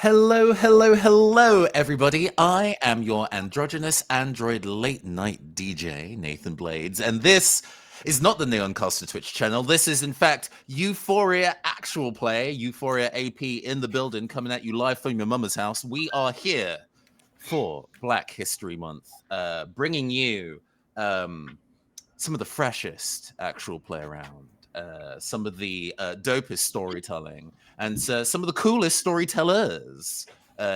Hello, hello, hello, everybody. I am your androgynous android late night DJ, Nathan Blades, and this is not the Neon Costa Twitch channel. This is, in fact, Euphoria Actual Play, Euphoria AP in the building, coming at you live from your mama's house. We are here for Black History Month, bringing you some of the freshest actual play around, some of the dopest storytelling, and some of the coolest storytellers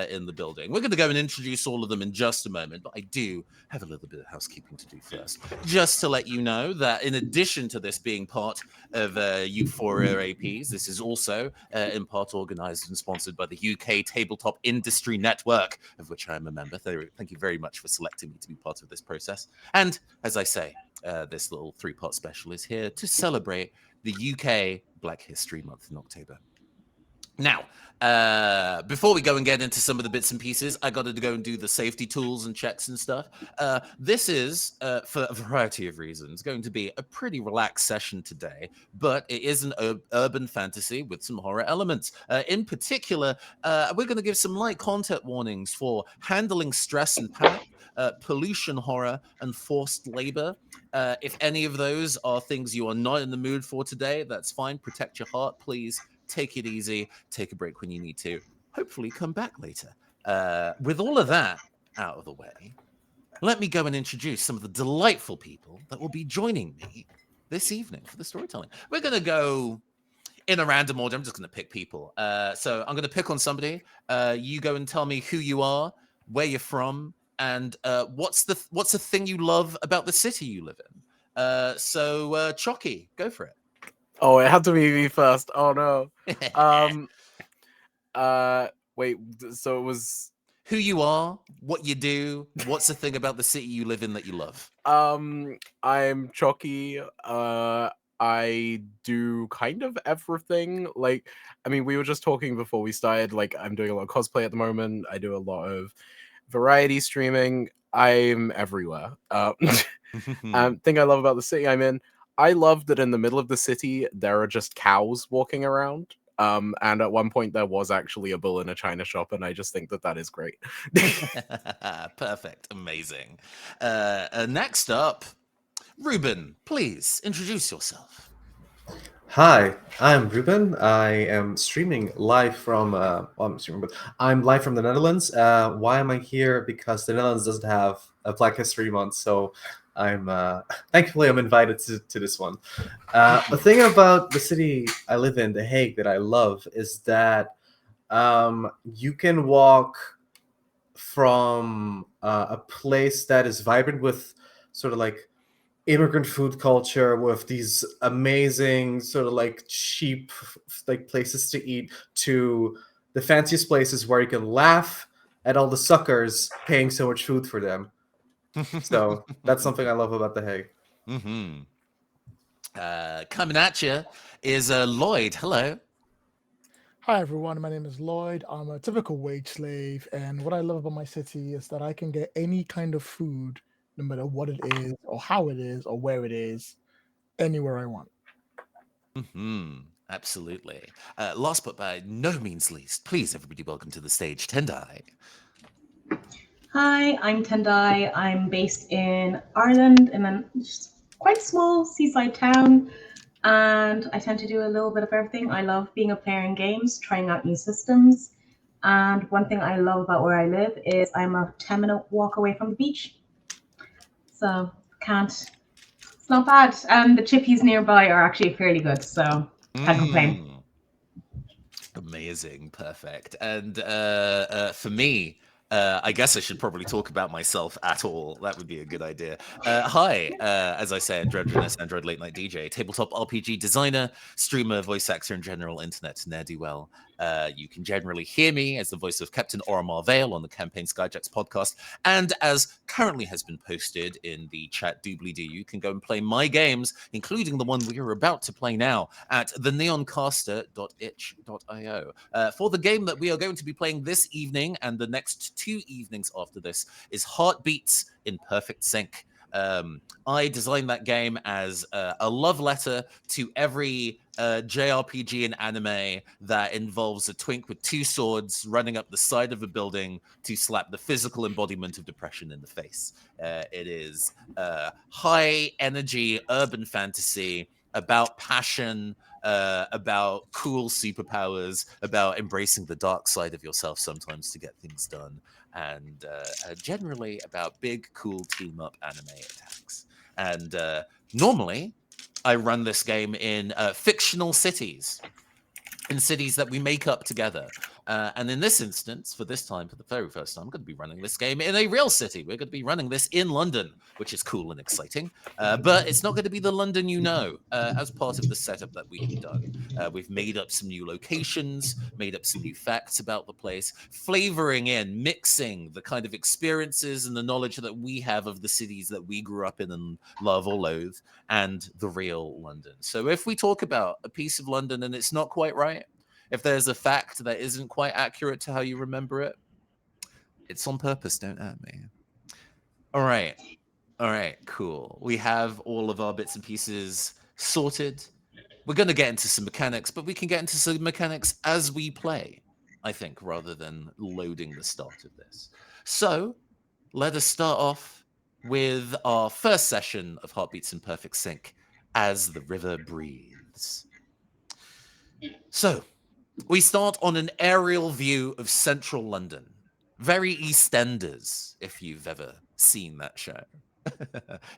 in the building. We're going to go and introduce all of them in just a moment, but I do have a little bit of housekeeping to do first. Just to let you know that in addition to this being part of Euphoria APs, this is also in part organized and sponsored by the UK Tabletop Industry Network, of which I am a member. Thank you very much for selecting me to be part of this process. And as I say, this little three-part special is here to celebrate the UK Black History Month in October. Now, before we go and get into some of the bits and pieces, I got to go and do the safety tools and checks and stuff. This is, for a variety of reasons, going to be a pretty relaxed session today, but it is an urban fantasy with some horror elements. In particular, we're going to give some light content warnings for handling stress and panic, pollution horror, and forced labor. If any of those are things you are not in the mood for today, that's fine. Protect your heart, please. Take it easy. Take a break when you need to. Hopefully come back later. With all of that out of the way, let me go and introduce some of the delightful people that will be joining me this evening for the storytelling. We're going to go in a random order. I'm just going to pick people. So I'm going to pick on somebody. You go and tell me who you are, where you're from, and what's the thing you love about the city you live in. So Chalky, go for it. Oh, it had to be me first. Oh no. Wait. So it was. Who you are, what you do, what's the thing about the city you live in that you love? I'm Chucky. I do kind of everything. Like, I mean, we were just talking before we started. Like, I'm doing a lot of cosplay at the moment. I do a lot of variety streaming. I'm everywhere. Thing I love about the city I'm in, I love that in the middle of the city there are just cows walking around. And at one point there was actually a bull in a china shop, and I just think that is great. Perfect, amazing. Next up, Ruben, please introduce yourself. Hi, I'm Ruben. I am streaming live from. I'm live from the Netherlands. Why am I here? Because the Netherlands doesn't have a Black History Month, so I'm thankfully I'm invited to this one. The thing about the city I live in, The Hague, that I love is that you can walk from a place that is vibrant with sort of like immigrant food culture, with these amazing sort of like cheap like places to eat, to the fanciest places where you can laugh at all the suckers paying so much food for them. So that's something I love about The Hague. Mm-hmm. Coming at you is Lloyd. Hello. Hi everyone, my name is Lloyd. I'm a typical wage slave, and what I love about my city is that I can get any kind of food, no matter what it is, or how it is, or where it is, anywhere I want. Mm-hmm. Absolutely. Last but by no means least, please everybody welcome to the stage, Tendai. Hi, I'm Tendai. I'm based in Ireland in a quite small seaside town, and I tend to do a little bit of everything. I love being a player in games, trying out new systems, and one thing I love about where I live is I'm a 10-minute walk away from the beach. So it's not bad. And the chippies nearby are actually fairly good, so can't complain. Amazing, perfect. And for me, I guess I should probably talk about myself at all. That would be a good idea. Hi, as I say, androgynous Android late night DJ, tabletop RPG designer, streamer, voice actor, and general internet ne'er-do-well. You can generally hear me as the voice of Captain Oromar Vale on the Campaign Skyjacks podcast. And as currently has been posted in the chat doobly-doo, you can go and play my games, including the one we are about to play now, at theneoncaster.itch.io. For the game that we are going to be playing this evening and the next 2 evenings after this is Heartbeats in Perfect Sync. I designed that game as a love letter to every JRPG and anime that involves a twink with two swords running up the side of a building to slap the physical embodiment of depression in the face. It is high energy urban fantasy about passion, about cool superpowers, about embracing the dark side of yourself sometimes to get things done, and generally about big, cool team up anime attacks. And normally, I run this game in fictional cities. In cities that we make up together. And in this instance, for this time, for the very first time, I'm going to be running this game in a real city. We're going to be running this in London, which is cool and exciting. But it's not going to be the London you know, as part of the setup that we have done. We've made up some new locations, made up some new facts about the place, flavoring in, mixing the kind of experiences and the knowledge that we have of the cities that we grew up in and love or loathe, and the real London. So if we talk about a piece of London and it's not quite right, if there's a fact that isn't quite accurate to how you remember it, it's on purpose. Don't at me. All right, cool. We have all of our bits and pieces sorted. We're going to get into some mechanics, but we can get into some mechanics as we play, I think, rather than loading the start of this. So let us start off with our first session of Heartbeats in Perfect Sync, As the River Breathes. So we start on an aerial view of central London. Very EastEnders, if you've ever seen that show.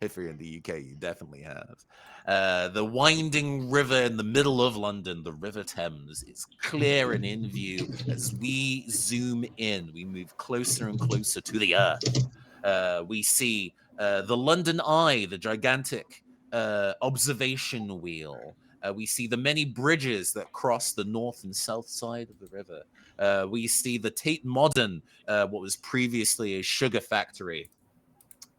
If you're in the UK, you definitely have. The winding river in the middle of London, the River Thames, is clear and in view as we zoom in. We move closer and closer to the earth. We see the London Eye, the gigantic observation wheel. We see the many bridges that cross the north and south side of the river. We see the Tate Modern, what was previously a sugar factory,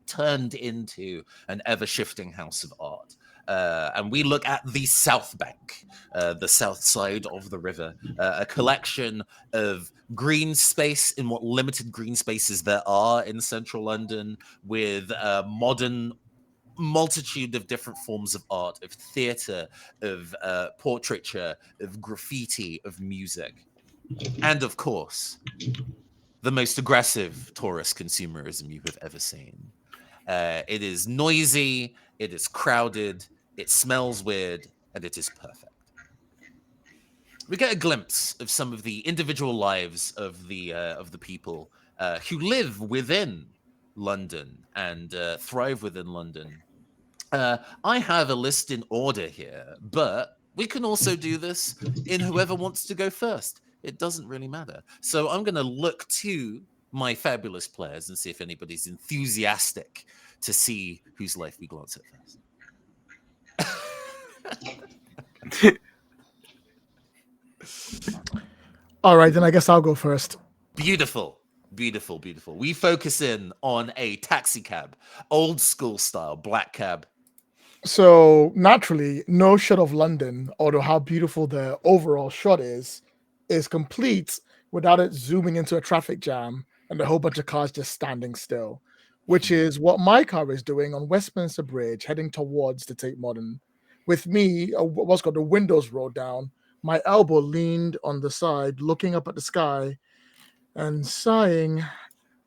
turned into an ever-shifting house of art. And we look at the South Bank, the south side of the river, a collection of green space in what limited green spaces there are in central London, with modern multitude of different forms of art, of theatre, of portraiture, of graffiti, of music. And of course, the most aggressive tourist consumerism you have ever seen. It is noisy, it is crowded, it smells weird, and it is perfect. We get a glimpse of some of the individual lives of the people who live within London and thrive within London. I have a list in order here, but we can also do this in whoever wants to go first. It doesn't really matter. So I'm going to look to my fabulous players and see if anybody's enthusiastic to see whose life we glance at first. All right, then I guess I'll go first. Beautiful. We focus in on a taxi cab, old school style, black cab. So naturally, no shot of London, although how beautiful the overall shot is complete without it zooming into a traffic jam and a whole bunch of cars just standing still, which is what my car is doing on Westminster Bridge, heading towards the Tate Modern. With me, what's got the windows rolled down, my elbow leaned on the side, looking up at the sky and sighing,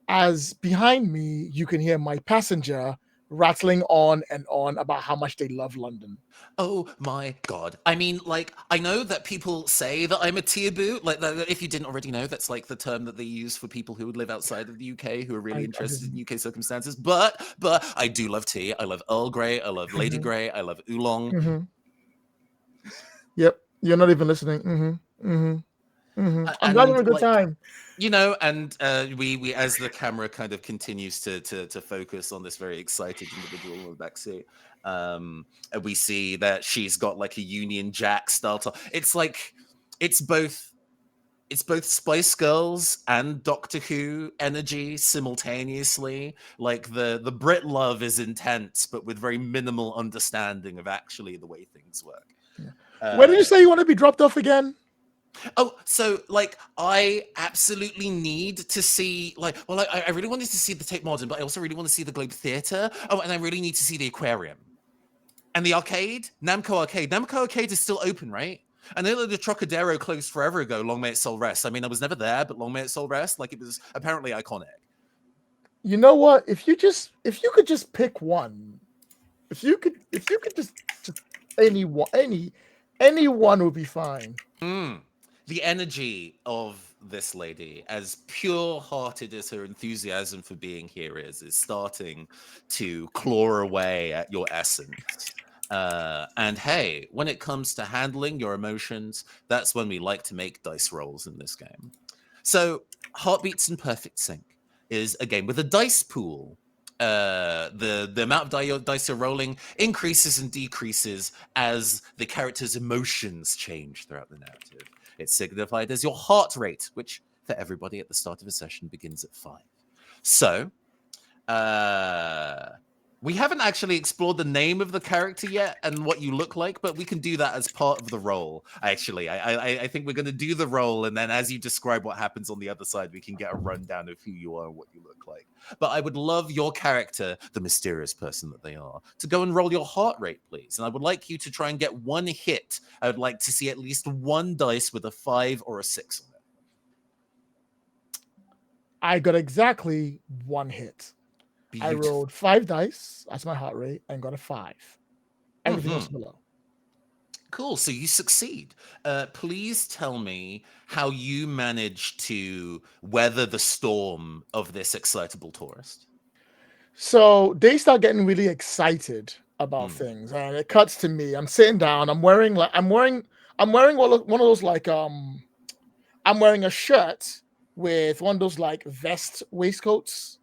as behind me, you can hear my passenger rattling on and on about how much they love London. Oh my God. I mean, like, I know that people say that I'm a tearboot. Like, if you didn't already know, that's like the term that they use for people who would live outside of the UK who are really interested in UK circumstances. But I do love tea. I love Earl Grey. I love Lady Grey. I love oolong. Mm-hmm. Yep. You're not even listening. I'm having a good time. You know, and we as the camera kind of continues to focus on this very excited individual in the backseat, we see that she's got like a Union Jack style top. It's like it's both Spice Girls and Doctor Who energy simultaneously. Like the Brit love is intense, but with very minimal understanding of actually the way things work. Yeah. Where did you say you want to be dropped off again? Oh, so like I absolutely need to see I really wanted to see the Tate Modern, but I also really want to see the Globe Theatre. Oh, and I really need to see the aquarium. And the arcade, Namco Arcade. Namco Arcade is still open, right? I know that the Trocadero closed forever ago, long may its soul rest. I mean, I was never there, but long may its soul rest. Like, it was apparently iconic. You know what? If you could just pick one, if you could just anyone would be fine. The energy of this lady, as pure-hearted as her enthusiasm for being here is starting to claw away at your essence. And hey, when it comes to handling your emotions, that's when we like to make dice rolls in this game. So, Heartbeats in Perfect Sync is a game with a dice pool. The amount of dice you're rolling increases and decreases as the character's emotions change throughout the narrative. It's signified as your heart rate, which for everybody at the start of a session begins at 5. So, we haven't actually explored the name of the character yet and what you look like, but we can do that as part of the role. Actually, I think we're going to do the role, and then as you describe what happens on the other side, we can get a rundown of who you are and what you look like. But I would love your character, the mysterious person that they are, to go and roll your heart rate, please. And I would like you to try and get one hit. I would like to see at least one dice with a 5 or a 6 on it. I got exactly one hit. I Beautiful. rolled 5 dice as my heart rate and got a 5. Everything else below. Cool. So you succeed. Please tell me how you managed to weather the storm of this excitable tourist. So they start getting really excited about things, and it cuts to me. I'm sitting down. I'm wearing one of those I'm wearing a shirt with one of those like vest waistcoats,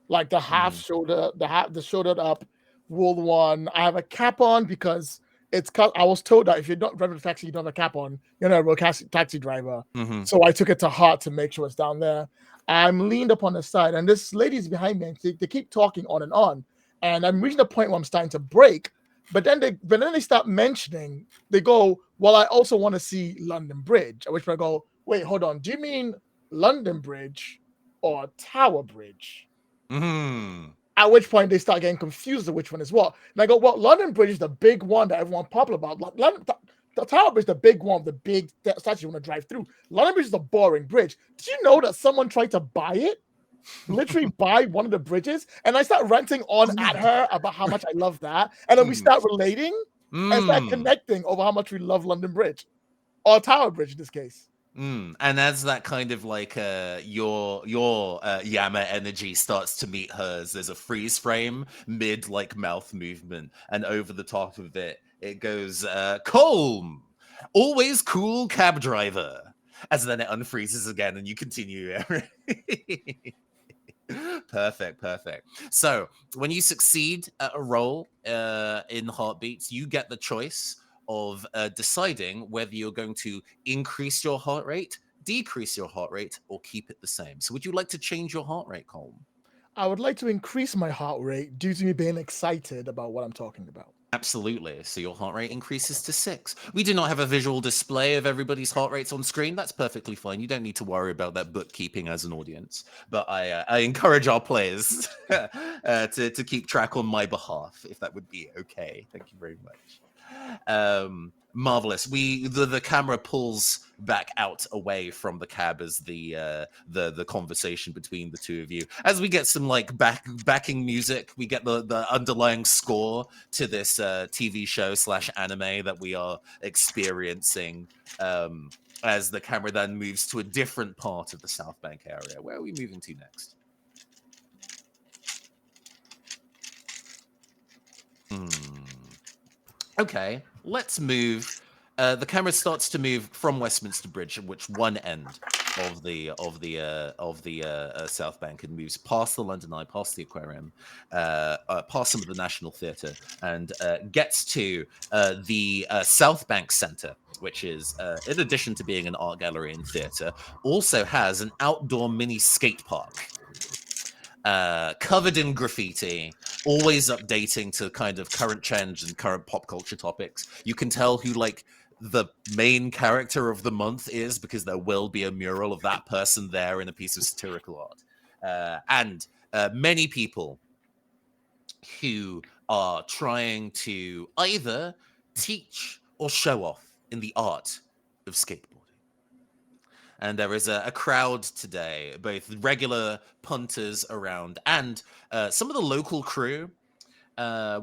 like the half shoulder, the shouldered up wool one. I have a cap on because I was told that if you're not driving a taxi, you don't have a cap on, you're not a real taxi driver. So I took it to heart to make sure it's down there. I'm leaned up on the side, and this lady's behind me, and they keep talking on. And I'm reaching a point where I'm starting to break. But then they start mentioning, they go, well, I also want to see London Bridge. At which point I go, wait, hold on. Do you mean London Bridge or Tower Bridge? At which point they start getting confused of which one is what. And I go, well, London Bridge is the big one that everyone popular about. The Tower Bridge is the big one, the big statue you want to drive through. London Bridge is a boring bridge. Did you know that someone tried to buy it? Literally buy one of the bridges? And I start ranting on at her about how much I love that. And then we start relating and start connecting over how much we love London Bridge. Or Tower Bridge in this case. And as that kind of like your Yama energy starts to meet hers, there's a freeze frame mid like mouth movement, and over the top of it, it goes Colm, always cool cab driver. As then it unfreezes again, and you continue. Perfect. So when you succeed at a roll in Heartbeats, you get the choice of deciding whether you're going to increase your heart rate, decrease your heart rate, or keep it the same. So would you like to change your heart rate, Colm? I would like to increase my heart rate due to me being excited about what I'm talking about. Absolutely. So your heart rate increases to 6. We do not have a visual display of everybody's heart rates on screen. That's perfectly fine. You don't need to worry about that bookkeeping as an audience. But I encourage our players to keep track on my behalf, if that would be okay. Thank you very much. Marvelous. The camera pulls back out away from the cab as the conversation between the two of you. As we get some like backing music, we get the underlying score to this TV show / anime that we are experiencing. As the camera then moves to a different part of the South Bank area. Where are we moving to next? Okay, let's move. The camera starts to move from Westminster Bridge, which one end of the South Bank, and moves past the London Eye, past the Aquarium, past some of the National Theatre, and gets to the South Bank Centre, which is, in addition to being an art gallery and theatre, also has an outdoor mini skate park. Covered in graffiti, always updating to kind of current trends and current pop culture topics. You can tell who like the main character of the month is, because there will be a mural of that person there in a piece of satirical art. And many people who are trying to either teach or show off in the art of skateboarding. And there is a crowd today, both regular punters around and some of the local crew.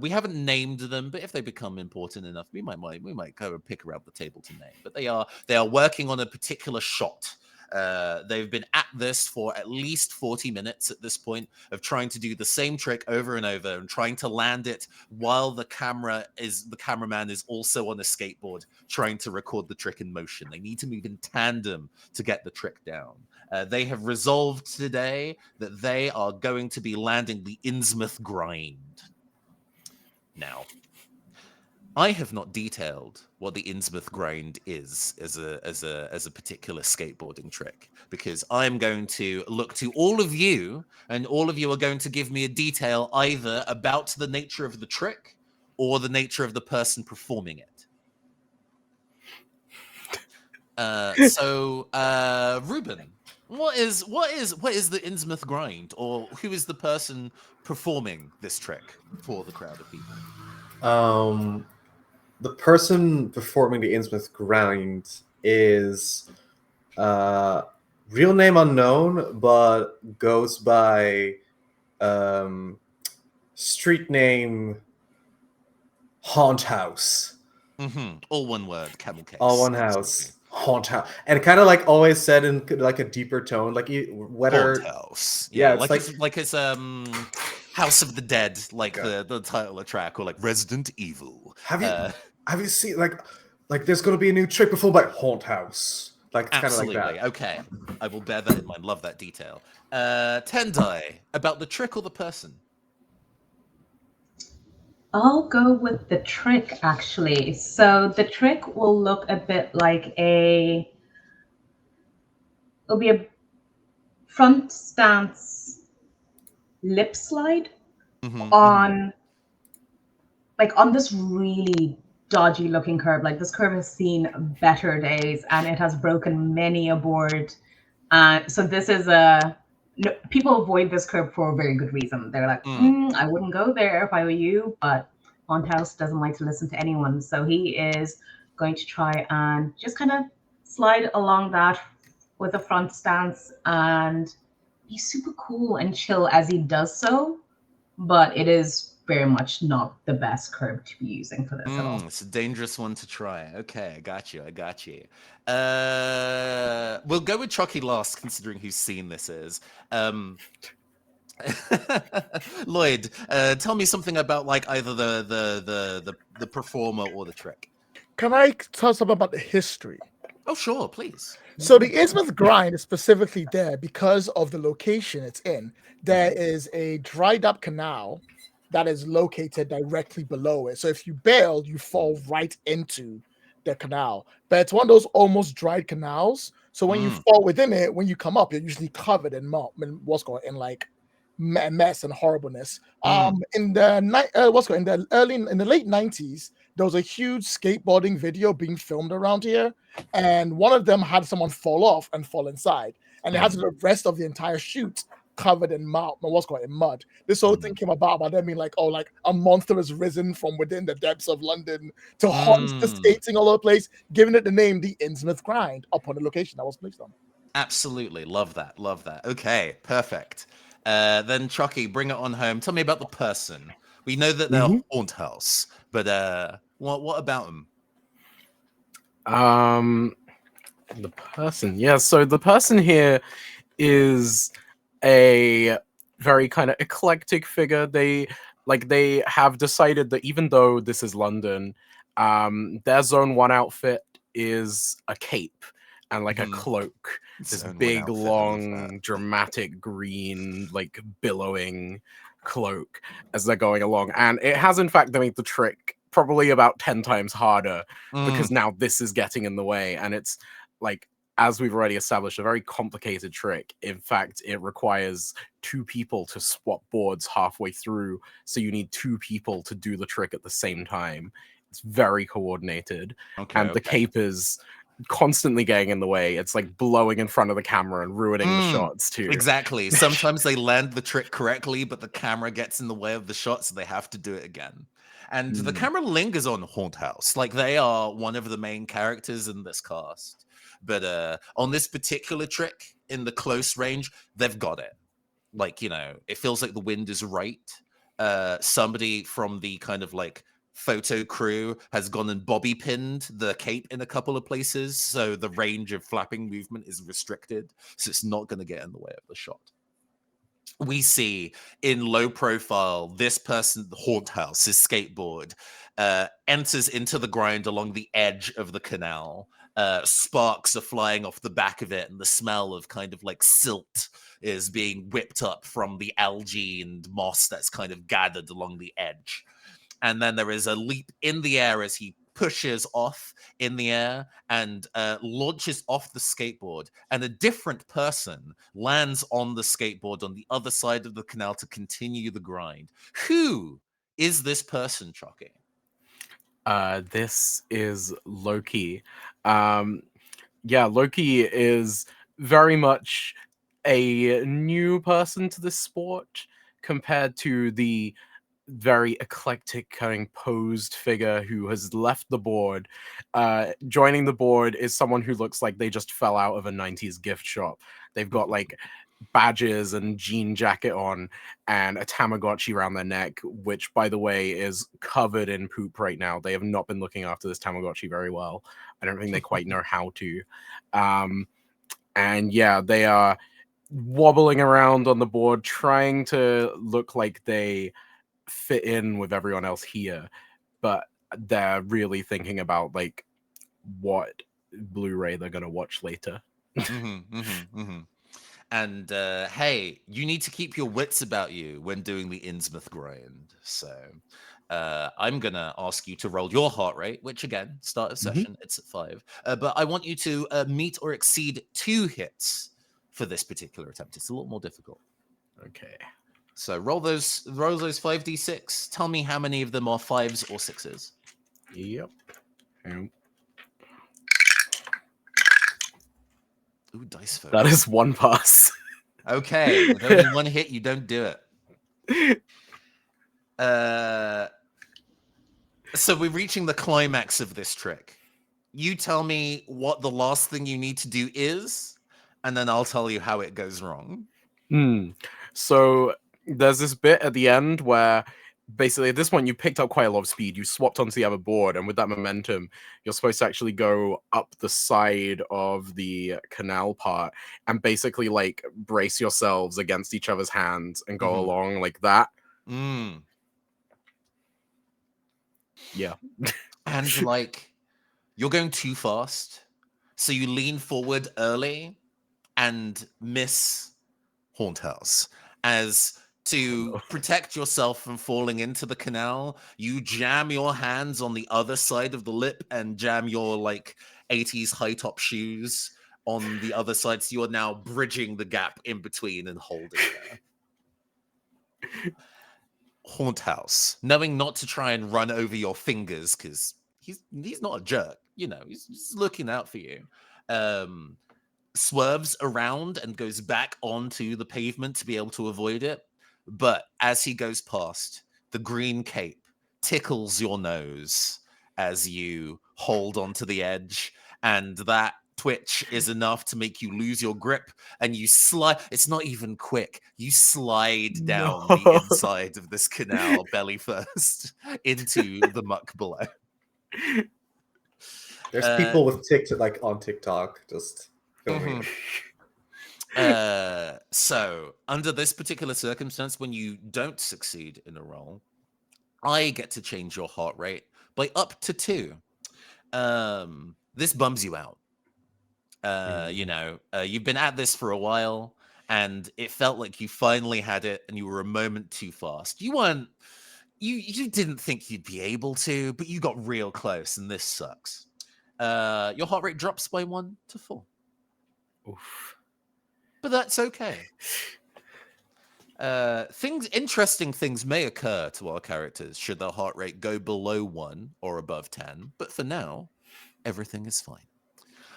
We haven't named them, but if they become important enough, we might go and pick around the table to name. But they are working on a particular shot. They've been at this for at least 40 minutes at this point, of trying to do the same trick over and over and trying to land it while the cameraman is also on a skateboard trying to record the trick in motion. They need to move in tandem to get the trick down. They have resolved today that they are going to be landing the Innsmouth grind. Now, I have not detailed what the Innsmouth grind is as a particular skateboarding trick, because I'm going to look to all of you, and all of you are going to give me a detail either about the nature of the trick or the nature of the person performing it. So, Ruben, what is the Innsmouth grind, or who is the person performing this trick for the crowd of people? The person performing the Innsmouth grind is real name unknown, but goes by street name Haunt House. Mm-hmm. All one word, camel case. All one house. Haunt House. And kind of like always said in like a deeper tone, like whether Haunt House. Yeah, Yeah, it's like it's House of the Dead, like the title of the track, or like Resident Evil. Have you seen like there's gonna be a new trick performed by Haunt House? Like it's kind of like Absolutely. that. Okay, I will bear that in mind. Love that detail. Tendai, about the trick or the person? I'll go with the trick, actually. So the trick will look a bit like it'll be a front stance lip slide on this really dodgy looking curve. Like, this curve has seen better days and it has broken many a board. So this is people avoid this curve for a very good reason. They're like, I wouldn't go there if I were you, but Haunt House doesn't like to listen to anyone. So he is going to try and just kind of slide along that with a front stance and be super cool and chill as he does so. But it is very much not the best curve to be using for this at all. It's a dangerous one to try. Okay, I got you. We'll go with Chucky last, considering whose scene this is. Lloyd, tell me something about like either the performer or the trick. Can I tell something about the history? Oh, sure, please. So the Innsmouth grind is specifically there because of the location it's in. There is a dried up canal that is located directly below it. So if you bail, you fall right into the canal. But it's one of those almost dried canals. So when you fall within it, when you come up, you're usually covered in mess and horribleness. In the late 90s, there was a huge skateboarding video being filmed around here, and one of them had someone fall off and fall inside, and it had the rest of the entire shoot covered in mud. This whole thing came about them being like, a monster has risen from within the depths of London to haunt the skating all over the place, giving it the name the Innsmouth grind upon the location that was placed on. Absolutely, love that. Okay, perfect. Then Chucky, bring it on home. Tell me about the person. We know that they're Haunt House, but what about them? The person, yeah. So the person here is a very kind of eclectic figure. They have decided that even though this is London, their Zone 1 outfit is a cape and like a cloak. This big, long, dramatic green, like billowing cloak as they're going along. And it has in fact made the trick probably about 10 times harder because now this is getting in the way. And it's like, as we've already established, a very complicated trick. In fact, it requires 2 people to swap boards halfway through. So you need 2 people to do the trick at the same time. It's very coordinated, Okay, and the cape is constantly getting in the way. It's like blowing in front of the camera and ruining the shots too. Exactly. Sometimes they land the trick correctly, but the camera gets in the way of the shot, so they have to do it again. And the camera lingers on Haunt House, like they are one of the main characters in this cast. But on this particular trick in the close range, they've got it. Like, you know, it feels like the wind is right. Somebody from the kind of like photo crew has gone and bobby pinned the cape in a couple of places, so the range of flapping movement is restricted, so it's not going to get in the way of the shot. We see in low profile this person, the Haunt House, his skateboard, enters into the grind along the edge of the canal. Sparks are flying off the back of it, and the smell of kind of like silt is being whipped up from the algae and moss that's kind of gathered along the edge. And then there is a leap in the air as he pushes off in the air and launches off the skateboard. And a different person lands on the skateboard on the other side of the canal to continue the grind. Who is this person, Chucky? This is Loki. Yeah, Loki is very much a new person to this sport compared to the very eclectic kind of posed figure who has left the board. Joining the board is someone who looks like they just fell out of a 90s gift shop. They've got like badges and jean jacket on and a Tamagotchi around their neck, which by the way is covered in poop right now. They have not been looking after this Tamagotchi very well. I don't think they quite know how to. And yeah, they are wobbling around on the board trying to look like they fit in with everyone else here, but they're really thinking about like what Blu-ray they're gonna watch later. And hey, you need to keep your wits about you when doing the Innsmouth grind. So I'm gonna ask you to roll your heart rate, which again, start of session, it's at 5. But I want you to meet or exceed 2 hits for this particular attempt. It's a lot more difficult. Okay. So roll those 5d6. Tell me how many of them are 5s or 6s. Yep. Ooh, dice folk. That is 1 pass. Okay, with only 1 hit, you don't do it. So we're reaching the climax of this trick. You tell me what the last thing you need to do is, and then I'll tell you how it goes wrong. So there's this bit at the end where basically at this point you picked up quite a lot of speed. You swapped onto the other board, and with that momentum, you're supposed to actually go up the side of the canal part and basically like brace yourselves against each other's hands and go along like that. Yeah. And like you're going too fast, so you lean forward early and miss Haunt House. As to protect yourself from falling into the canal, you jam your hands on the other side of the lip and jam your like 80s high top shoes on the other side, so you're now bridging the gap in between and holding there. Haunt House, knowing not to try and run over your fingers because he's not a jerk, you know, he's just looking out for you. Swerves around and goes back onto the pavement to be able to avoid it. But as he goes past, the green cape tickles your nose as you hold onto the edge, and that twitch is enough to make you lose your grip, and you slide. It's not even quick. You slide down the inside of this canal belly first into the muck below. There's people with TikTok, like on TikTok, just filming. So under this particular circumstance, when you don't succeed in a roll, I get to change your heart rate by up to 2. This bums you out. You know, you've been at this for a while, and it felt like you finally had it, and you were a moment too fast. You weren't. You didn't think you'd be able to, but you got real close, and this sucks. Your heart rate drops by 1 to 4. Oof. But that's okay. Interesting things may occur to our characters should their heart rate go below 1 or above 10, but for now, everything is fine.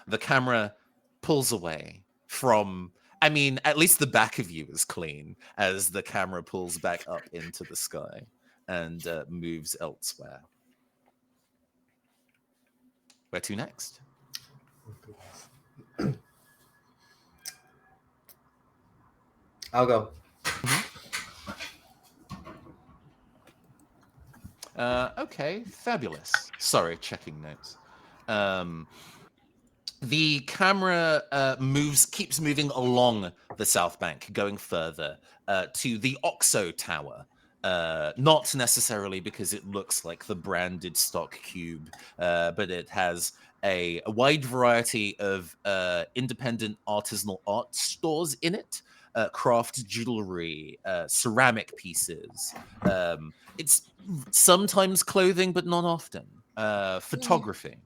The camera pulls away from, I mean, at least the back of you is clean as the camera pulls back up into the sky and moves elsewhere. Where to next? I'll go. Okay, fabulous. Sorry, checking notes. The camera keeps moving along the south bank, going further to the Oxo Tower. Not necessarily because it looks like the branded stock cube, but it has a wide variety of independent artisanal art stores in it. Craft jewelry, ceramic pieces. It's sometimes clothing, but not often. Photography.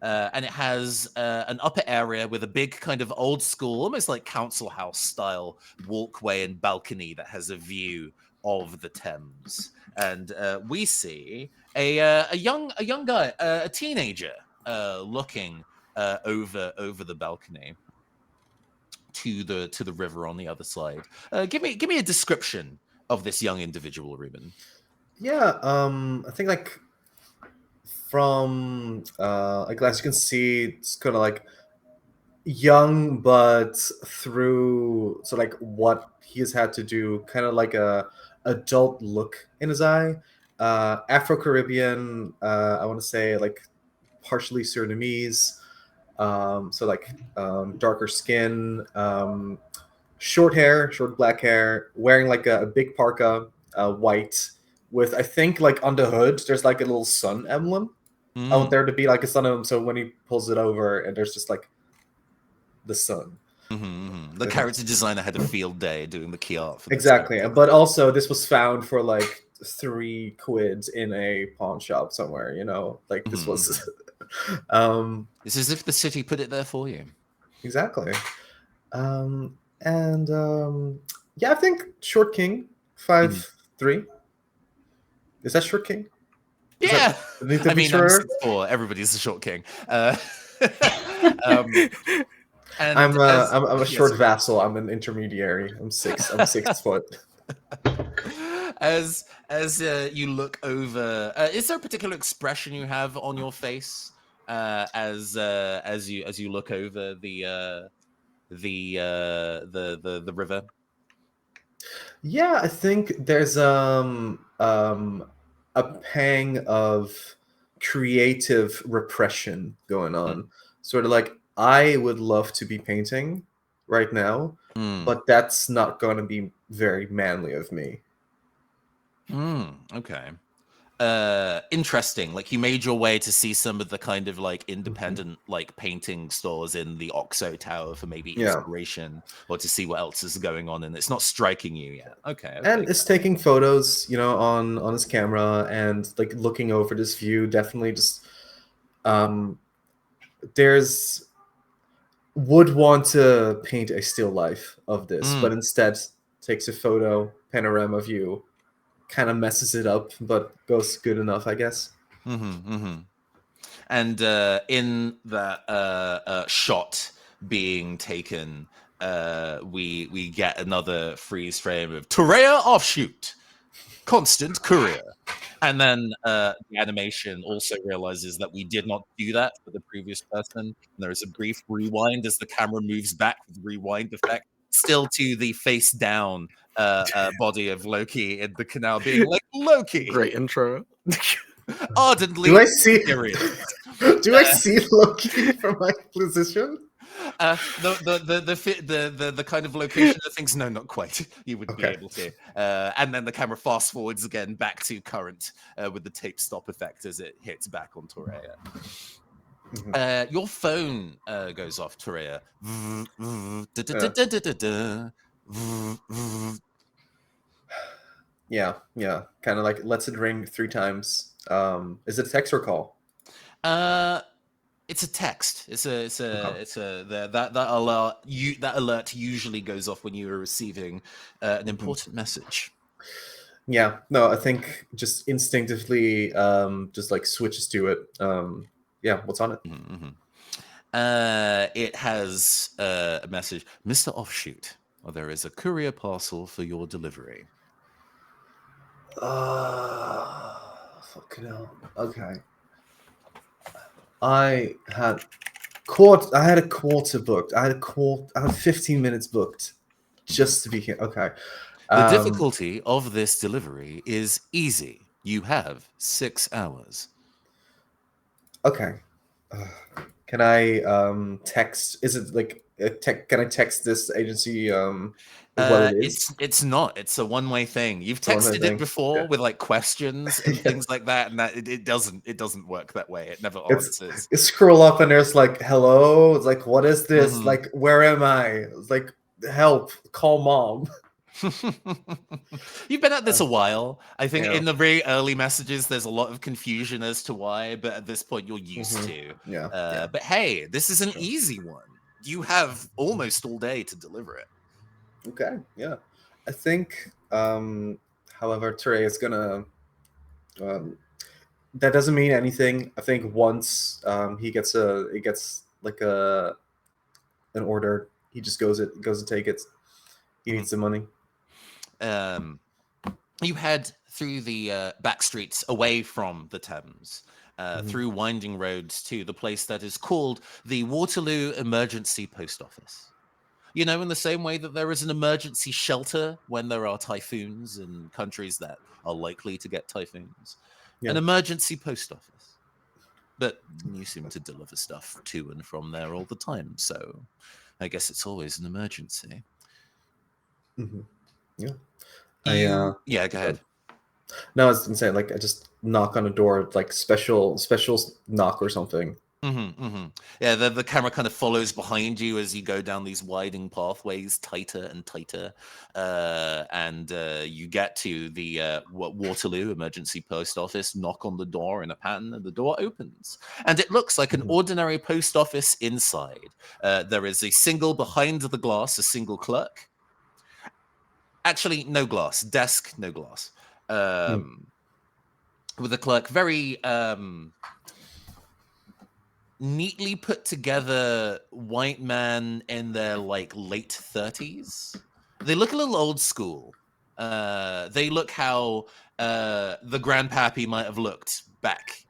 And it has an upper area with a big kind of old school, almost like council house style walkway and balcony that has a view of the Thames. And we see a young guy, a teenager, looking over the balcony to the river on the other side. Give me a description of this young individual, Ruben. Yeah, I think like from like as you can see, it's kind of like young, but through so like what he has had to do, kind of like a adult look in his eye. Afro-Caribbean, I want to say like partially Surinamese, so like darker skin, short black hair, wearing like a big parka, white, with I think like on the hood there's like a little sun emblem. I want there to be like a sun emblem, so when he pulls it over and there's just like the sun. The character designer had a field day doing the key art for this Exactly, character. but also this was found for like £3 in a pawn shop somewhere. You know, like this was. It's as if the city put it there for you. Exactly, and yeah, I think Short King 5'3". Is that Short King? Yeah, I mean, I'm sure? 6'4". Everybody's a short king. And I'm a short vassal. I'm an intermediary. I'm 6 foot. As you look over, is there a particular expression you have on your face as you look over the river? Yeah, I think there's a pang of creative repression going on. Sort of like I would love to be painting right now, but that's not going to be very manly of me. Okay. Interesting. Like you made your way to see some of the kind of like independent like painting stores in the Oxo Tower for maybe inspiration or to see what else is going on, and it's not striking you yet. Okay. And it's taking photos, you know, on his camera and like looking over this view. Definitely just there's would want to paint a still life of this, but instead takes a photo panorama view, kind of messes it up, but goes good enough, I guess. And in that shot being taken, we get another freeze frame of Torreya offshoot, constant courier. And then the animation also realizes that we did not do that for the previous person. And there is a brief rewind as the camera moves back with the rewind effect, still to the face down body of Loki in the canal being like, Loki! Great intro. Ardently Do I see? serious. Do I see Loki from my position? The kind of location of things, no, not quite. You would be able to, and then the camera fast forwards again back to current with the tape stop effect as it hits back on Torreya. Your phone goes off, Torreya. Yeah, kind of like lets it ring 3 times. Is it a text or call? It's a text. It's a Okay. that alert usually goes off when you are receiving an important message. Yeah, no, I think just instinctively, just like switches to it. Yeah, what's on it? It has a message, Mr. Offshoot. Well, there is a courier parcel for your delivery. Fucking hell. Okay. I had a quarter booked. I had 15 minutes booked just to be here. Okay. The difficulty of this delivery is easy. You have 6 hours. Okay. Can I text? Is it like can I text this agency what it is? It's not. It's a one-way thing. You've The one-way texted it thing? before Okay. with like questions and Yeah. things like that, and that it doesn't work that way. It never answers. You scroll up and there's like hello. It's like what is this? Mhm. Like where am I? It's like help. Call mom. You've been at this a while. I think Yeah. in the very early messages, there's a lot of confusion as to why, but at this point, you're used to. Yeah. But hey, this is an Sure. easy one. You have almost all day to deliver it. Okay. Yeah. I think. However, Ture is gonna. That doesn't mean anything. I think once he gets like an order, he just goes to take it. He needs the money. You head through the back streets away from the Thames, through winding roads to the place that is called the Waterloo Emergency Post Office. You know, in the same way that there is an emergency shelter when there are typhoons in countries that are likely to get typhoons, Yeah. an emergency post office. But you seem to deliver stuff to and from there all the time, so I guess it's always an emergency. Yeah. Yeah, go ahead. No, I was gonna say like I just knock on a door, like special knock or something. Yeah, the camera kind of follows behind you as you go down these widening pathways, tighter and tighter, and you get to the Waterloo Emergency Post Office. Knock on the door in a pattern, and the door opens, and it looks like an ordinary post office inside. There is a single behind the glass, a single clerk. Actually, no glass. Desk, no glass. With a clerk, very neatly put together white man in their like late 30s. They look a little old school. They look how the grandpappy might have looked back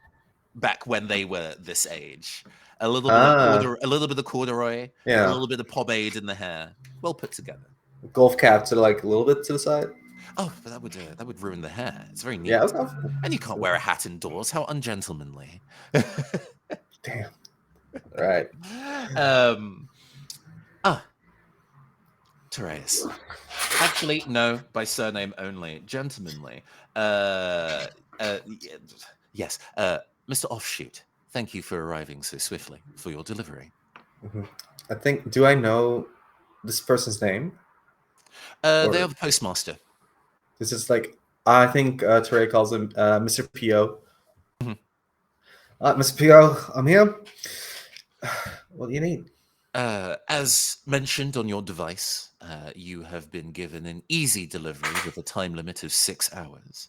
when they were this age. A little bit of corduroy, Yeah. a little bit of pomade in the hair. Well put together. Golf cap to like a little bit to the side. Oh, but that would ruin the hair. It's very neat. Yeah. And you can't wear a hat indoors. How ungentlemanly. Damn. Right. Therese. Actually, no, by surname only. Gentlemanly. Yes. Mr. Offshoot, thank you for arriving so swiftly for your delivery. I think. Do I know this person's name? They are the postmaster. This is like I think Ture calls him Mr. P.O. Mr. P.O., I'm here. What do you need? As mentioned on your device, you have been given an easy delivery with a time limit of 6 hours.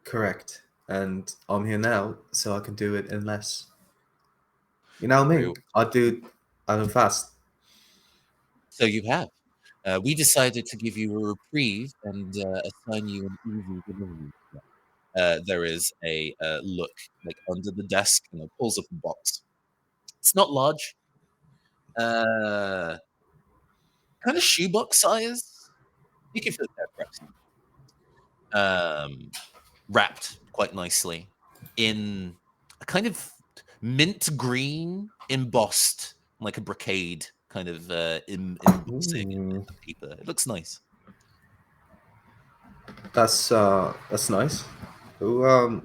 Correct. And I'm here now, so I can do it in less. You know me. I'm fast. So you have. We decided to give you a reprieve and assign you an easy delivery. There is a look like under the desk, and it pulls up a box. It's not large. Kind of shoebox size. You can fit it there, perhaps. Wrapped quite nicely in a kind of mint green, embossed, like a brocade kind of embossing in the paper. It looks nice. That's nice. Who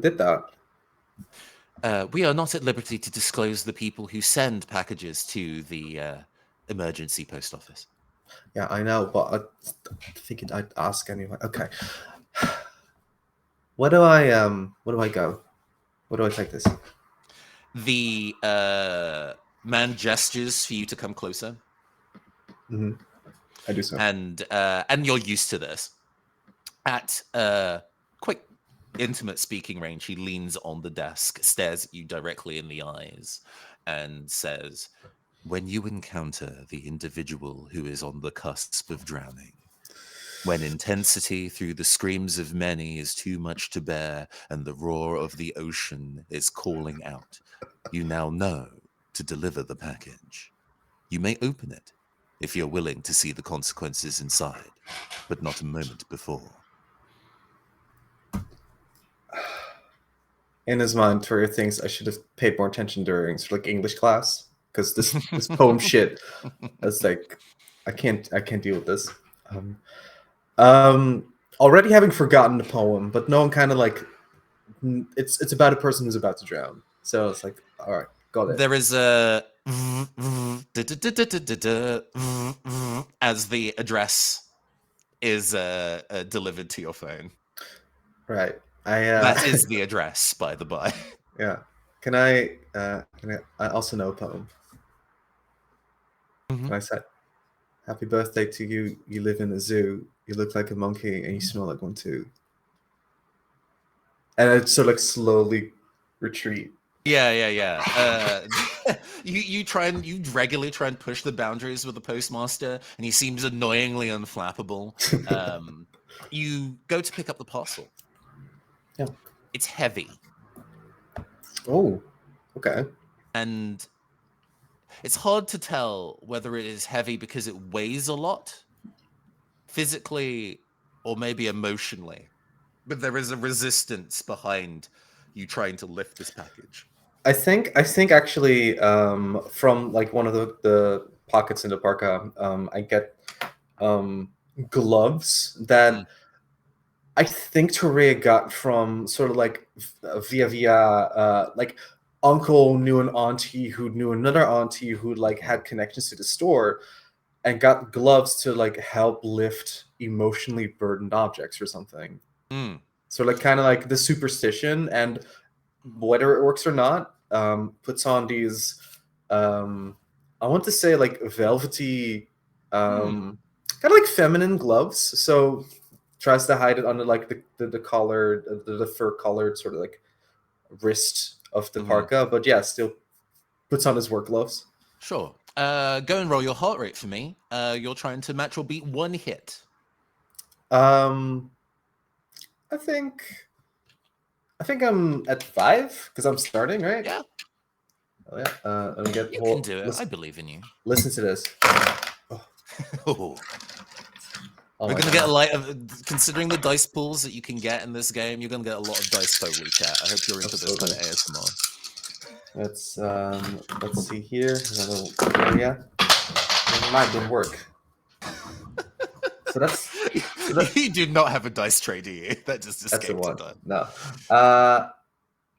did that? We are not at liberty to disclose the people who send packages to the emergency post office. Yeah, I know, but I figured I'd ask anyway. Okay. Where do I go? What do I take this? The man gestures for you to come closer, Hmm. I do so. and you're used to this. At quite intimate speaking range, he leans on the desk, stares at you directly in the eyes, and says, "When you encounter the individual who is on the cusp of drowning, when intensity through the screams of many is too much to bear and the roar of the ocean is calling out, you now know to deliver the package. You may open it if you're willing to see the consequences inside, but not a moment before." In his mind, Toria thinks I should have paid more attention during sort of like English class, because this poem shit. It's like I can't deal with this. Already having forgotten the poem, but knowing kind of like it's about a person who's about to drown. So it's like, all right, got it. There is a as the address is delivered to your phone. Right. That is the address, by the by. Yeah. Can I also know a poem? Can I say, "Happy birthday to you. You live in a zoo. You look like a monkey, and you smell like one too." And I sort of like slowly retreat. Yeah. You regularly try and push the boundaries with the postmaster, and he seems annoyingly unflappable. You go to pick up the parcel. Yeah. It's heavy, Oh, okay. and it's hard to tell whether it is heavy because it weighs a lot, physically or maybe emotionally. But there is a resistance behind you trying to lift this package. I think actually from like one of the pockets in the parka, I get gloves that I think Torea got from sort of like via like uncle knew an auntie who knew another auntie who like had connections to the store and got gloves to like help lift emotionally burdened objects or something. So like kind of like the superstition, and whether it works or not, puts on these I want to say like velvety kind of like feminine gloves. So tries to hide it under like the collar, the fur colored sort of like wrist of the parka, but yeah, still puts on his work gloves. Sure. Go and roll your heart rate for me. You're trying to match or beat one hit. I think I'm at 5 because I'm starting, right? Yeah. Oh yeah. Let me get You can do it. I believe in you. Listen to this. Oh. Oh We're my gonna God. get a light of, considering the dice pools that you can get in this game, you're gonna get a lot of dice Foley chat. I hope you're into this kind of ASMR. Let's see here. Another area. Never mind, didn't work. So that's You do not have a dice tray, do you? That just that's a escaped one. a die. No.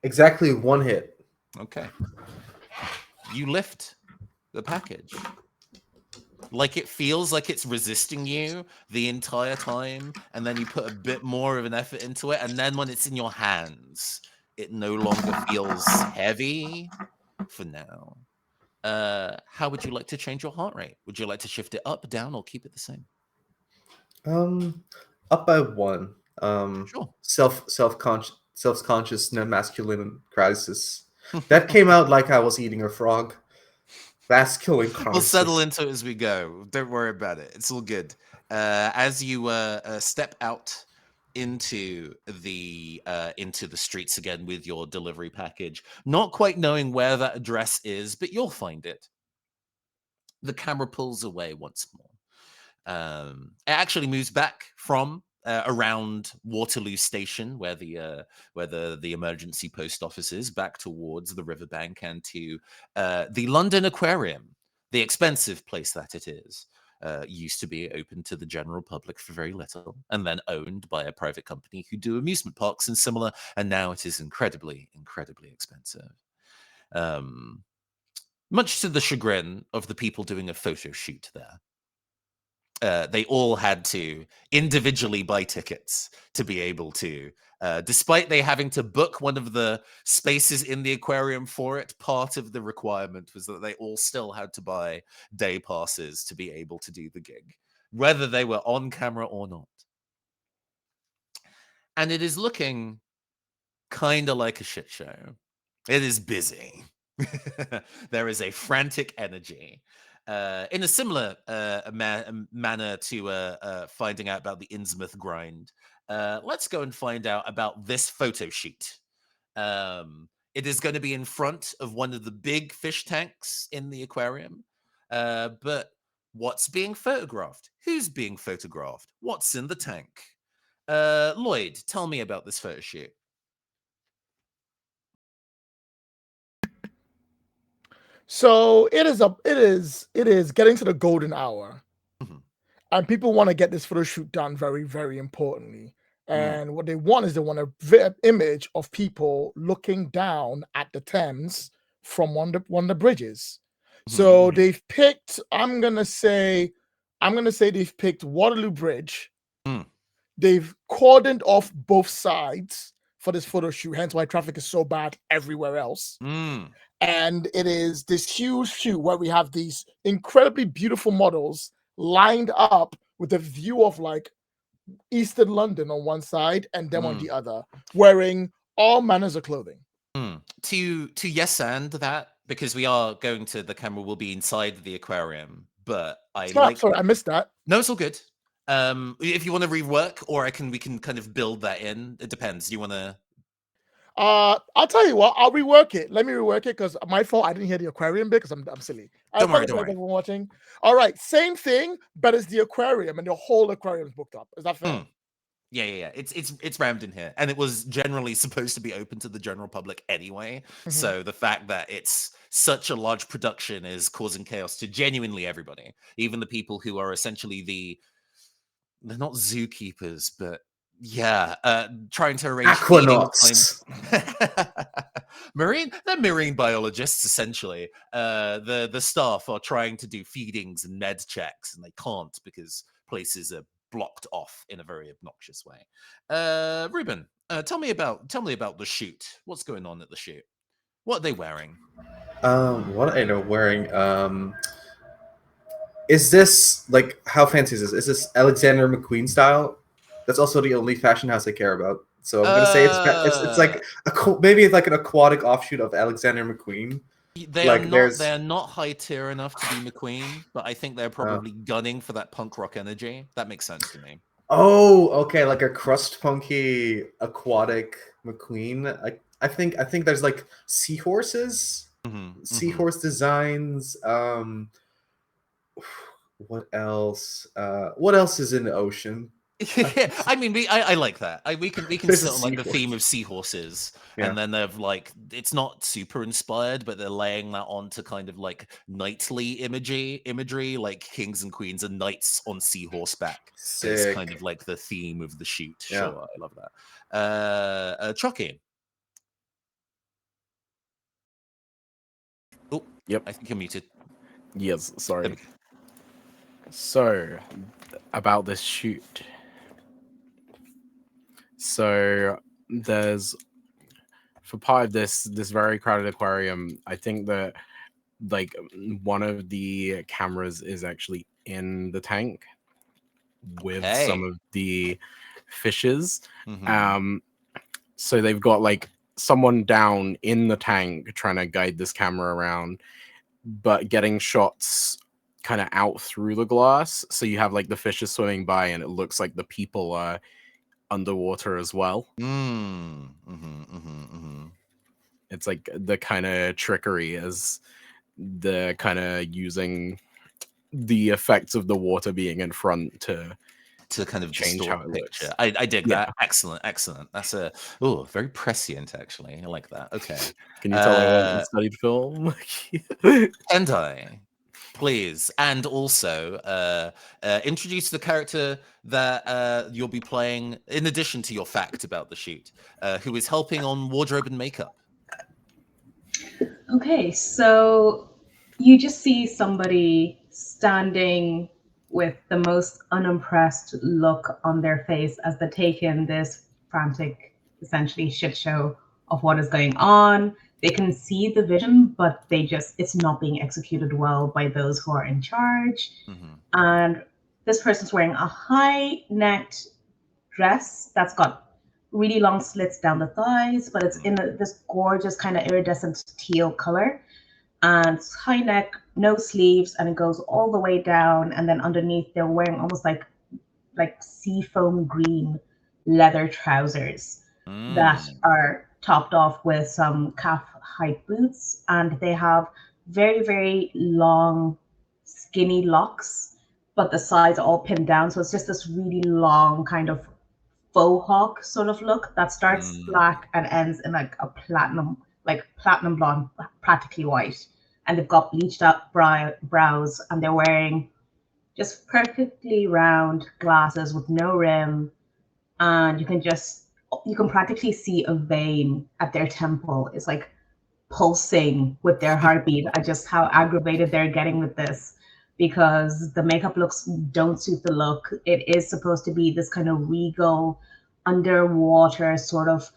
Exactly one hit. Okay. You lift the package. Like it feels like it's resisting you the entire time, and then you put a bit more of an effort into it, and then when it's in your hands, it no longer feels heavy for now. How would you like to change your heart rate? Would you like to shift it up, down, or keep it the same? Up by 1. Sure. Self-conscious masculine crisis. That came out like I was eating a frog. Masculine crisis. We'll settle into it as we go. Don't worry about it. It's all good. As you step out into the streets again with your delivery package, not quite knowing where that address is, but you'll find it. The camera pulls away once more. It actually moves back from around Waterloo Station, where the emergency post office is, back towards the riverbank and to the London Aquarium, the expensive place that it is. Used to be open to the general public for very little, and then owned by a private company who do amusement parks and similar, and now it is incredibly, incredibly expensive. Much to the chagrin of the people doing a photo shoot there. they all had to individually buy tickets to be able to, despite they having to book one of the spaces in the aquarium for it. Part of the requirement was that they all still had to buy day passes to be able to do the gig, whether they were on camera or not. And it is looking kind of like a shit show. It is busy. There is a frantic energy. In a similar manner to finding out about the Innsmouth grind, let's go and find out about this photo shoot. It is going to be in front of one of the big fish tanks in the aquarium. But what's being photographed? Who's being photographed? What's in the tank? Lloyd, tell me about this photo shoot. So it is getting to the golden hour, and people want to get this photo shoot done very, very importantly. And what they want is they want a image of people looking down at the Thames from one of the bridges. So they've picked. I'm gonna say they've picked Waterloo Bridge. They've cordoned off both sides for this photo shoot, hence why traffic is so bad everywhere else. And it is this huge shoot where we have these incredibly beautiful models lined up with a view of like Eastern London on one side and them on the other, wearing all manners of clothing. To yes and that, because we are going to, the camera will be inside the aquarium, but Sorry, I missed that. No, it's all good. If you want to rework, or we can kind of build that in. It depends. Do you want to? I'll tell you what. I'll rework it. Let me rework it because my fault. I didn't hear the aquarium bit because I'm silly. Don't worry. Everyone watching. All right, same thing, but it's the aquarium and the whole aquarium is booked up. Is that fair? Yeah. It's rammed in here, and it was generally supposed to be open to the general public anyway. So the fact that it's such a large production is causing chaos to genuinely everybody, even the people who are essentially they're not zookeepers, but yeah, trying to arrange aquanauts. They're marine biologists essentially. The staff are trying to do feedings and med checks, and they can't because places are blocked off in a very obnoxious way. Ruben, tell me about the shoot. What's going on at the shoot? What are they wearing? What are they wearing? Is this like, how fancy is this? Is this Alexander McQueen style? That's also the only fashion house I care about. So I'm gonna say it's like maybe it's like an aquatic offshoot of Alexander McQueen. They're not high tier enough to be McQueen, but I think they're probably gunning for that punk rock energy. That makes sense to me. Oh, okay, like a crust punky aquatic McQueen. I think there's like seahorses, seahorse designs. What else? What else is in the ocean? I mean, I like that. We can sit on like the theme of seahorses, and then they've like, it's not super inspired, but they're laying that on to kind of like knightly imagery, like kings and queens and knights on seahorseback. It's kind of like the theme of the shoot. Sure, I love that. Chucky. Oh, yep. I think you're muted. Yes, sorry. So, about this shoot. So there's, for part of this very crowded aquarium, I think that like one of the cameras is actually in the tank with some of the fishes. So they've got like someone down in the tank trying to guide this camera around, but getting shots kind of out through the glass. So you have like the fishes swimming by and it looks like the people are underwater as well. It's like the kind of trickery as the kind of using the effects of the water being in front to kind of change how it picture. looks. I dig that. Excellent. That's very prescient actually. I like that. Okay. Can you tell I went and studied film? And I, please, and also introduce the character that you'll be playing in addition to your fact about the shoot, who is helping on wardrobe and makeup. Okay, so you just see somebody standing with the most unimpressed look on their face as they take in this frantic, essentially shit show of what is going on. They can see the vision, but it's not being executed well by those who are in charge. Mm-hmm. And this person's wearing a high-necked dress that's got really long slits down the thighs, but it's in this gorgeous kind of iridescent teal color. And it's high neck, no sleeves, and it goes all the way down. And then underneath, they're wearing almost like seafoam green leather trousers that are topped off with some calf height boots. And they have very, very long, skinny locks, but the sides are all pinned down. So it's just this really long kind of faux hawk sort of look that starts black and ends in like platinum blonde, practically white. And they've got bleached out brows, and they're wearing just perfectly round glasses with no rim. And you can practically see a vein at their temple. It's like pulsing with their heartbeat at just how aggravated they're getting with this, because the makeup looks don't suit the look. It is supposed to be this kind of regal underwater sort of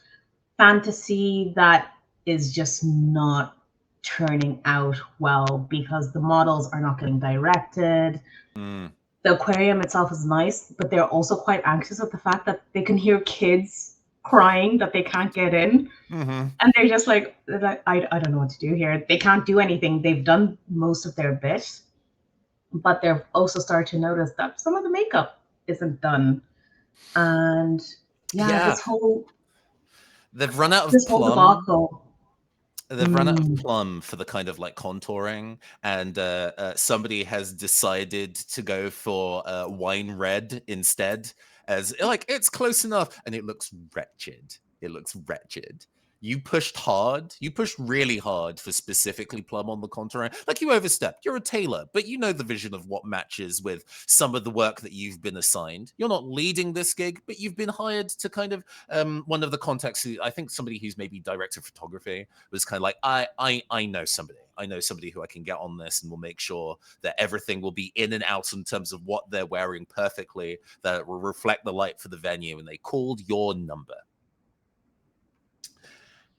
fantasy that is just not turning out well because the models are not getting directed. The aquarium itself is nice, but they're also quite anxious at the fact that they can hear kids crying that they can't get in. And they're just like, I don't know what to do here. They can't do anything. They've done most of their bit, but they've also started to notice that some of the makeup isn't done. And this whole they've run out of this whole plum. debacle. They've run out of plum for the kind of like contouring, and somebody has decided to go for wine red instead, as like it's close enough, and it looks wretched. It looks wretched. You pushed hard. You pushed really hard for specifically plum on the contouring. Like you overstepped. You're a tailor, but you know the vision of what matches with some of the work that you've been assigned. You're not leading this gig, but you've been hired to kind of one of the contacts. I think somebody who's maybe director of photography was kind of like, I know somebody. I know somebody who I can get on this, and will make sure that everything will be in and out in terms of what they're wearing perfectly, that it will reflect the light for the venue. And they called your number.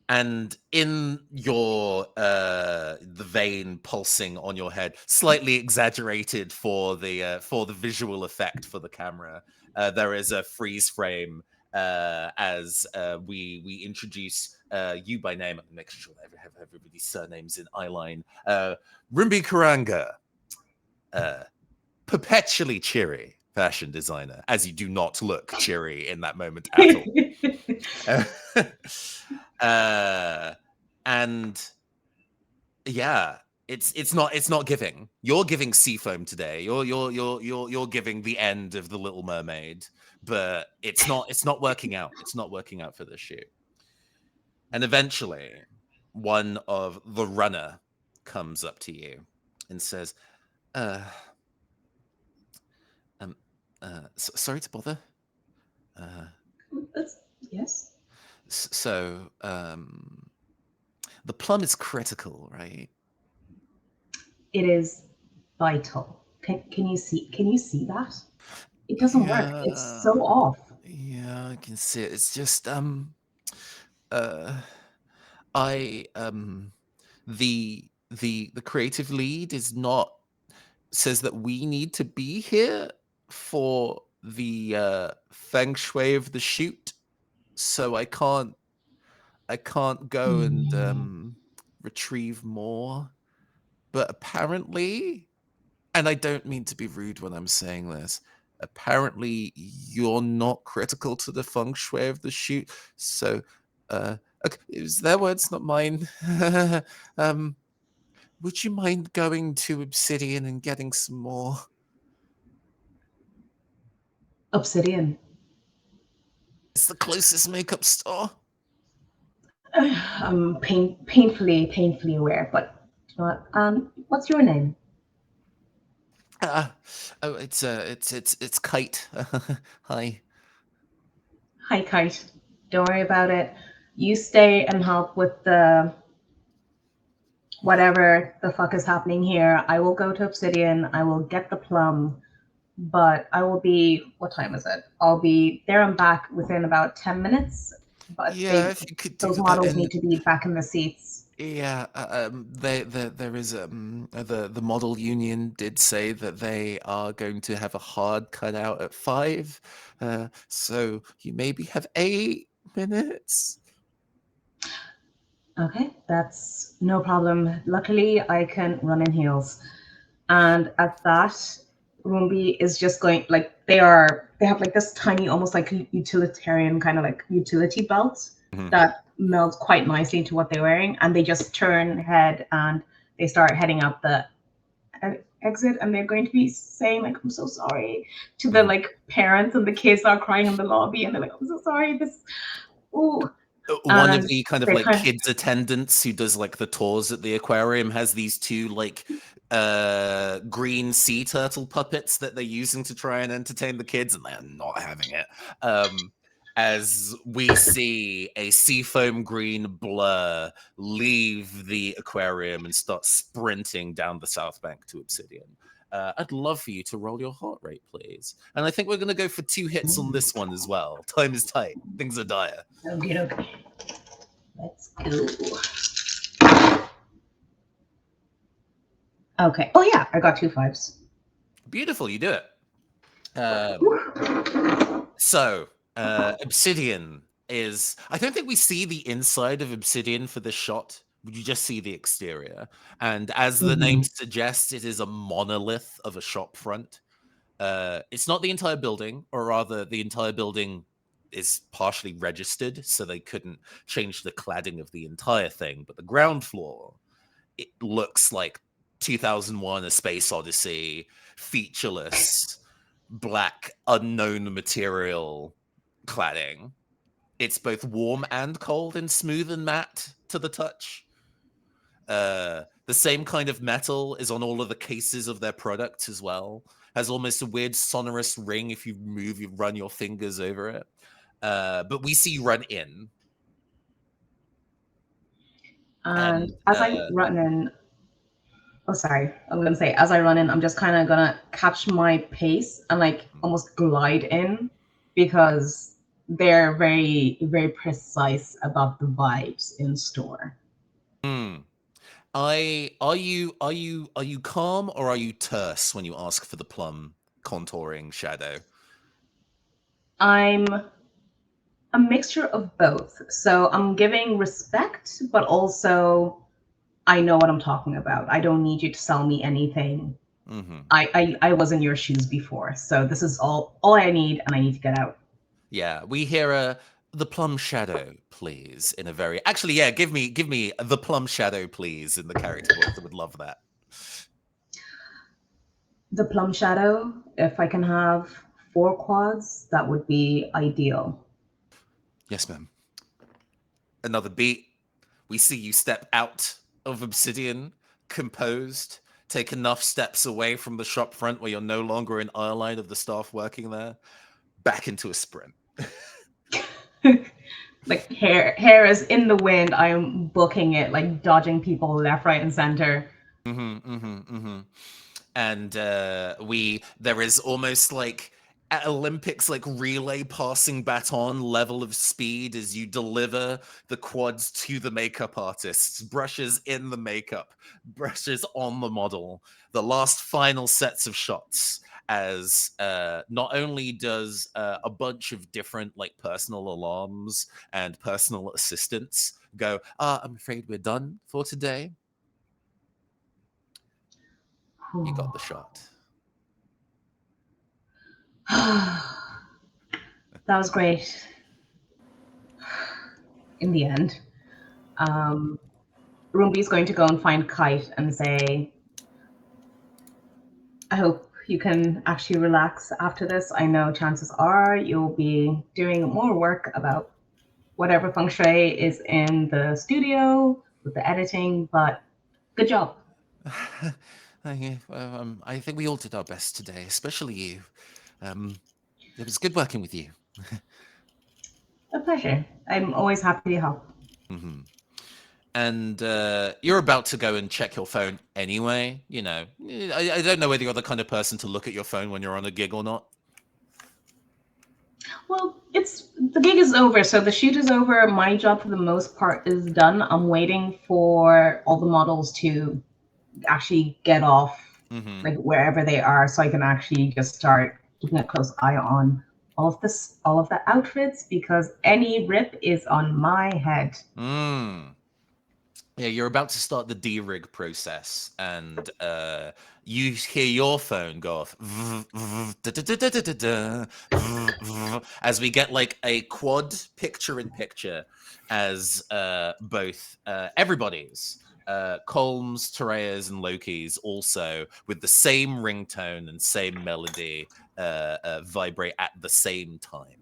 And in your the vein pulsing on your head, slightly exaggerated for the visual effect for the camera, there is a freeze frame as we introduce you by name. I'm making sure that I have everybody's surnames in eyeline. Rimbi Karanga, perpetually cheery fashion designer, as you do not look cheery in that moment at all. And yeah, it's not giving. You're giving seafoam today. You're giving the end of the Little Mermaid, but it's not working out. It's not working out for the shoot. And eventually, one of the runner comes up to you and says, sorry to bother. Yes. So, the plum is critical, right? It is vital. Can you see that? It doesn't work. It's so off. Yeah, I can see it. It's just the creative lead says that we need to be here for the feng shui of the shoot, so I can't go and retrieve more. But apparently, and I don't mean to be rude when I'm saying this, apparently you're not critical to the feng shui of the shoot. So okay, it was their words, not mine. Would you mind going to Obsidian and getting some more? Obsidian. It's the closest makeup store. I'm painfully aware, but what's your name? It's Kite. Hi. Hi, Kite. Don't worry about it. You stay and help with the whatever the fuck is happening here. I will go to Obsidian. I will get the plum. but I will be. What time is it? I'll be there and back within about 10 minutes. But Yeah, if you could those do models and need to be back in the seats. yeah, there is the model union did say that they are going to have a hard cutout at 5, so you maybe have 8 minutes. Okay, that's no problem. Luckily, I can run in heels. And at that, Roombi is just going like they have like this tiny, almost like utilitarian kind of like utility belt Mhm. that melds quite nicely into what they're wearing, and they just turn head and they start heading up the exit, and they're going to be saying like, "I'm so sorry" to the Mhm. like parents, and the kids are crying in the lobby, and they're like, "I'm so sorry." This, ooh, One of and the kind of they like kind of kids attendants who does like the tours at the aquarium has these 2 like green sea turtle puppets that they're using to try and entertain the kids, and they're not having it. As we see a seafoam green blur leave the aquarium and start sprinting down the south bank to Obsidian. I'd love for you to roll your heart rate, please. And I think we're going to go for 2 hits on this one as well. Time is tight. Things are dire. Okay. Let's go. Okay. Oh yeah, I got 2 5s. Beautiful, you do it. So, Obsidian is. I don't think we see the inside of Obsidian for this shot. You just see the exterior. And as the name suggests, it is a monolith of a shop front. It's not the entire building, or rather, the entire building is partially registered, so they couldn't change the cladding of the entire thing. But the ground floor, it looks like 2001: A Space Odyssey, featureless, black, unknown material cladding. It's both warm and cold and smooth and matte to the touch. The same kind of metal is on all of the cases of their products as well. Has almost a weird sonorous ring if you run your fingers over it. But we see you run in. And And as I run in, oh sorry, I'm gonna say as I run in, I'm just kind of gonna catch my pace and like almost glide in because they're very very precise about the vibes in store. hmm. Are you calm or are you terse when you ask for the plum contouring shadow? I'm a mixture of both. So I'm giving respect, but also I know what I'm talking about. I don't need you to sell me anything. Hmm. I was in your shoes before, so this is all I need, and I need to get out. Yeah, we hear the plum shadow, please, in a very actually, yeah, give me the plum shadow, please, in the character voice. I would love that. The plum shadow, if I can have 4 quads, that would be ideal. Yes, ma'am. Another beat. We see you step out of Obsidian, composed, take enough steps away from the shop front where you're no longer in eye line of the staff working there, back into a sprint. Like hair is in the wind. I am booking it, like dodging people left, right, and center. And there is almost like at Olympics, like relay passing baton level of speed as you deliver the quads to the makeup artists, brushes in the makeup, brushes on the model, the last final sets of shots. As not only does a bunch of different like personal alarms and personal assistants go, I'm afraid we're done for today. You got the shot. That was great. In the end, Roombi is going to go and find Kite and say, I hope you can actually relax after this. I know chances are you'll be doing more work about whatever feng shui is in the studio with the editing, but good job. I think we all did our best today, especially you. It was good working with you. A pleasure. I'm always happy to help. Hmm. and you're about to go and check your phone anyway. You know, I don't know whether you're the kind of person to look at your phone when you're on a gig or not. Well, the gig is over, so the shoot is over. My job for the most part is done. I'm waiting for all the models to actually get off like wherever they are, so I can actually just start keeping a close eye on all of the outfits, because any rip is on my head. Yeah, you're about to start the de-rig process, and you hear your phone go off as we get like a quad picture-in-picture as both everybody's, Colm's, Tereya's, and Loki's also with the same ringtone and same melody vibrate at the same time.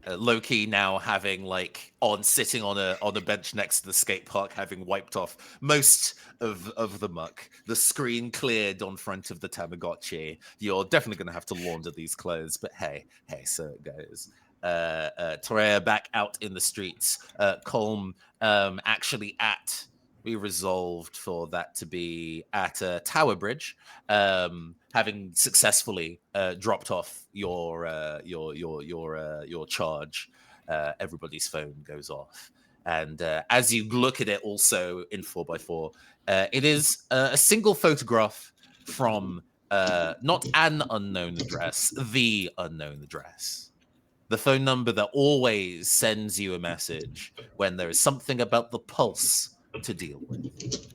Loki now having like sitting on a bench next to the skate park, having wiped off most of the muck. The screen cleared on front of the Tamagotchi. You're definitely going to have to launder these clothes, but hey, so it goes. Torea back out in the streets. Colm actually we resolved for that to be at Tower Bridge, having successfully dropped off your charge. Everybody's phone goes off, and as you look at it, also in 4x4, it is a single photograph from not an unknown address, the unknown address. The phone number that always sends you a message when there is something about the pulse to deal with.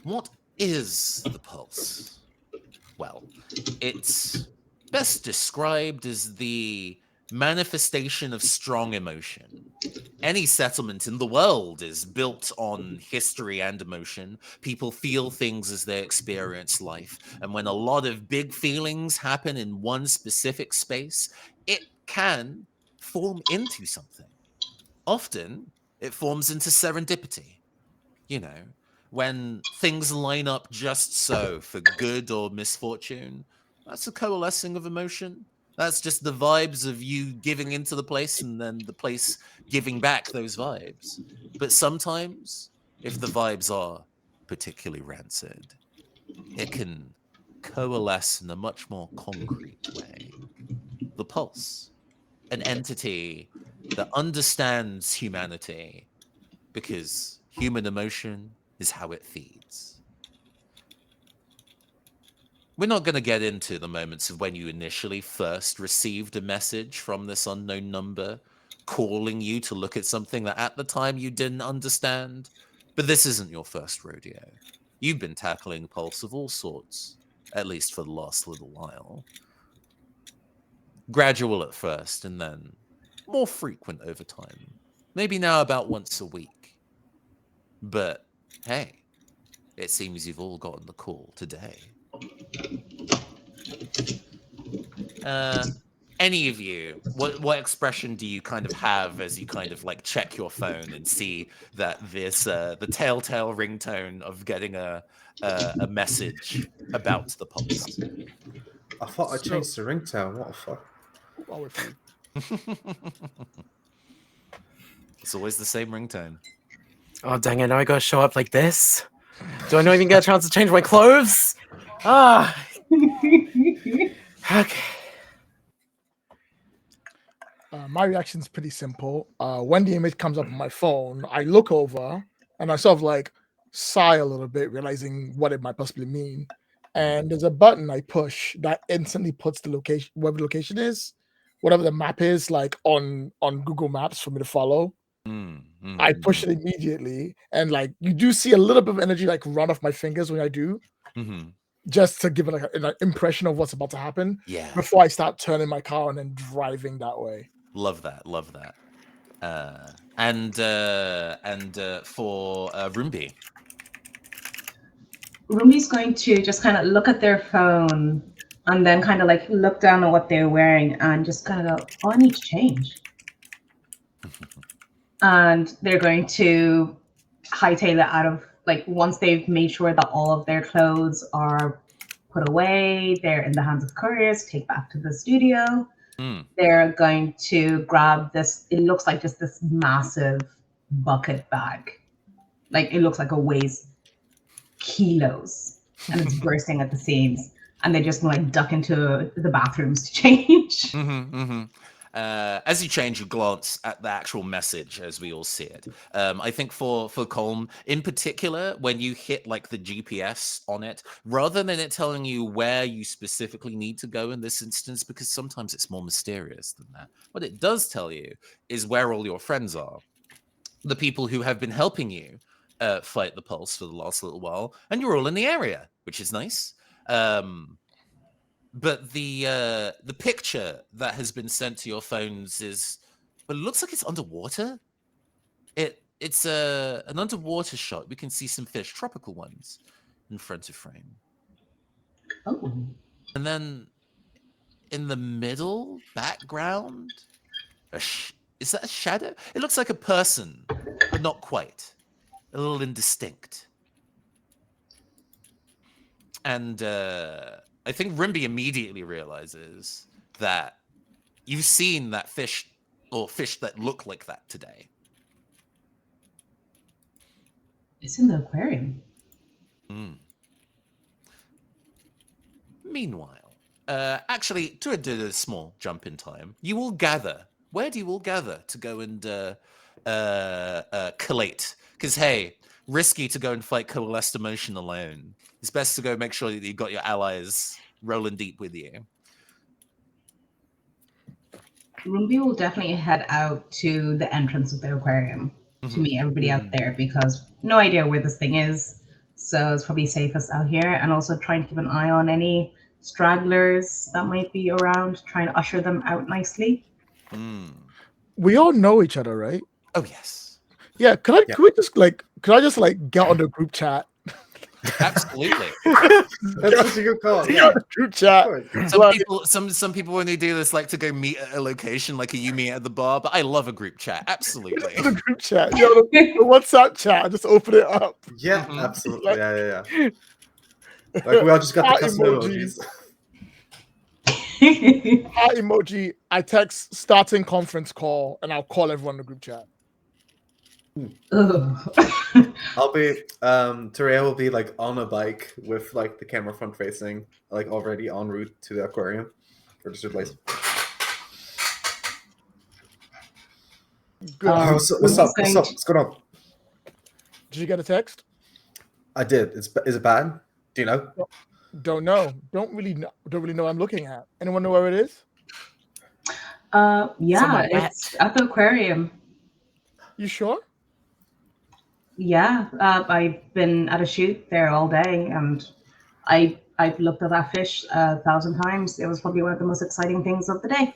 What is the pulse? Well, it's best described as the manifestation of strong emotion. Any settlement in the world is built on history and emotion. People feel things as they experience life. And when a lot of big feelings happen in one specific space, it can form into something. Often, it forms into serendipity. You know, when things line up just so for good or misfortune, that's a coalescing of emotion. That's just the vibes of you giving into the place and then the place giving back those vibes. But sometimes, if the vibes are particularly rancid, it can coalesce in a much more concrete way. The pulse, an entity that understands humanity, because human emotion is how it feeds. We're not going to get into the moments of when you initially first received a message from this unknown number calling you to look at something that at the time you didn't understand, but this isn't your first rodeo. You've been tackling pulse of all sorts, at least for the last little while. Gradual at first, and then more frequent over time. Maybe now about once a week. But hey, it seems you've all gotten the call today. Any of you, what expression do you kind of have as you kind of like check your phone and see that this the telltale ringtone of getting a message about the pulse? I thought I changed the ringtone. What the fuck? Well, with you. It's always the same ringtone. Oh, dang it. Now I gotta show up like this? Do I not even get a chance to change my clothes? Ah. Okay. My reaction is pretty simple. When the image comes up on my phone, I look over and I sort of like sigh a little bit, realizing what it might possibly mean. And there's a button I push that instantly puts the location, wherever the location is, whatever the map is, like on Google Maps for me to follow. I push it immediately, and like you do see a little bit of energy like run off my fingers when I do, just to give it like an impression of what's about to happen. Yeah. Before I start turning my car on and driving that way. Love that. And for Roombi. Rumi's going to just kind of look at their phone and then kind of like look down at what they're wearing and just kind of go, oh, I need to change. And they're going to hightail it out of, like, once they've made sure that all of their clothes are put away. They're in the hands of couriers, take back to the studio. Mm. They're going to grab this, it looks like just this massive bucket bag. Like it looks like it weighs kilos and it's bursting at the seams. And they just like duck into the bathrooms to change. As you change, you glance at the actual message as we all see it. I think for Colm, in particular, when you hit like the GPS on it, rather than it telling you where you specifically need to go in this instance, because sometimes it's more mysterious than that, what it does tell you is where all your friends are. The people who have been helping you fight the pulse for the last little while, and you're all in the area, which is nice. But the picture that has been sent to your phones is, well, it looks like it's underwater. It's an underwater shot. We can see some fish, tropical ones, in front of frame. Oh. And then in the middle background, is that a shadow? It looks like a person, but not quite. A little indistinct. And I think Rimby immediately realizes that you've seen that fish or fish that look like that today. It's in the aquarium. Meanwhile, actually, to do a small jump in time, you all gather. Where do you all gather to go and collate? Because, hey, risky to go and fight coalesced emotion alone. It's best to go make sure that you've got your allies rolling deep with you. Rumbi will definitely head out to the entrance of the aquarium to meet everybody out there because no idea where this thing is. So it's probably safest out here, and also trying to keep an eye on any stragglers that might be around, trying to usher them out nicely. We all know each other, right? Oh, yes. Yeah, could I just get on the group chat? Absolutely. That's such a good call. Yeah, group chat. Some people when they do this like to go meet at a location, like you meet at the bar. But I love a group chat. Absolutely. The group chat. Yeah, the WhatsApp chat. Just open it up. Yeah, absolutely. Yeah. Like we all just got the custom emojis. Heart emoji. I text starting conference call, and I'll call everyone in the group chat. I'll be Terea will be like on a bike with like the camera front facing, like already en route to the aquarium or just a place. Good. What's up? What's going on? Did you get a text? I did. Is it bad? Do you know? Don't know. Don't really know what I'm looking at. Anyone know where it is? Yeah, it's at the aquarium. You sure? Yeah, I've been at a shoot there all day, and I've looked at that fish 1,000 times. It was probably one of the most exciting things of the day.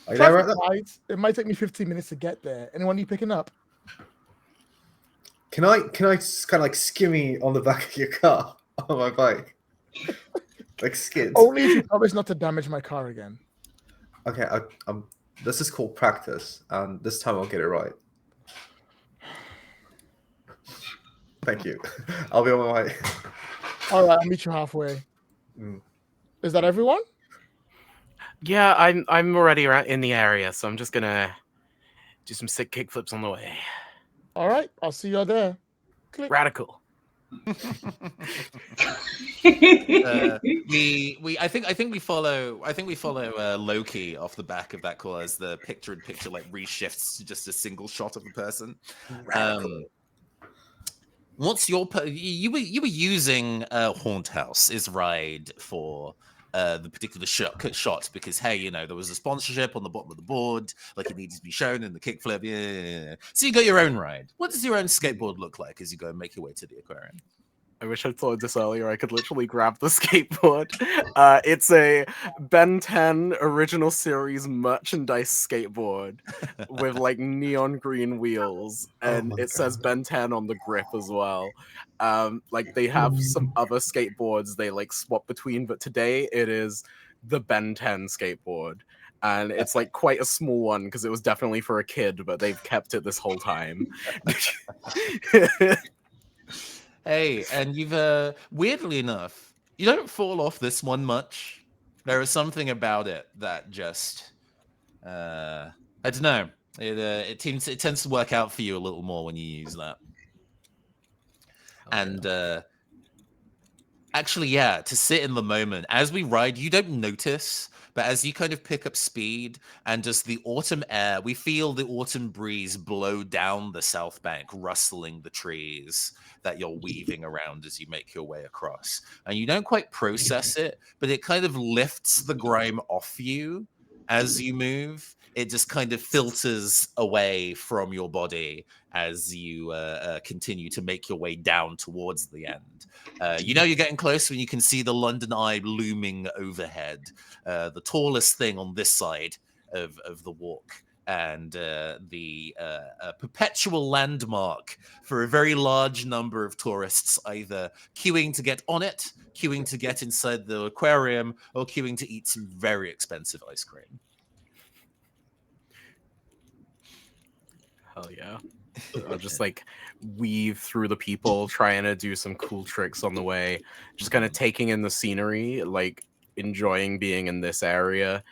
Are you there right now? It might take me 15 minutes to get there. Anyone you picking up? Can I just kind of like skimmy on the back of your car on my bike, like skids? Only if you promise not to damage my car again. Okay, this is called practice, and this time I'll get it right. Thank you. I'll be on my way. All right, I'll meet you halfway. Is that everyone? Yeah, I'm already in the area, so I'm just gonna do some sick kickflips on the way. All right, I'll see you there. Click. Radical. I think we follow Loki off the back of that call as the picture-in-picture like reshifts to just a single shot of a person. What's your you were using Haunt House is ride for the particular shot because hey, you know, there was a sponsorship on the bottom of the board, like it needed to be shown in the kickflip. Yeah. So you got your own ride. What does your own skateboard look like as you go and make your way to the aquarium? I wish I'd thought of this earlier. I could literally grab the skateboard. It's a Ben 10 original series merchandise skateboard with like neon green wheels, and it says Ben 10 on the grip as well. Like they have some other skateboards they like swap between, but today it is the Ben 10 skateboard. And it's like quite a small one because it was definitely for a kid, but they've kept it this whole time. Hey, and you've weirdly enough, you don't fall off this one much. There is something about it that just I don't know. It tends to work out for you a little more when you use that. And actually, yeah, to sit in the moment as we ride, you don't notice, but as you kind of pick up speed and just the autumn air, we feel the autumn breeze blow down the south bank, rustling the trees that you're weaving around as you make your way across. And you don't quite process it, but it kind of lifts the grime off you as you move. It just kind of filters away from your body as you continue to make your way down towards the end. You know you're getting close when you can see the London Eye looming overhead, the tallest thing on this side of the walk, and the perpetual landmark for a very large number of tourists, either queuing to get on it, queuing to get inside the aquarium, or queuing to eat some very expensive ice cream. Hell yeah. I'll just like weave through the people, trying to do some cool tricks on the way, just kind of taking in the scenery, like enjoying being in this area,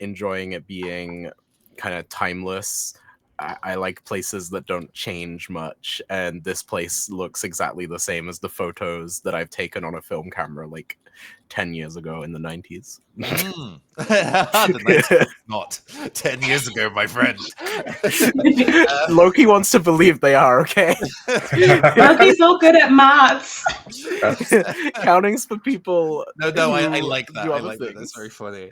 enjoying it being kind of timeless. I like places that don't change much, and this place looks exactly the same as the photos that I've taken on a film camera like 10 years ago in the 90s. The 90s, not 10 years ago, my friend. Loki wants to believe they are, okay? Loki's so good at maths. Countings for people. No, I who like that. do I other like that. That's things. very funny.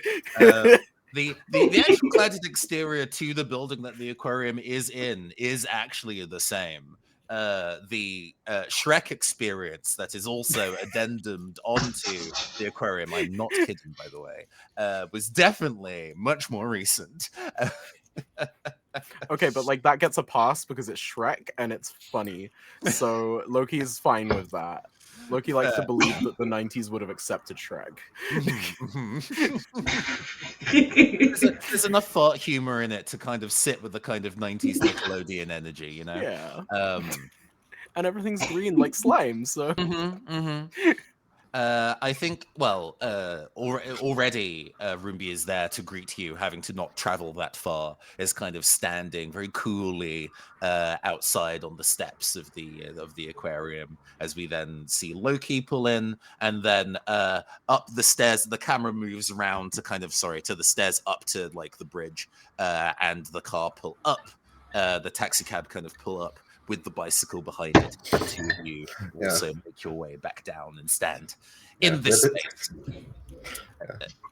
The actual cladded exterior to the building that the aquarium is in is actually the same. The Shrek experience that is also addendumed onto the aquarium, I'm not kidding, by the way, was definitely much more recent. Okay, but like that gets a pass because it's Shrek and it's funny. So Loki is fine with that. Loki likes to believe that the 90s would have accepted Shrek. There's enough fart humor in it to kind of sit with the kind of 90s Nickelodeon energy, you know? Yeah. And everything's green like slime, so I think, well, already Roomby is there to greet you, having to not travel that far, is kind of standing very coolly outside on the steps of the aquarium, as we then see Loki pull in, and then up the stairs. The camera moves around to to the stairs up to like the bridge, and the car pull up. The taxi cab kind of pull up with the bicycle behind it. The two of you also make your way back down and stand in this space.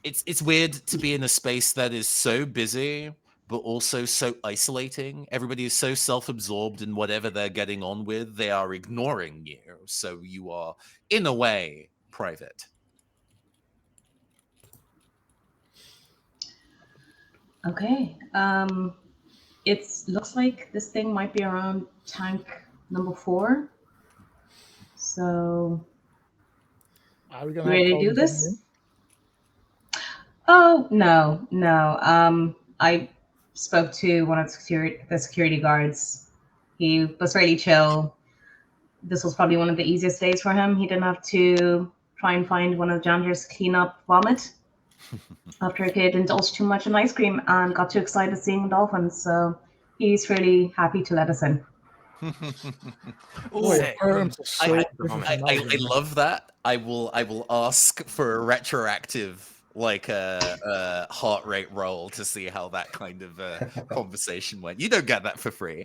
It's weird to be in a space that is so busy, but also so isolating. Everybody is so self-absorbed in whatever they're getting on with. They are ignoring you. So you are, in a way, private. Okay. It looks like this thing might be around tank number 4. So, Are we gonna ready have to do problems this? in? Oh, no. I spoke to one of the security guards. He was really chill. This was probably one of the easiest days for him. He didn't have to try and find one of the janitors to clean up vomit after a kid indulged too much in ice cream and got too excited seeing dolphins. So he's really happy to let us in. Boy, Sick. aquariums are so I- different I from ours. love that. I will ask for a retroactive heart rate roll to see how that kind of conversation went. You don't get that for free.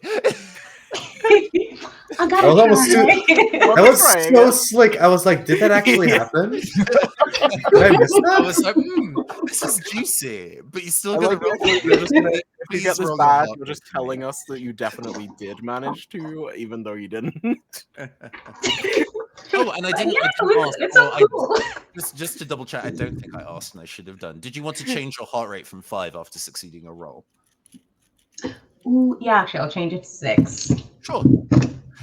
I got I was almost try. That was so slick. I was like, did that actually happen? Did I miss I that? was like, this is juicy, but you still I got like to roll. the idea you're just gonna, if you Please get this roll bad, your you're just heart rate for me. telling us that you definitely did manage to, even though you didn't. Oh, and I didn't ask. It's so cool. Just to double check, I don't think I asked, and I should have done. Did you want to change your heart rate from 5 after succeeding a roll? Ooh, yeah, actually, I'll change it to 6. Sure.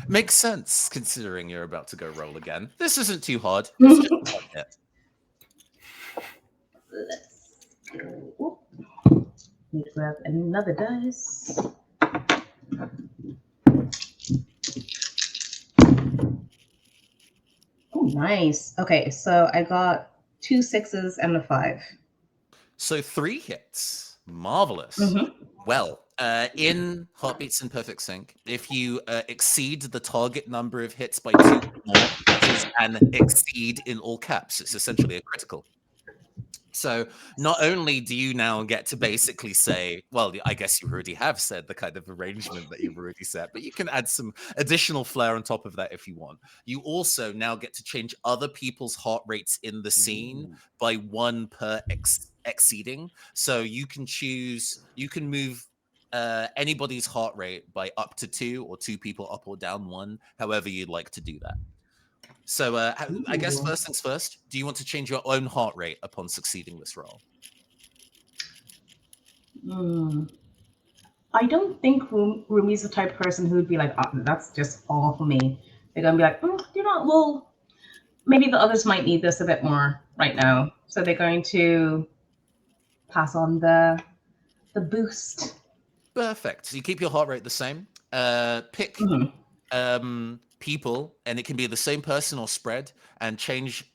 Makes sense, considering you're about to go roll again. This isn't too hard. It's just one hit. Let's go. Need to grab another dice. Ooh, Nice. Okay, so I got 2 6s and a 5. So 3 hits. Marvelous. Mm-hmm. Well, in Heartbeats in Perfect Sync, if you exceed the target number of hits by 2 or more, which is an exceed in all caps, it's essentially a critical. So not only do you now get to basically say, well, I guess you already have said the kind of arrangement that you've already set, but you can add some additional flair on top of that if you want. You also now get to change other people's heart rates in the scene by 1 per exceeding. So you can move anybody's heart rate by up to 2, or 2 people up or down 1, however you'd like to do that. So I guess first things first, do you want to change your own heart rate upon succeeding this roll? I don't think Rumi's the type of person who would be like, oh, that's just all for me. They're going to be like, well, maybe the others might need this a bit more right now. So they're going to pass on the boost. Perfect. So you keep your heart rate the same. Pick people, and it can be the same person or spread, and change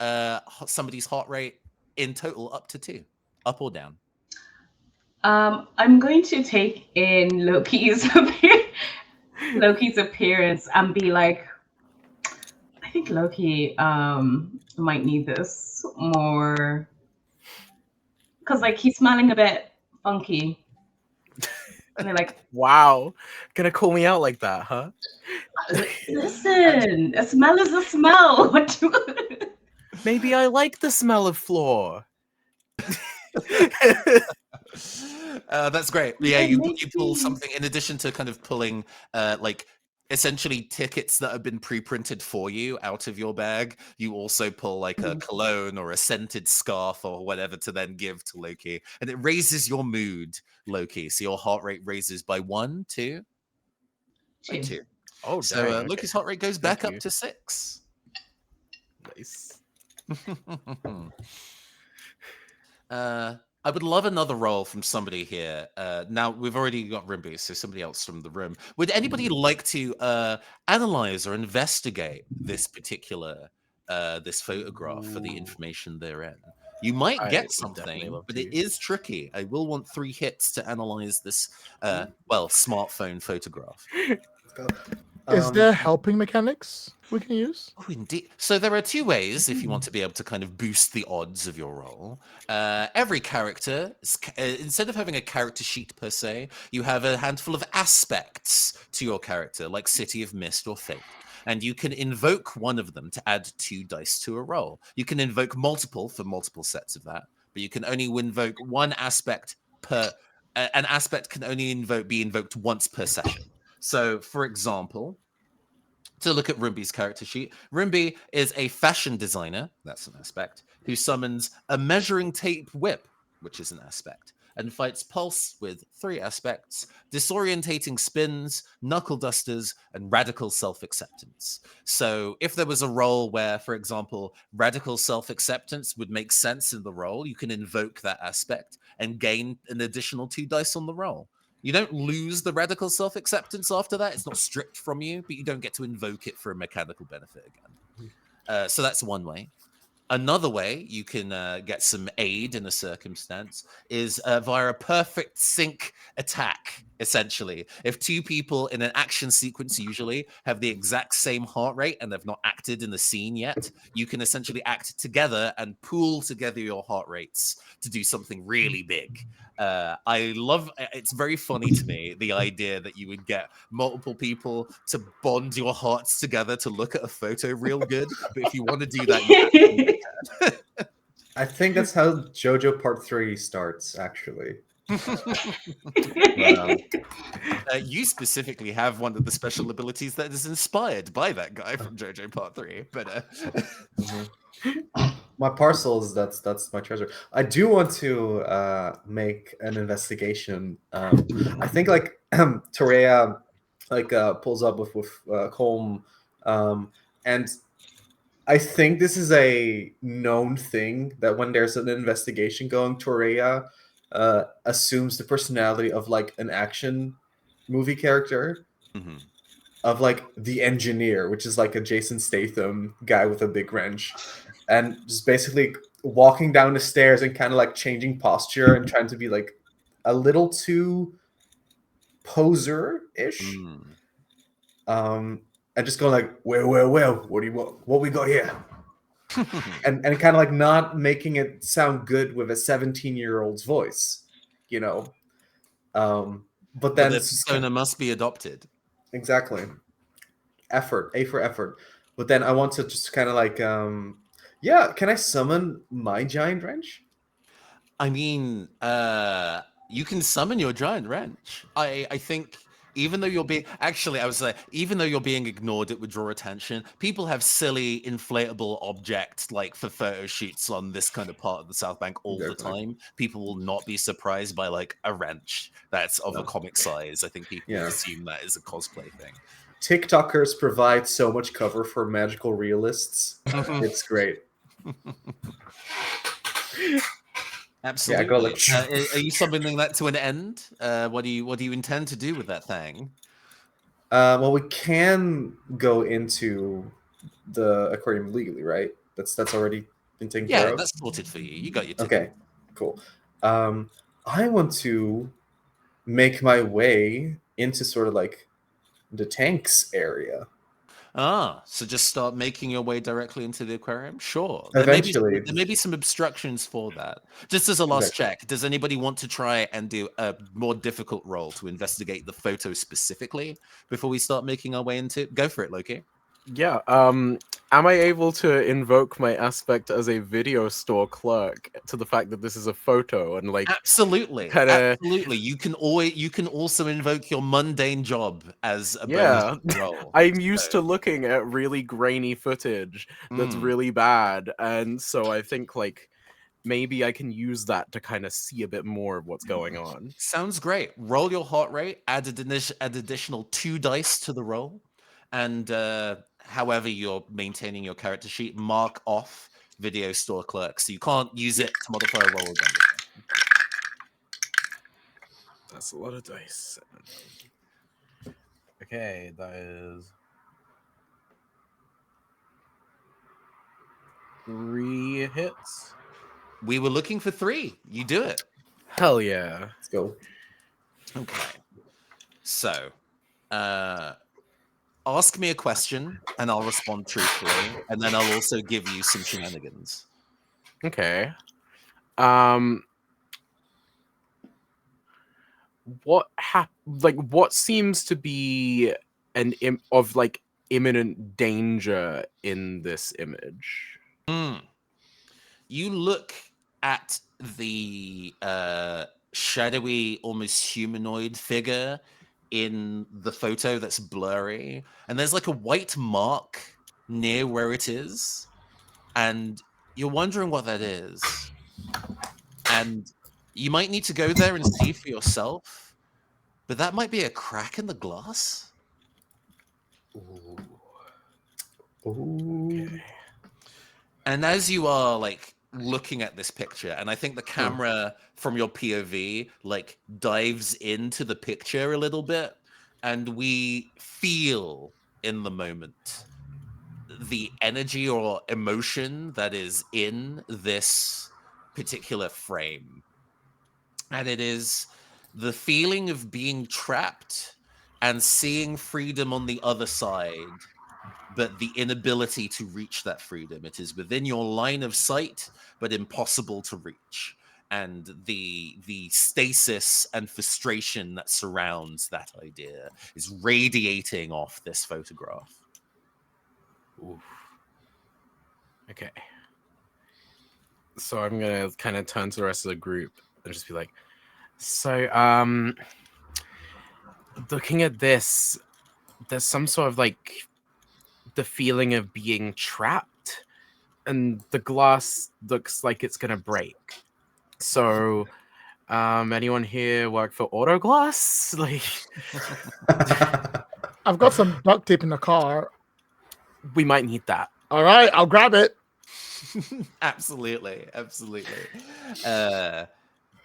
somebody's heart rate in total up to 2, up or down. I'm going to take in Loki's appearance and be like, I think Loki might need this more, because like he's smelling a bit funky. And they're like, wow, gonna call me out like that, huh? Listen, a smell is a smell. Maybe I like the smell of floor. That's great. Yeah, you pull something in addition to kind of pulling like essentially tickets that have been pre-printed for you out of your bag. You also pull like a cologne or a scented scarf or whatever to then give to Loki, and it raises your mood, Loki. So your heart rate raises by 1, 2, 2. Oh, so dang, Loki's heart rate goes back up to 6. Nice. I would love another role from somebody here. Now, we've already got Rimby, so somebody else from the room. Would anybody like to analyze or investigate this particular this photograph for the information therein? You might I get would something, definitely love but to. it is tricky. I will want 3 hits to analyze this, smartphone photograph. Is there helping mechanics we can use? Oh, indeed. So there are 2 ways if you want to be able to kind of boost the odds of your roll. Every character, instead of having a character sheet per se, you have a handful of aspects to your character, like City of Mist or Fate. And you can invoke one of them to add 2 dice to a roll. You can invoke multiple for multiple sets of that, but you can only invoke one aspect per. An aspect can only be invoked once per session. So, for example, to look at Rimby's character sheet, Rimby is a fashion designer, that's an aspect, who summons a measuring tape whip, which is an aspect, and fights Pulse with 3 aspects: disorientating spins, knuckle dusters, and radical self-acceptance. So if there was a role where, for example, radical self-acceptance would make sense in the role, you can invoke that aspect and gain an additional 2 dice on the roll. You don't lose the radical self-acceptance after that. It's not stripped from you, but you don't get to invoke it for a mechanical benefit again. So that's one way. Another way you can get some aid in a circumstance is via a perfect sync attack, essentially. If 2 people in an action sequence usually have the exact same heart rate and they've not acted in the scene yet, you can essentially act together and pool together your heart rates to do something really big. It's very funny to me, the idea that you would get multiple people to bond your hearts together to look at a photo real good. But if you want to do that, you I think that's how JoJo Part 3 starts, actually. You specifically have one of the special abilities that is inspired by that guy from JoJo Part 3. But my parcels, that's my treasure. I do want to make an investigation. I think like Torea pulls up with Colm, and I think this is a known thing that when there's an investigation going, Torea assumes the personality of like an action movie character. Mhm. of like the engineer, which is like a Jason Statham guy with a big wrench, and just basically walking down the stairs and kind of like changing posture and trying to be like a little too poser-ish. Mm. And just going like, well, what do you want? What we got here? And kind of like not making it sound good with a 17-year-old's voice, you know. But then the it's just persona must be adopted. exactly effort, A for effort. But then I want to just kind of like, yeah, can I summon my giant wrench? I mean, you can summon your giant wrench. I think even though you're being actually, I was like, even though you're being ignored, it would draw attention. People have silly inflatable objects like for photo shoots on this kind of part of the South Bank all the Definitely. time. People will not be surprised by like a wrench that's of a No. comic size. I think people Yeah. assume that is a cosplay thing. TikTokers provide so much cover for magical realists. It's great. Absolutely. go like- Are you summoning that to an end? What do you intend to do with that thing? Well, we can go into the aquarium legally, right? That's already been taken care Yeah, of. that's sorted for you. You got your ticket. Okay, cool. I want to make my way into sort of like the tanks area. So just start making your way directly into the aquarium? Sure. Eventually. There may be some obstructions for that. Just as a last check, does anybody want to try and do a more difficult role to investigate the photo specifically before we start making our way into it? Go for it, Loki. Yeah. Am I able to invoke my aspect as a video store clerk to the fact that this is a photo and like Absolutely. kinda- Absolutely. You can also invoke your mundane job as a Yeah. bonus role. I'm used to looking at really grainy footage that's Mm. really bad, and so I think like maybe I can use that to kind of see a bit more of what's going on. Sounds great. Roll your heart rate, add additional 2 dice to the roll, and however you're maintaining your character sheet, mark off video store clerk. So you can't use it to modify a roll again. That's a lot of dice. Okay, that is 3 hits. We were looking for 3. You do it. Hell yeah. Let's go. Okay. So, ask me a question and I'll respond truthfully, and then I'll also give you some shenanigans. Okay. What seems to be of like imminent danger in this image? You look at the shadowy, almost humanoid figure in the photo that's blurry, and there's like a white mark near where it is, and you're wondering what that is. And you might need to go there and see for yourself, but that might be a crack in the glass. Ooh. Okay. And as you are like looking at this picture, and I think the camera from your POV like dives into the picture a little bit, and we feel in the moment the energy or emotion that is in this particular frame. And it is the feeling of being trapped and seeing freedom on the other side, but the inability to reach that freedom. It is within your line of sight, but impossible to reach. And the stasis and frustration that surrounds that idea is radiating off this photograph. Oof. Okay. So I'm gonna kind of turn to the rest of the group and just be like, so looking at this, there's some sort of like the feeling of being trapped, and the glass looks like it's gonna break. So anyone here work for Auto Glass? Like, I've got some duct tape in the car. we might need that. All right, I'll grab it. Absolutely.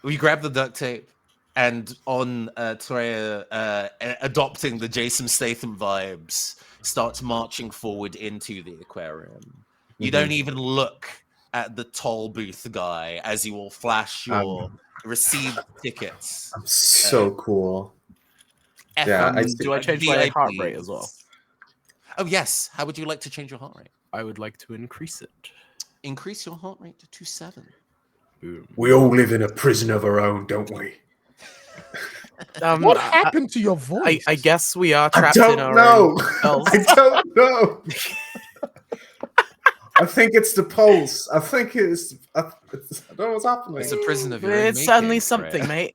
We grab the duct tape. and on Treya adopting the Jason Statham vibes, starts marching forward into the aquarium. You don't even look at the toll booth guy as you all flash your received tickets. I'm so cool. Yeah, I see. Do I change my heart rate as well? Oh, yes. How would you like to change your heart rate? I would like to increase it. Increase your heart rate to 7. Boom. We all live in a prison of our own, don't we? What happened to your voice? I guess we are I trapped in don't our know. own I don't know. I think it's the pulse. I think it's. I don't know what's happening. It's a prison of your own It's certainly making, something, mate.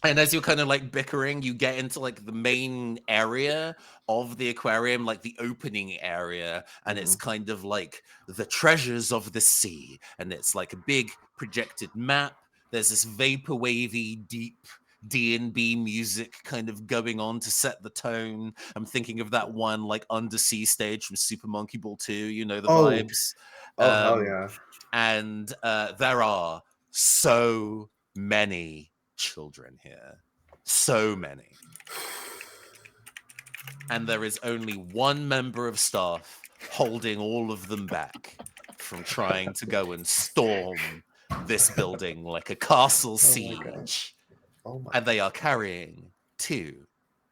And as you're kind of like bickering, you get into like the main area of the aquarium, like the opening area, and it's kind of like the treasures of the sea. And it's like a big projected map. There's this vaporwavy, deep D&B music kind of going on to set the tone. I'm thinking of that one like undersea stage from Super Monkey Ball 2, you know, the vibes. Oh, hell yeah. And there are so many children here. So many. And there is only one member of staff holding all of them back from trying to go and storm this building like a castle siege. And they are carrying 2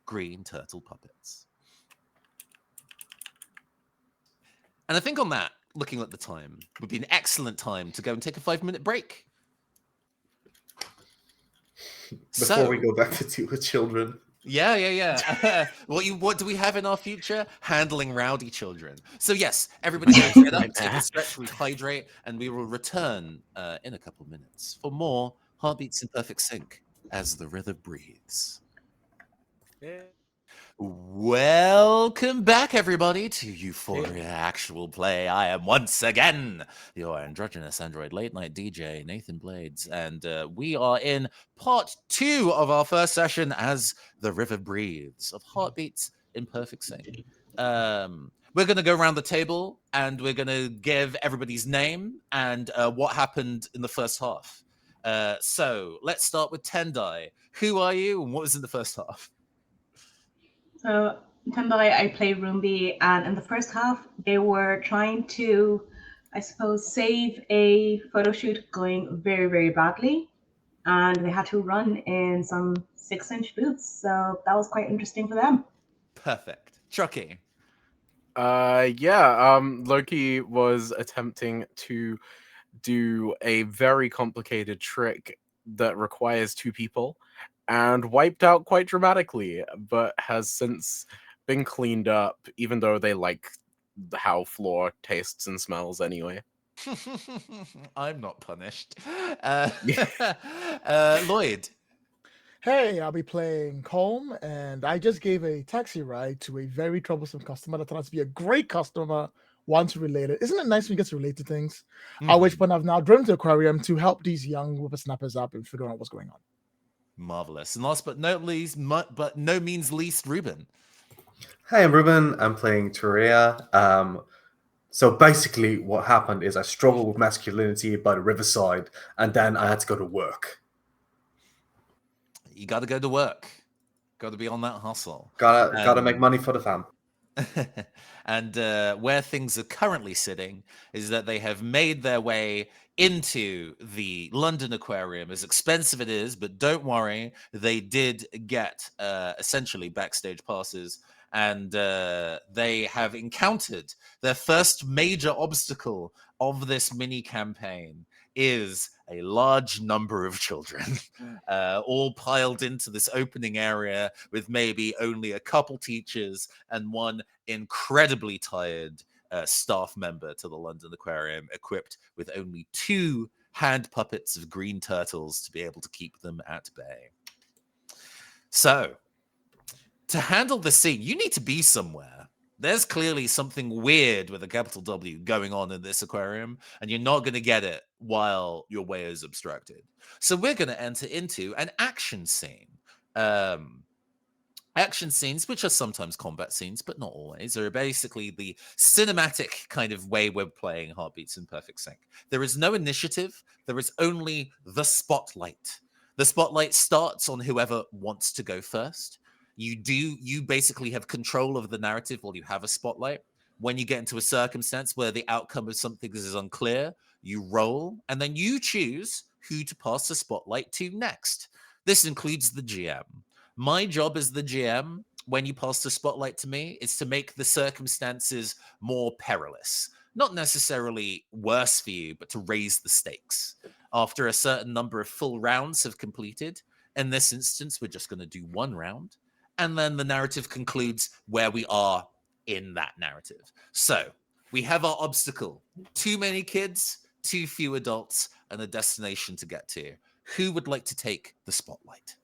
green turtle puppets. And I think on that, looking at the time, would be an excellent time to go and take a 5-minute break. Before we go back to 2 children. Yeah. What do we have in our future? Handling rowdy children. So yes, everybody get up, take a stretch, rehydrate, and we will return in a couple of minutes for more Heartbeats in Perfect Sync as the rhythm breathes. Yeah. Welcome back, everybody, to Euphoria Actual Play. I am once again your androgynous android late night DJ, Nathan Blades, and we are in part 2 of our first session as the river breathes of Heartbeats in Perfect Sync. We're going to go around the table and we're going to give everybody's name and what happened in the first half. So let's start with Tendai. Who are you and what was in the first half? So Tendai, I play Roombi, and in the first half, they were trying to, I suppose, save a photo shoot going very, very badly, and they had to run in some 6-inch boots. So that was quite interesting for them. Perfect. Chucky. Loki was attempting to do a very complicated trick that requires 2 people and wiped out quite dramatically, but has since been cleaned up, even though they like how floor tastes and smells anyway. I'm not punished. Lloyd. Hey, I'll be playing Colm, and I just gave a taxi ride to a very troublesome customer that turned out to be a great customer once related. Isn't it nice when you get to relate to things? At which point I've now driven to the aquarium to help these young whippersnappers up and figure out what's going on. Marvelous. And last but not least, but no means least, Ruben. Hi, I'm Ruben. I'm playing Terea. So basically what happened is I struggled with masculinity by the riverside, and then I had to go to work. You got to go to work. Got to be on that hustle. Gotta make money for the fam. And where things are currently sitting is that they have made their way into the London Aquarium, as expensive it is, but don't worry, they did get essentially backstage passes, and they have encountered their first major obstacle of this mini campaign is a large number of children all piled into this opening area with maybe only a couple teachers and one incredibly tired staff member to the London Aquarium, equipped with only 2 hand puppets of green turtles to be able to keep them at bay. So, to handle the scene, you need to be somewhere. There's clearly something weird with a capital W going on in this aquarium, and you're not going to get it while your way is obstructed. So we're going to enter into an action scene. action scenes, which are sometimes combat scenes, but not always, are basically the cinematic kind of way we're playing Heartbeats in Perfect Sync. There is no initiative. There is only the spotlight. The spotlight starts on whoever wants to go first. You basically have control of the narrative while you have a spotlight. When you get into a circumstance where the outcome of something is unclear, you roll, and then you choose who to pass the spotlight to next. This includes the GM. My job as the GM, when you pass the spotlight to me, is to make the circumstances more perilous. Not necessarily worse for you, but to raise the stakes. After a certain number of full rounds have completed, in this instance, we're just going to do one round, and then the narrative concludes where we are in that narrative. So we have our obstacle: too many kids, too few adults, and a destination to get to. Who would like to take the spotlight?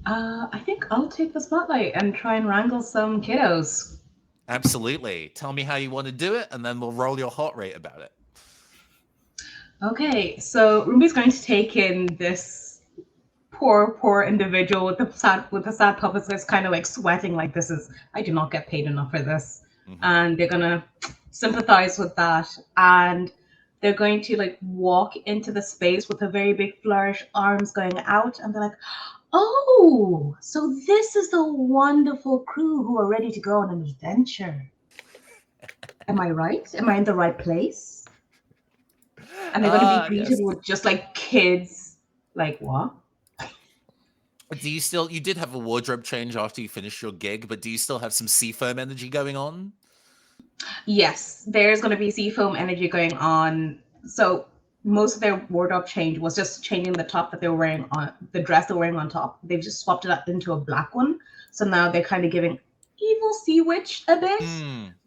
I think I'll take the spotlight and try and wrangle some kiddos. Absolutely. Tell me how you want to do it, and then we'll roll your heart rate about it. Okay, so Ruby's going to take in this poor individual with the sad puppets that's kind of like sweating like this is, I do not get paid enough for this. Mhm. And they're gonna sympathize with that, and they're going to like walk into the space with a very big flourish, arms going out, and they're like, oh, so this is the wonderful crew who are ready to go on an adventure. Am I right? Am I in the right place? And they're going to be greeted Yes. with just like kids. Like what? Do you still? You did have a wardrobe change after you finished your gig, but do you still have some Seafoam energy going on? Yes, there's going to be seafoam energy going on. So most of their wardrobe change was just changing the top that they were wearing on the dress they were wearing on top. They've just swapped it up into a black one. So now they're kind of giving evil sea witch a bit,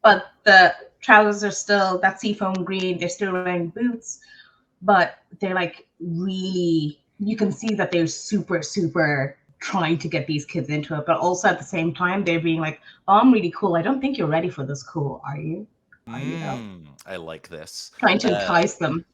but the trousers are still that seafoam green. They're still wearing boots, but they're like really, you can see that they're super trying to get these kids into it, but also at the same time they're being like, oh, I'm really cool. I don't think you're ready for this cool, are you? Are you though? I like this. Trying to entice them.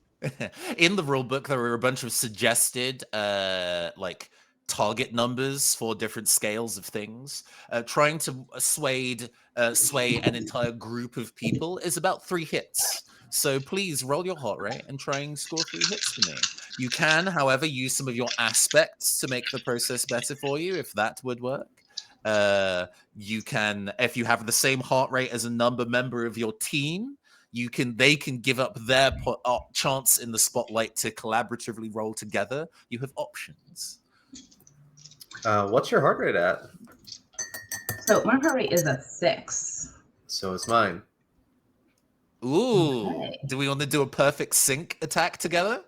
In the rule book, there were a bunch of suggested like target numbers for different scales of things. Trying to sway an entire group of people is about 3 hits. So please roll your heart rate and try and score 3 hits for me. You can, however, use some of your aspects to make the process better for you, if that would work. You can, if you have the same heart rate as a member of your team, they can give up their chance in the spotlight to collaboratively roll together. You have options. What's your heart rate at? So my heart rate is at 6. So is mine. Ooh, Okay. do we want to do a perfect sync attack together?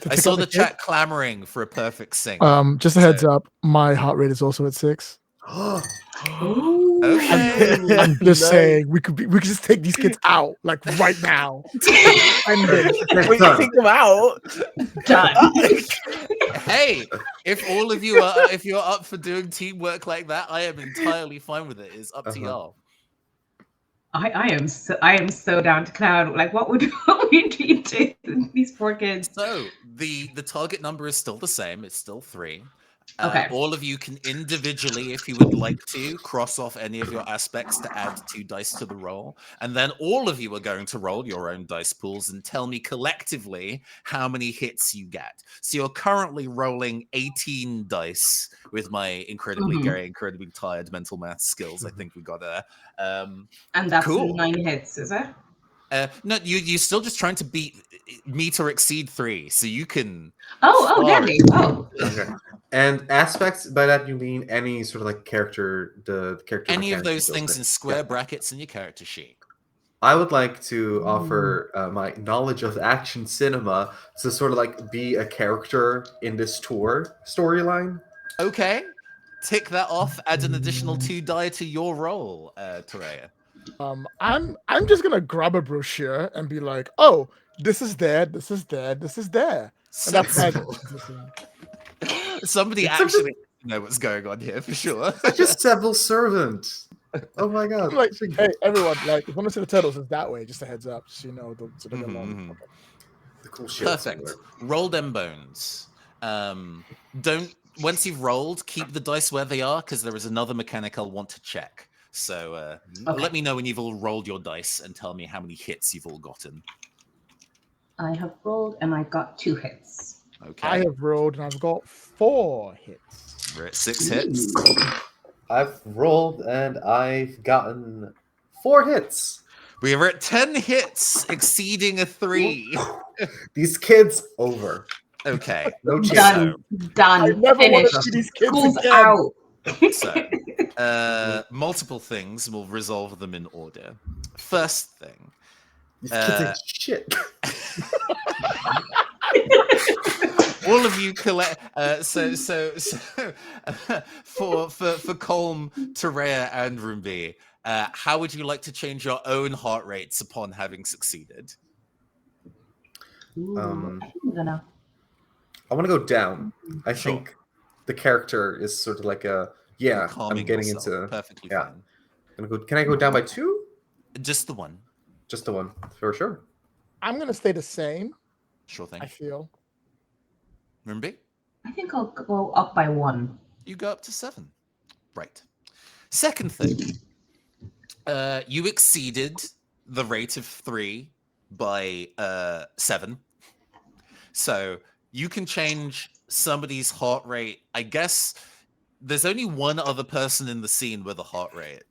To I pick saw up the kid. chat clamoring for a perfect sync. Just a heads up, my heart rate is also at 6. Ooh. Okay. I'm just Nice. saying we could just take these kids out like right now. And then We can take them out. Done. Hey, if all of you are, if you're up for doing teamwork like that, I am entirely fine with it. It's up to y'all. I am so down to clown. Like what would we do to these poor kids? So the target number is still the same. It's still 3. Okay. All of you can individually, if you would like to, cross off any of your aspects to add 2 dice to the roll. And then all of you are going to roll your own dice pools and tell me collectively how many hits you get. So you're currently rolling 18 dice with my incredibly tired mental math skills. I think we got there. And that's cool. 9 hits, is it? No, you're still just trying to meet or exceed 3, so you can. Oh, deadly. Oh. Okay. And aspects, by that you mean any sort of like character, the character. Any of mechanics those that goes things with in it. square Yeah. brackets in your character sheet. I would like to offer my knowledge of action cinema to sort of like be a character in this storyline. Okay, tick that off. Add an additional 2 die to your roll, Toraya. I'm just gonna grab a brochure and be like, oh, this is there, this is there, this is there. And that's my Somebody actually know what's going on here for sure. Such a civil servant. Oh my god. like, hey, everyone, like, if you want to see the turtles, it's that way. Just a heads up, so you know. So they get along. Okay. The cool shit. Perfect. Roll them bones. Don't once you've rolled, keep the dice where they are because there is another mechanic I'll want to check. So Okay. let me know when you've all rolled your dice and tell me how many hits you've all gotten. I have rolled and I got 2 hits. Okay. I have rolled and I've got 4 hits. We're at 6 hits. I've rolled and I've gotten 4 hits. We are at 10 hits, exceeding a 3. These kids over. Okay. No chance. Done. Done. I never want Finished. to see these kids School's again. out. So, multiple things. We'll resolve them in order. First thing. These kids ain't shit. All of you collect. For Colm, Terea, and Rumbi, how would you like to change your own heart rates upon having succeeded? Ooh, I think we're gonna. I want to go down. I Sure. think the character is sort of like a I'm Calming getting yourself. into Perfectly yeah. fine. Can I go down by 2? Just the one. Just the one, for sure. I'm gonna stay the same. Sure thing. I feel. Rumbi? I think I'll go up by 1. You go up to 7. Right. Second thing. You exceeded the rate of 3 by 7. So you can change somebody's heart rate. I guess there's only one other person in the scene with a heart rate.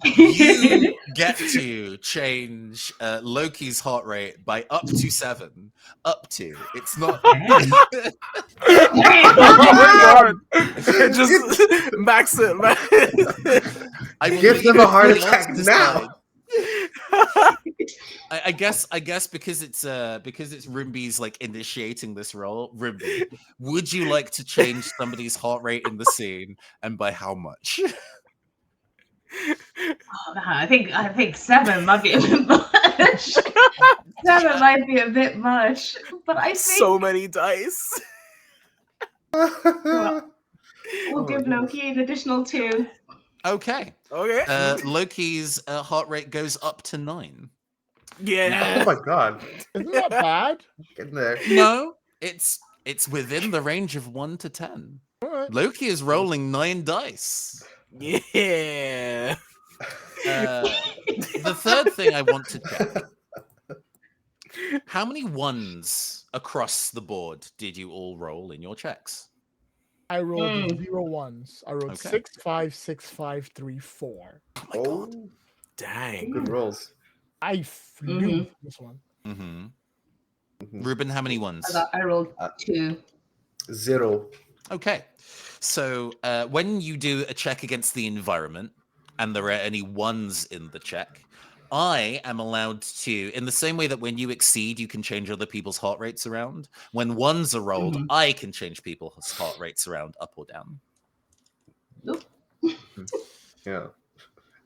You get to change Loki's heart rate by up to 7. Up to. It's not. Oh my god! Just max it, man. I will Give leave them a it heart for you attack to decide. now. I guess because it's Rimby's like initiating this role. Rimby, would you like to change somebody's heart rate in the scene, and by how much? Oh, I think 7 might be a bit much. 7 might be a bit much, but I think So many dice. we'll give Loki an additional 2. Okay. Okay. Loki's heart rate goes up to 9. Yeah. Oh my god. Isn't that bad? Getting there. No, it's within the range of 1 to 10. All right. Loki is rolling 9 dice. Yeah. The third thing I want to check. How many 1s across the board did you all roll in your checks? I rolled 0 1s. I rolled Okay. 6 5 6 5 3 4. Oh my god. Oh, Dang. good rolls. I flew this one. Mm-hmm. Mhm. Ruben, how many 1s? I rolled 2. 0. Okay. So when you do a check against the environment and there are any 1s in the check, I am allowed to, in the same way that when you exceed, you can change other people's heart rates around. When 1s are rolled, I can change people's heart rates around up or down. Nope. Yeah.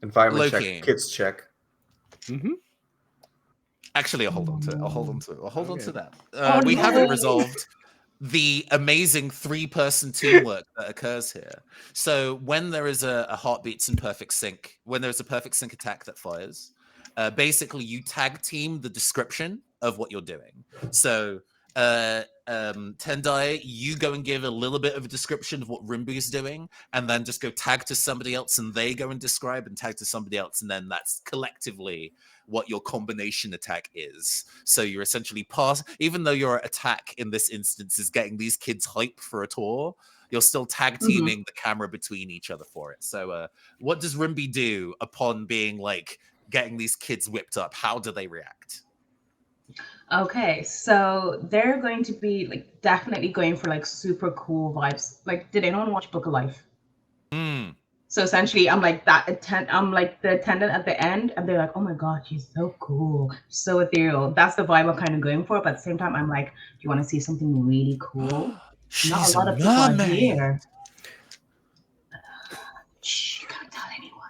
Environment Loki. check. Kids check. Mm-hmm. Actually, I'll hold on to it. I'll hold on to Okay. that. We no. haven't resolved the amazing 3-person teamwork that occurs here. So when there is a heartbeats in perfect sync, when there's a perfect sync attack that fires, basically you tag team the description of what you're doing. So Tendai, you go and give a little bit of a description of what Rimby is doing, and then just go tag to somebody else and they go and describe and tag to somebody else, and then that's collectively what your combination attack is. So you're essentially even though your attack in this instance is getting these kids hype for a tour, you're still tag teaming the camera between each other for it. So what does Rimby do upon being like getting these kids whipped up? How do they react? Okay, so they're going to be like definitely going for like super cool vibes. Like, did anyone watch Book of Life? So essentially, I'm like I'm like the attendant at the end, and they're like, "Oh my god, she's so cool, so ethereal." That's the vibe I'm kind of going for. But at the same time, I'm like, "Do you want to see something really cool?" Not a lot of people are here. Shh, you can't tell anyone.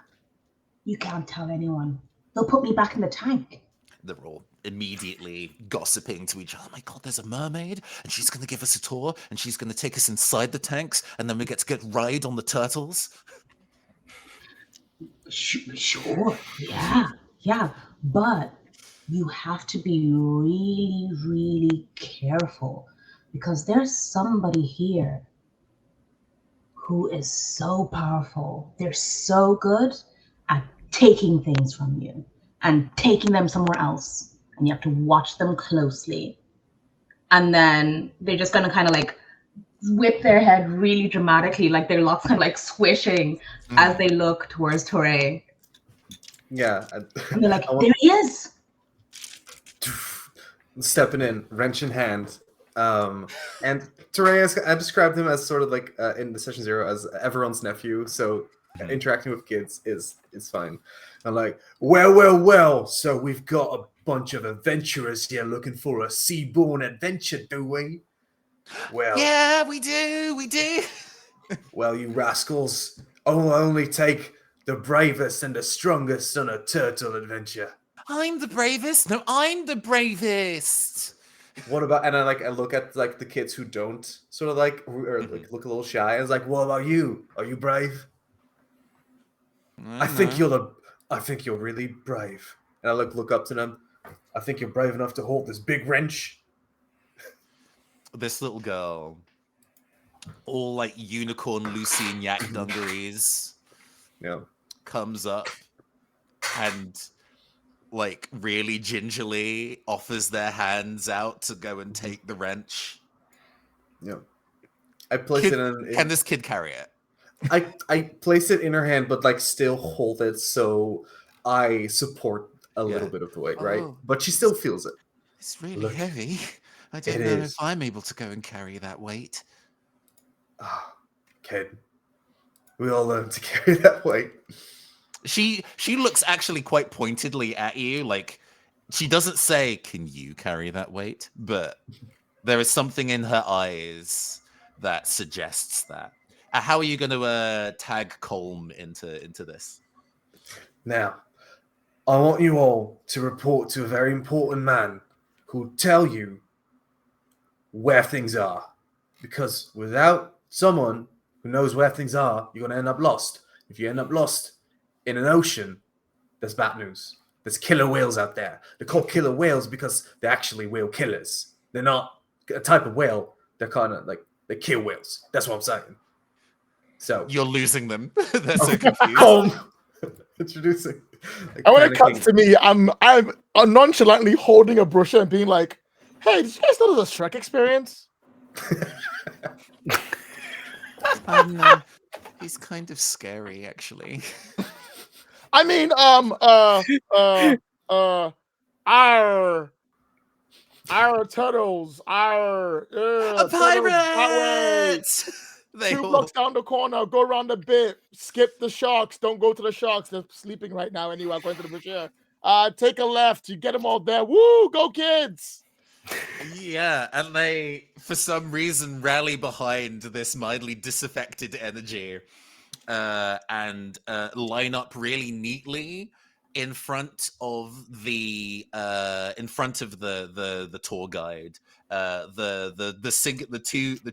You can't tell anyone. They'll put me back in the tank. They're all immediately gossiping to each other. Oh my god, there's a mermaid, and she's going to give us a tour, and she's going to take us inside the tanks, and then we get to ride on the turtles. Sure, yeah, but you have to be really, really careful because there's somebody here who is so powerful. They're so good at taking things from you and taking them somewhere else. And you have to watch them closely. And then they're just gonna kind of like whip their head really dramatically, like their locks kind of like swishing as they look towards Torre. Yeah. And they're like, there he is. Stepping in, wrench in hand. And Tereus, I described him as sort of like in the session 0 as everyone's nephew, so interacting with kids is fine. I'm like, well, so we've got a bunch of adventurers here looking for a seaborne adventure, do we? Well, Yeah, we do. well, you rascals, I'll only take the bravest and the strongest on a turtle adventure. I'm the bravest. No, I'm the bravest. What about, and I look at like the kids who don't sort of like, or like look a little shy, and it's like, what about you? Are you brave? I think you're really brave. And I look up to them. I think you're brave enough to hold this big wrench. This little girl, all like unicorn Lucy and Yak dungarees, Yeah. comes up and like really gingerly offers their hands out to go and take the wrench. Yeah. I place it in. Can this kid carry it? I place it in her hand, but like still hold it so I support a little bit of the weight, right? Oh. But she still feels it. It's really Look, heavy. I don't it know is. if I'm able to go and carry that weight. Ah, kid. We all learn to carry that weight. She looks actually quite pointedly at you, like she doesn't say, "Can you carry that weight?" But there is something in her eyes that suggests that. How are you going to tag Colm into this? Now, I want you all to report to a very important man who'll tell you where things are. Because without someone who knows where things are, you're going to end up lost. If you end up lost in an ocean, there's bad news. There's killer whales out there. They're called killer whales because they're actually whale killers. They're not a type of whale. They're kind of like, they kill whales. That's what I'm saying. So You're losing them. They're so confused. Colm. Introducing. Like, And when it panicking. comes to me, I'm nonchalantly holding a brochure and being like, "Hey, did you guys know there's a Shrek experience?" He's kind of scary, actually. I mean, our turtles, A turtles that way. pirate! They 2 all... blocks down the corner, go around the bit, skip the sharks, don't go to the sharks, they're sleeping right now anyway, according to the brochure. Take a left, you get them all there. Woo, go kids! Yeah, and they, for some reason, rally behind this mildly disaffected energy and line up really neatly in front of the tour guide. The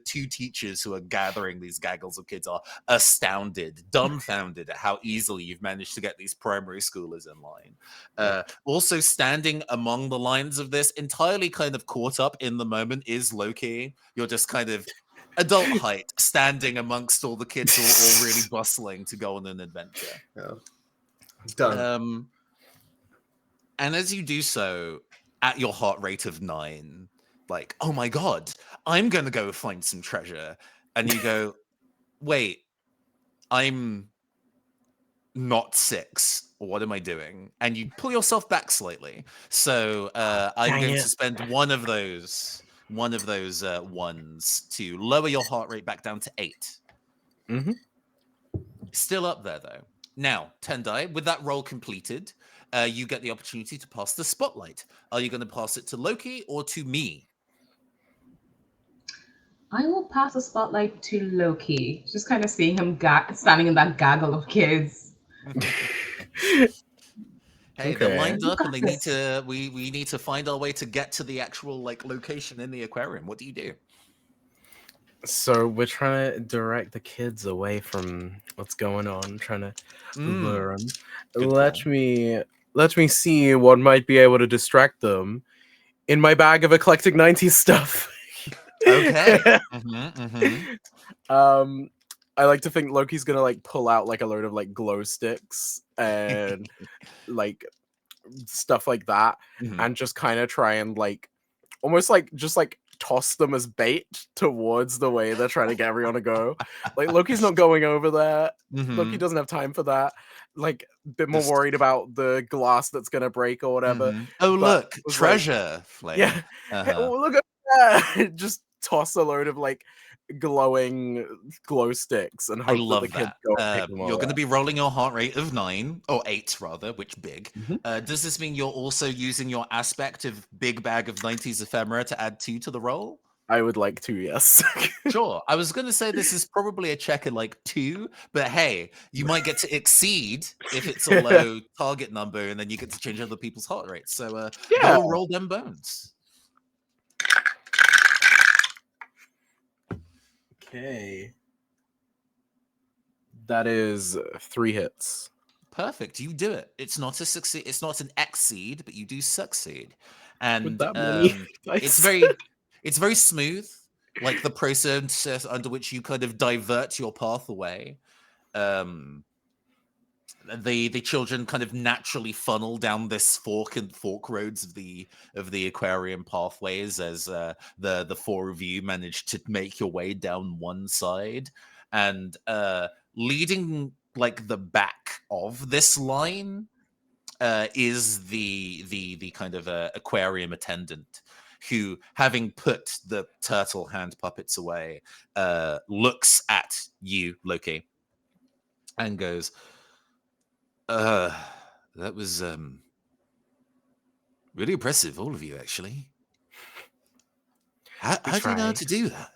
two teachers who are gathering these gaggles of kids are astounded, dumbfounded at how easily you've managed to get these primary schoolers in line. Also standing among the lines of this, entirely kind of caught up in the moment, is Loki. You're just kind of adult height, standing amongst all the kids who are all really bustling to go on an adventure. Yeah. Done. And as you do so, at your heart rate of 9, like, oh my god, I'm gonna go find some treasure. And you go, wait, I'm not 6. What am I doing? And you pull yourself back slightly. So I'm going to spend one of those ones to lower your heart rate back down to 8. Mm-hmm. Still up there though. Now, Tendai, with that roll completed, you get the opportunity to pass the spotlight. Are you going to pass it to Loki or to me? I will pass the spotlight to Loki. Just kind of seeing him standing in that gaggle of kids. Hey, they're lined up, and they need to. We need to find our way to get to the actual like location in the aquarium. What do you do? So we're trying to direct the kids away from what's going on, trying to lure them. Let me see what might be able to distract them in my bag of eclectic 90s stuff. Okay. Mm-hmm. I like to think Loki's gonna like pull out like a load of like glow sticks and like stuff like that, and just kind of try and like almost like just like toss them as bait towards the way they're trying to get everyone to go. Like Loki's not going over there. Loki doesn't have time for that. Like a bit more worried about the glass that's gonna break or whatever. Oh, But look, was treasure flame. Yeah. Hey, oh, look at that. Just toss a load of like glowing glow sticks and I hope that love the kids that. go and pick them You're all going to up. be rolling your heart rate of 9 or 8 rather, which big. Mhm. Does this mean you're also using your aspect of big bag of 90s ephemera to add 2 to the roll? I would like to, yes. Sure. I was going to say this is probably a check at like 2, but hey, you might get to exceed if it's a low target number, and then you get to change other people's heart rates. So Yeah. go roll them bones. Okay. That is 3 hits. Perfect. You do it. It's not a succeed. It's not an exceed, but you do succeed, and With that many it's dice. it's very smooth, like the process under which you kind of divert your path away. The children kind of naturally funnel down this fork roads of the aquarium pathways as the 4 of you manage to make your way down one side, and leading like the back of this line is the kind of aquarium attendant who, having put the turtle hand puppets away, looks at you, Loki, and goes, that was really impressive, all of you, actually. How do you know how to do that?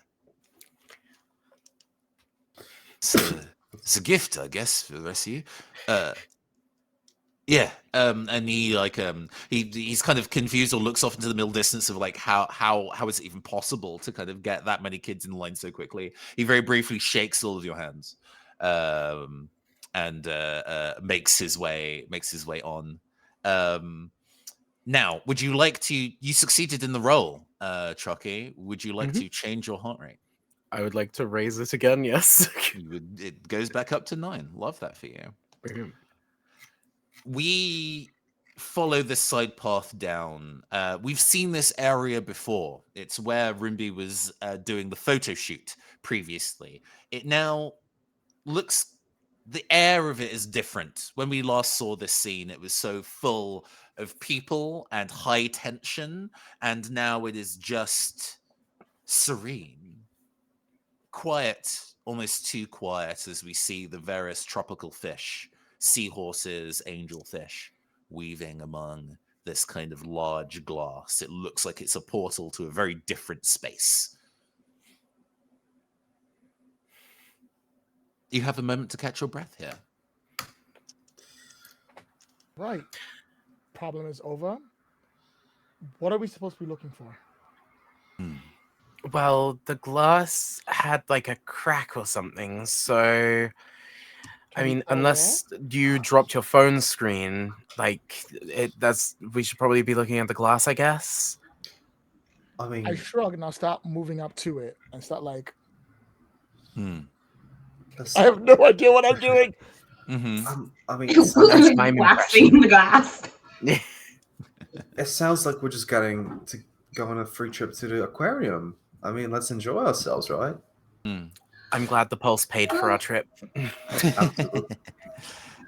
It's a gift, I guess, for the rest of you. Yeah, and he like he's kind of confused or looks off into the middle distance of like how is it even possible to kind of get that many kids in line so quickly. He very briefly shakes all of your hands, and makes his way on. Now, would you like to? You succeeded in the roll, Chucky. Would you like to change your heart rate? I would like to raise it again, yes. It goes back up to 9. Love that for you. Boom. We follow this side path down. We've seen this area before. It's where Rimby was doing the photo shoot previously. It now looks, the air of it is different. When we last saw this scene, it was so full of people and high tension, and now it is just serene, quiet, almost too quiet, as we see the various tropical fish, seahorses, angelfish, weaving among this kind of large glass. It looks like it's a portal to a very different space. You have a moment to catch your breath here. Right. Problem is over. What are we supposed to be looking for? Well, the glass had like a crack or something, so I mean, unless you dropped your phone screen, like we should probably be looking at the glass, I guess. I mean, I shrug and I'll start moving up to it and start like, I have no idea what I'm doing. I mean, waxing the glass. It sounds like we're just getting to go on a free trip to the aquarium. I mean, let's enjoy ourselves, right? I'm glad the Pulse paid for our trip.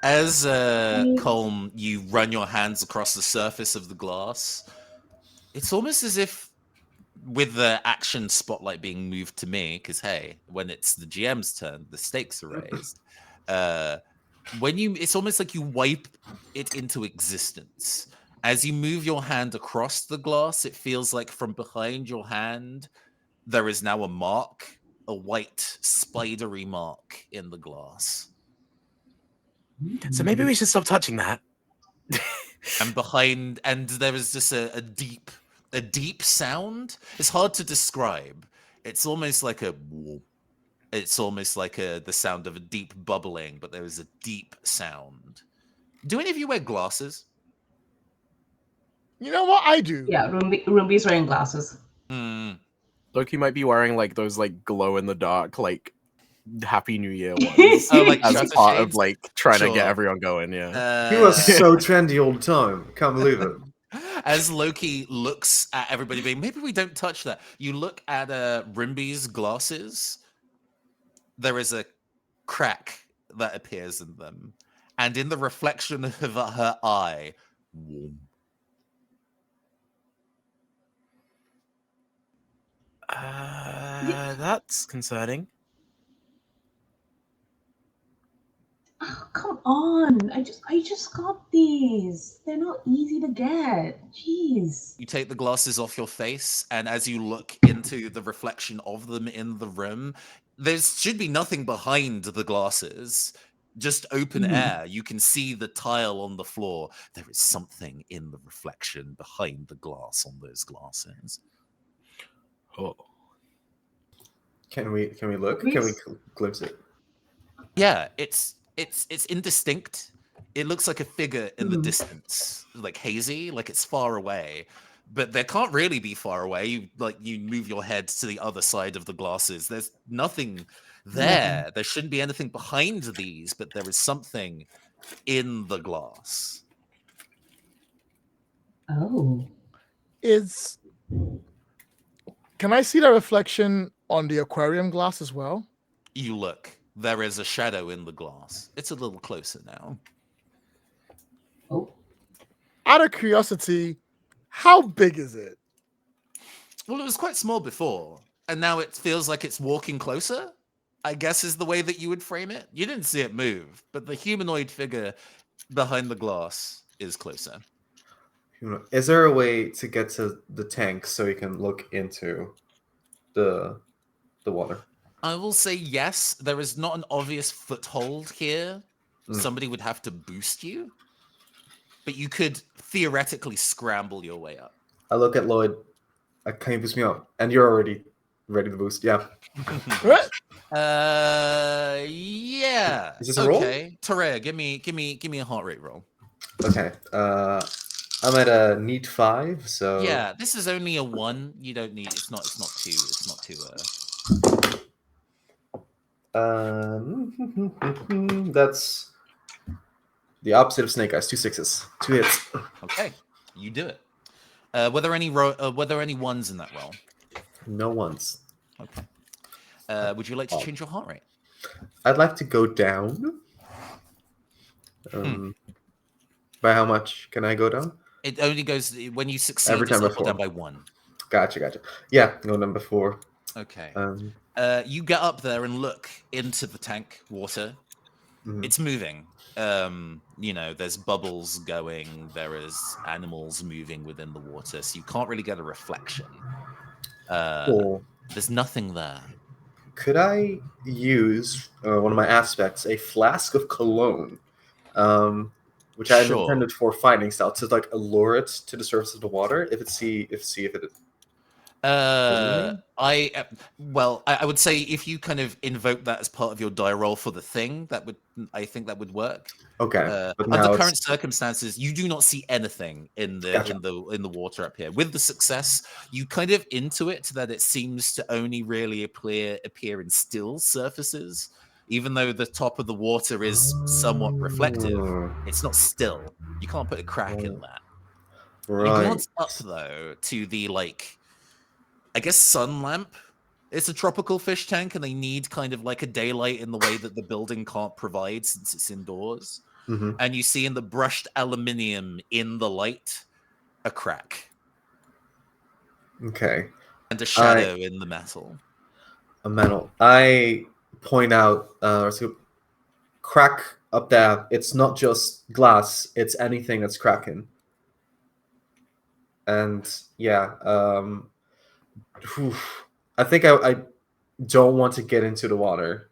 As Colm, you run your hands across the surface of the glass, it's almost as if, with the action spotlight being moved to me, because hey, when it's the GM's turn, the stakes are raised. It's almost like you wipe it into existence. As you move your hand across the glass, it feels like from behind your hand, there is now a mark, a white spidery mark in the glass. So maybe we should stop touching that. And there is just a deep sound. It's hard to describe. It's almost like the sound of a deep bubbling, but there is a deep sound. Do any of you wear glasses? You know what? I do. Yeah, Rumby's wearing glasses. Loki might be wearing like those like glow in the dark like Happy New Year ones Oh, like as shutter part of shades? like trying to get Sure. everyone going. Yeah. He was Uh, so trendy all the time. Can't believe it. as Loki looks at everybody being, maybe we don't touch that. You look at Rimby's glasses. There is a crack that appears in them. And in the reflection of her eye, warm. That's concerning. Oh, come on. I just got these. They're not easy to get. Jeez. You take the glasses off your face, and as you look into the reflection of them in the room, there should be nothing behind the glasses, just open air. You can see the tile on the floor. There is something in the reflection behind the glass on those glasses. Oh. Can we look? Can we glimpse it? Yeah, it's indistinct. It looks like a figure in the distance, like hazy, like it's far away. But there can't really be far away. You move your head to the other side of the glasses. There's nothing there. There shouldn't be anything behind these, but there is something in the glass. Oh. Can I see that reflection on the aquarium glass as well? You look. There is a shadow in the glass. It's a little closer now. Oh. Out of curiosity, how big is it? Well, it was quite small before, and now it feels like it's walking closer, I guess is the way that you would frame it. You didn't see it move, but the humanoid figure behind the glass is closer. Is there a way to get to the tank so you can look into the water? I will say yes. There is not an obvious foothold here. Somebody would have to boost you, but you could theoretically scramble your way up. I look at Lloyd. Can you boost me up? And you're already ready to boost. Yeah. Yeah. Is this a roll? Okay, Terea, give me a heart rate roll. Okay. I'm at a neat 5, so Yeah, this is only a 1. You don't need. It's not too. That's the opposite of Snake Eyes. 2 6s, 2 hits. Okay, you do it. Were there any ones in that roll? No ones. Okay. Would you like to change your heart rate? I'd like to go down. By how much can I go down? It only goes when you succeed. Every time it's up or before. down by 1. Gotcha. Yeah, go down before. Okay. You get up there and look into the tank water. It's moving. There's bubbles going. There is animals moving within the water, so you can't really get a reflection. Cool. There's nothing there. Could I use one of my aspects, a flask of cologne, which I intended for fighting style, to like allure it to the surface of the water if it. I would say if you kind of invoke that as part of your die roll for the thing, I think that would work. Okay, but under now current circumstances, you do not see anything in the water up here. With the success, you kind of intuit that it seems to only really appear in still surfaces. Even though the top of the water is somewhat reflective, it's not still. You can't put a crack in that. Right. You glance up though to the I guess sun lamp. It's a tropical fish tank, and they need kind of like a daylight in the way that the building can't provide since it's indoors. And you see in the brushed aluminium in the light a crack. Okay. And a shadow in the metal. A metal. I point out crack up there. It's not just glass. It's anything that's cracking. And yeah, I think I don't want to get into the water.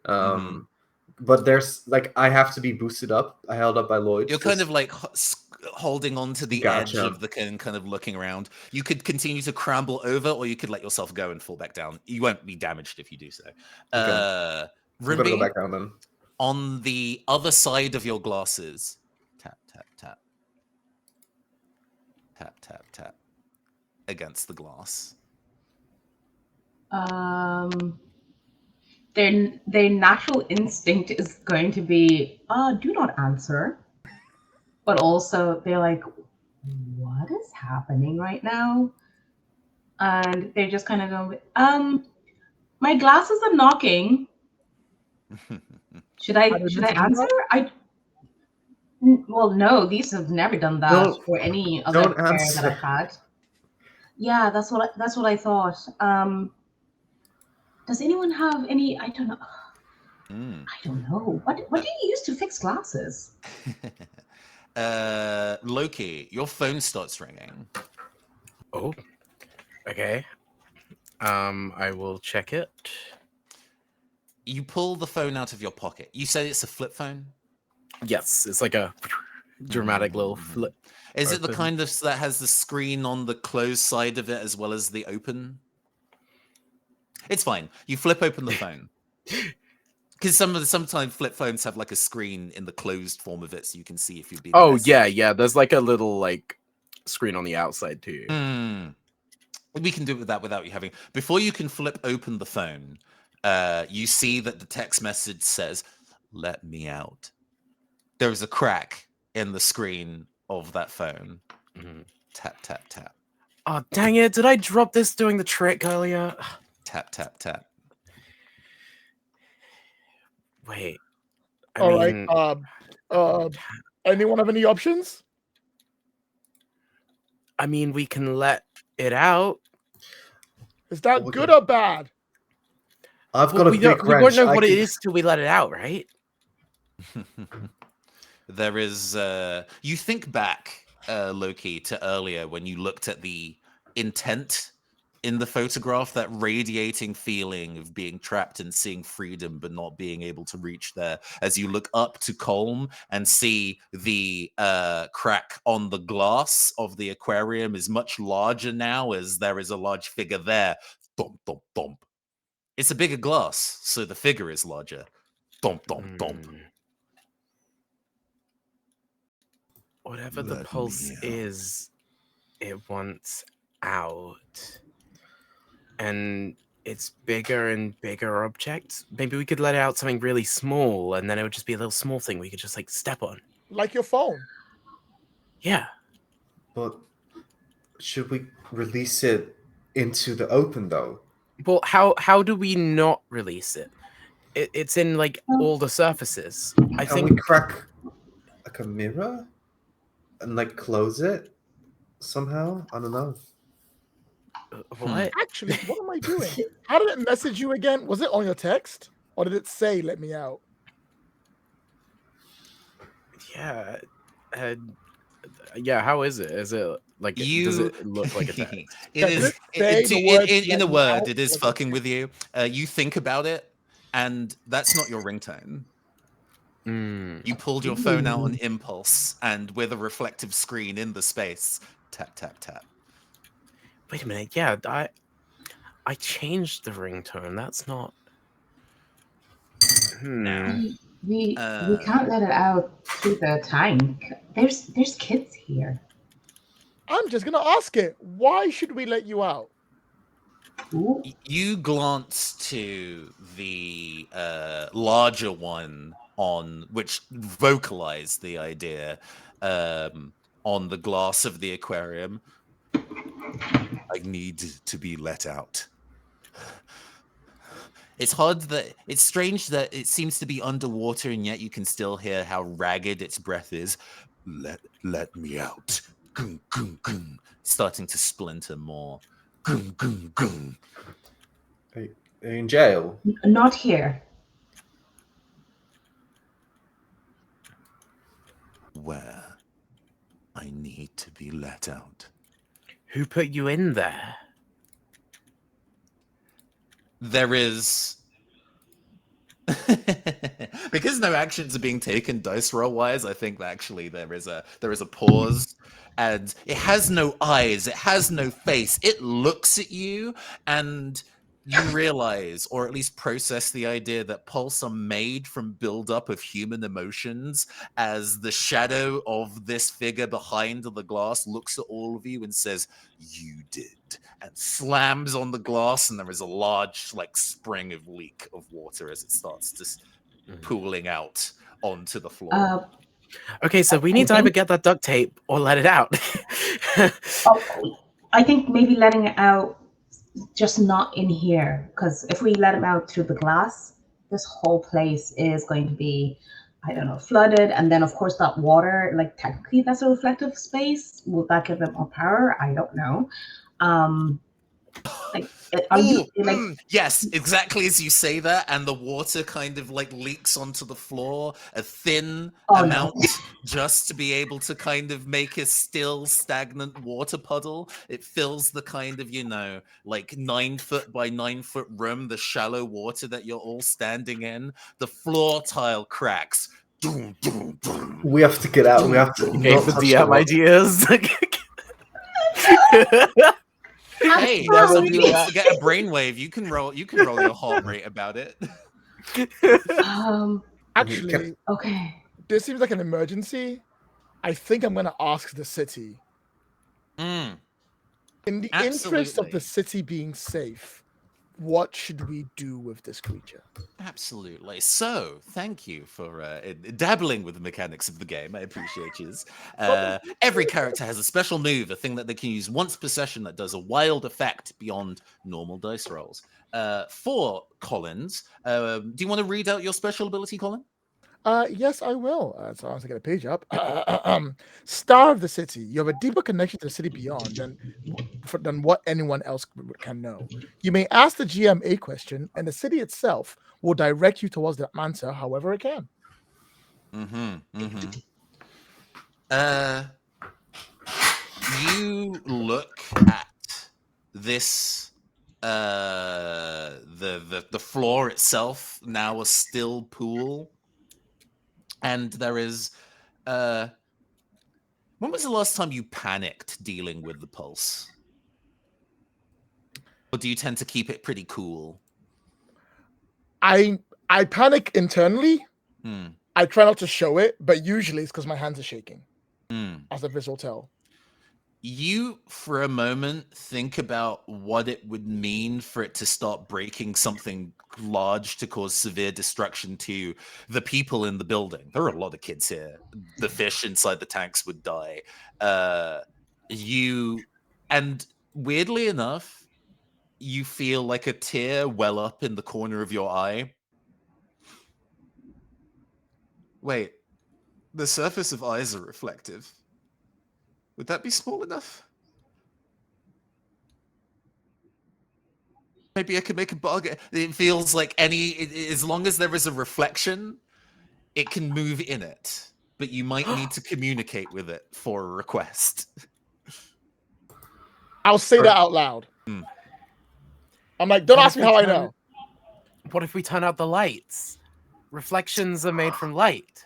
But there's I have to be boosted up. I held up by Lloyd. You're kind of holding on to the edge of the kind of looking around. You could continue to cramble over, or you could let yourself go and fall back down. You won't be damaged if you do so. Okay. I'm gonna go back down then. On the other side of your glasses, tap, tap, tap. Tap, tap, tap. Against the glass. Their natural instinct is going to be, do not answer. But also they're like, what is happening right now? And they're just kind of going, my glasses are knocking. Should I answer? Well, no, these have never done that No, for any other don't pair that I've answer. had. Yeah, that's what I thought. Does anyone have any? I don't know. I don't know. What do you use to fix glasses? Loki, your phone starts ringing. Oh, okay. I will check it. You pull the phone out of your pocket. You say it's a flip phone? Yes, it's like a dramatic little flip. Is it the open. kind of that has the screen on the closed side of it as well as the open? It's fine. You flip open the phone. Because sometimes flip phones have like a screen in the closed form of it, so you can see if you've been. Oh messaged. yeah. There's like a little like screen on the outside too. We can do it with that without you having. Before you can flip open the phone, you see that the text message says, "Let me out." There is a crack in the screen of that phone. Tap tap tap. Oh dang it! Did I drop this doing the trick earlier? Tap tap tap. Wait. All right. Anyone have any options? I mean, we can let it out. Is that good or bad? I've got a big wrench. We won't know what it is till we let it out, right? There is. You think back, Loki, to earlier when you looked at the intent in the photograph, that radiating feeling of being trapped and seeing freedom but not being able to reach there. As you look up to Colm and see the crack on the glass of the aquarium is much larger now, as there is a large figure there. Thump, thump, thump. It's a bigger glass, so the figure is larger. Thump, thump, thump. Whatever the pulse is, it wants out. And it's bigger and bigger objects. Maybe we could let out something really small, and then it would just be a little small thing we could just like step on. Like your phone. Yeah. But should we release it into the open though? Well, how do we not release it? It's in like all the surfaces. I Can think we crack like a mirror and like close it somehow? I don't know. What? Actually, what am I doing? How did it message you again? Was it on your text? Or did it say, let me out? Yeah. Yeah, how is it? Is it like does it look like a text? It is in a word, it is fucking with you. You think about it, and that's not your ringtone. You pulled your phone out on impulse, and with a reflective screen in the space, tap tap tap. Wait a minute, yeah, I changed the ringtone. That's not. We can't let it out through the tank. There's kids here. I'm just gonna ask it. Why should we let you out? Ooh. You glance to the larger one on which vocalized the idea on the glass of the aquarium. I need to be let out. It's hard that it's strange that it seems to be underwater and yet you can still hear how ragged its breath is. Let me out. Goom, goom, goom. Starting to splinter more. Goom, goom, goom. Are you in jail? Not here. Where I need to be let out. Who put you in there? There is because no actions are being taken dice roll wise. I think that actually there is a pause, and it has no eyes, it has no face. It looks at you, and you realize, or at least process the idea that pulse are made from buildup of human emotions as the shadow of this figure behind the glass looks at all of you and says, "You did," and slams on the glass, and there is a large like spring of leak of water as it starts just pooling out onto the floor. Okay, so we need to either get that duct tape or let it out. I think maybe letting it out, just not in here, because if we let him out through the glass, this whole place is going to be, I don't know, flooded. And then, of course, that water, like technically that's a reflective space. Will that give it more power? I don't know. Yes, exactly as you say that, and the water kind of like leaks onto the floor, a thin amount, just to be able to kind of make a still stagnant water puddle. It fills the kind of, like 9 foot by 9 foot room, the shallow water that you're all standing in. The floor tile cracks. We have to get out. We have to. Okay, for DM ideas. Hey, somebody wants to get a brainwave. You can roll your heart rate about it. Actually, okay. This seems like an emergency. I think I'm gonna ask the city. In the interest of the city being safe, what should we do with this creature? Absolutely. So, thank you for dabbling with the mechanics of the game. I appreciate you. Every character has a special move, a thing that they can use once per session that does a wild effect beyond normal dice rolls. For Collins, do you want to read out your special ability, Colin? Yes, I will. So I want to get a page up. Star of the city. You have a deeper connection to the city beyond than what anyone else can know. You may ask the GM a question, and the city itself will direct you towards the answer however it can. You look at this, the floor itself, now a still pool. And there is, when was the last time you panicked dealing with the pulse? Or do you tend to keep it pretty cool? I panic internally. I try not to show it, but usually it's because my hands are shaking, as a visual tell. You, for a moment, think about what it would mean for it to start breaking something large to cause severe destruction to the people in the building. There are a lot of kids here. The fish inside the tanks would die. And weirdly enough, you feel like a tear well up in the corner of your eye. Wait, the surface of eyes are reflective. Would that be small enough? Maybe I could make a bargain. It feels like as long as there is a reflection, it can move in it. But you might need to communicate with it for a request. I'll say that out loud. I'm like, don't ask me how I know. What if we turn out the lights? Reflections are made from light.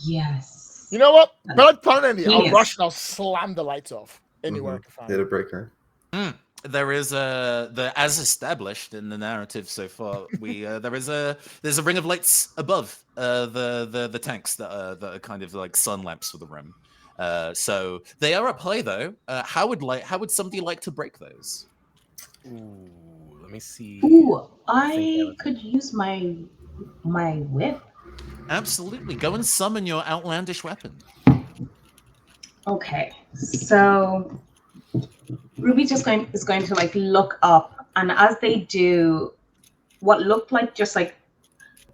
Yes. You know what? Not planning. I'll rush and I'll slam the lights off anywhere I can find. Data breaker. There is as established in the narrative so far. There's a ring of lights above the tanks that are kind of like sun lamps for the room. So they are up high though. How would somebody like to break those? Ooh, let me see. Ooh, I could use my whip. Absolutely. Go and summon your outlandish weapon. Okay, so Ruby is going to like look up, and as they do, what looked like just like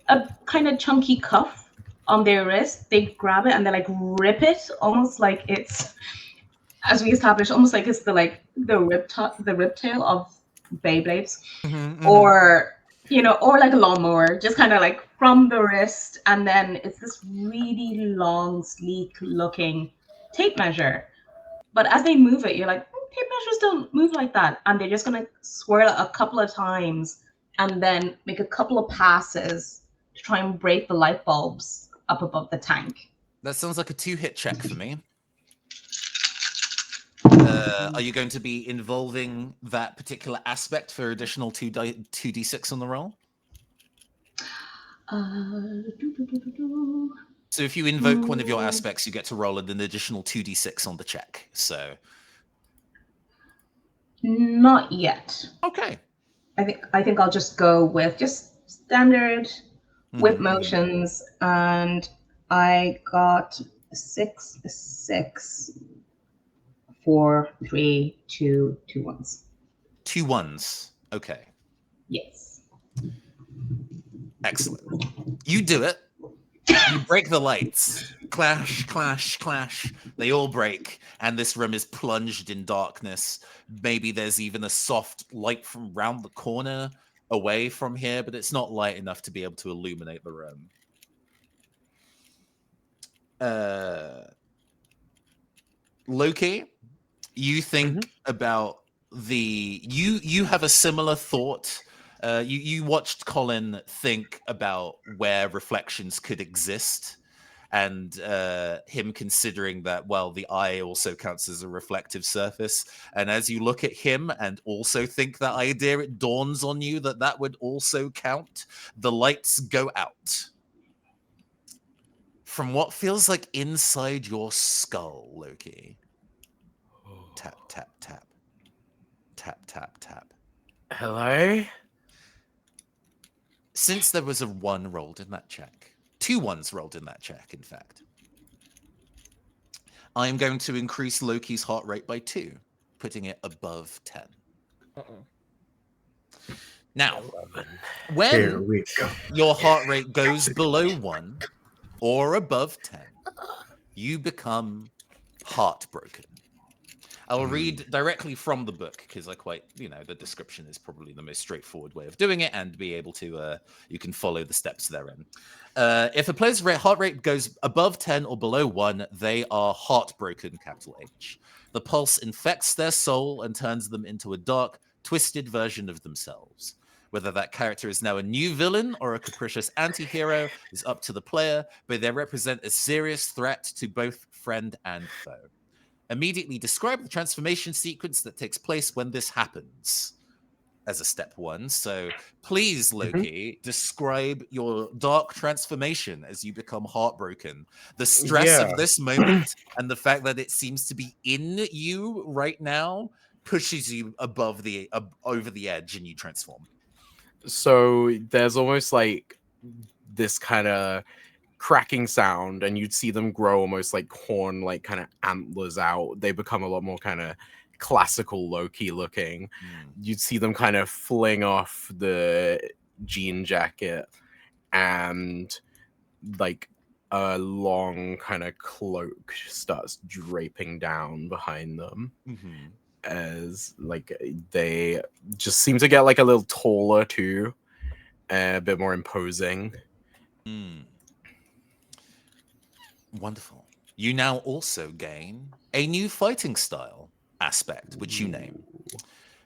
a kind of chunky cuff on their wrist, they grab it and they like rip it, almost like it's, as we established, almost like it's the riptail of Beyblades, or or like a lawnmower, just kind of like from the wrist, and then it's this really long, sleek looking tape measure. But as they move it, you're like, tape measures don't move like that. And they're just going to swirl it a couple of times and then make a couple of passes to try and break the light bulbs up above the tank. That sounds like a 2-hit check for me. Are you going to be involving that particular aspect for additional 2d6 on the roll? So if you invoke one of your aspects, you get to roll an additional 2d6 on the check. So Not yet. okay. I think I'll just go with just standard whip Mhm. motions, and I got 6, 6, 4, 3, 2, 2 ones. 2 1s. Okay. Yes. Excellent. You do it. You break the lights. Clash, clash, clash. They all break, and this room is plunged in darkness. Maybe there's even a soft light from round the corner away from here, but it's not light enough to be able to illuminate the room. Loki, you think about you have a similar thought. You watched Colin think about where reflections could exist, and him considering that, well, the eye also counts as a reflective surface. And as you look at him and also think that idea, it dawns on you that that would also count. The lights go out. From what feels like inside your skull, Loki. Tap, tap, tap. Tap, tap, tap. Hello? Since there was a 1 rolled in that check, 2 1s rolled in that check, in fact, I am going to increase Loki's heart rate by 2, putting it above 10. Now, Here when we go. your heart rate goes below 1 or above 10, you become heartbroken. I will read directly from the book because the description is probably the most straightforward way of doing it, and be able to, you can follow the steps therein. If a player's heart rate goes above 10 or below 1, they are heartbroken, capital H. The pulse infects their soul and turns them into a dark, twisted version of themselves. Whether that character is now a new villain or a capricious anti-hero is up to the player, but they represent a serious threat to both friend and foe. Immediately describe the transformation sequence that takes place when this happens as a step 1. So please, Loki, describe your dark transformation as you become heartbroken. The stress of this moment and the fact that it seems to be in you right now pushes you above the over the edge, and you transform. So there's almost like this kind of cracking sound, and you'd see them grow almost like horn, like kind of antlers out. They become a lot more kind of classical Loki looking. You'd see them kind of fling off the jean jacket, and like a long kind of cloak starts draping down behind them. As like they just seem to get like a little taller too, a bit more imposing. Wonderful. You now also gain a new fighting style aspect, which you name.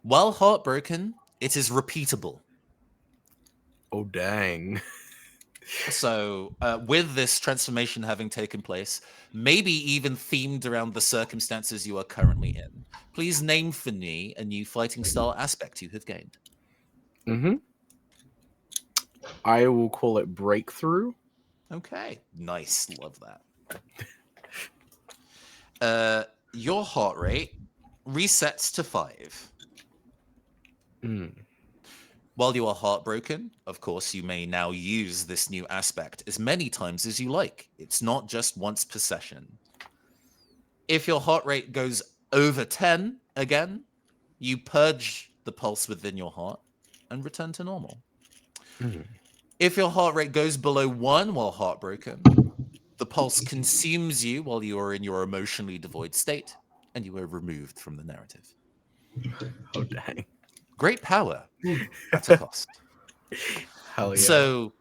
While heartbroken, it is repeatable. Oh, dang. So with this transformation having taken place, maybe even themed around the circumstances you are currently in, please name for me a new fighting style aspect you have gained. I will call it breakthrough. Okay, nice. Love that. Your heart rate resets to 5. While you are heartbroken, of course, you may now use this new aspect as many times as you like. It's not just once per session. If your heart rate goes over 10 again, you purge the pulse within your heart and return to normal. If your heart rate goes below 1 while heartbroken, the pulse consumes you while you are in your emotionally devoid state, and you are removed from the narrative. Oh, dang. Great power at a cost. Hell yeah. So,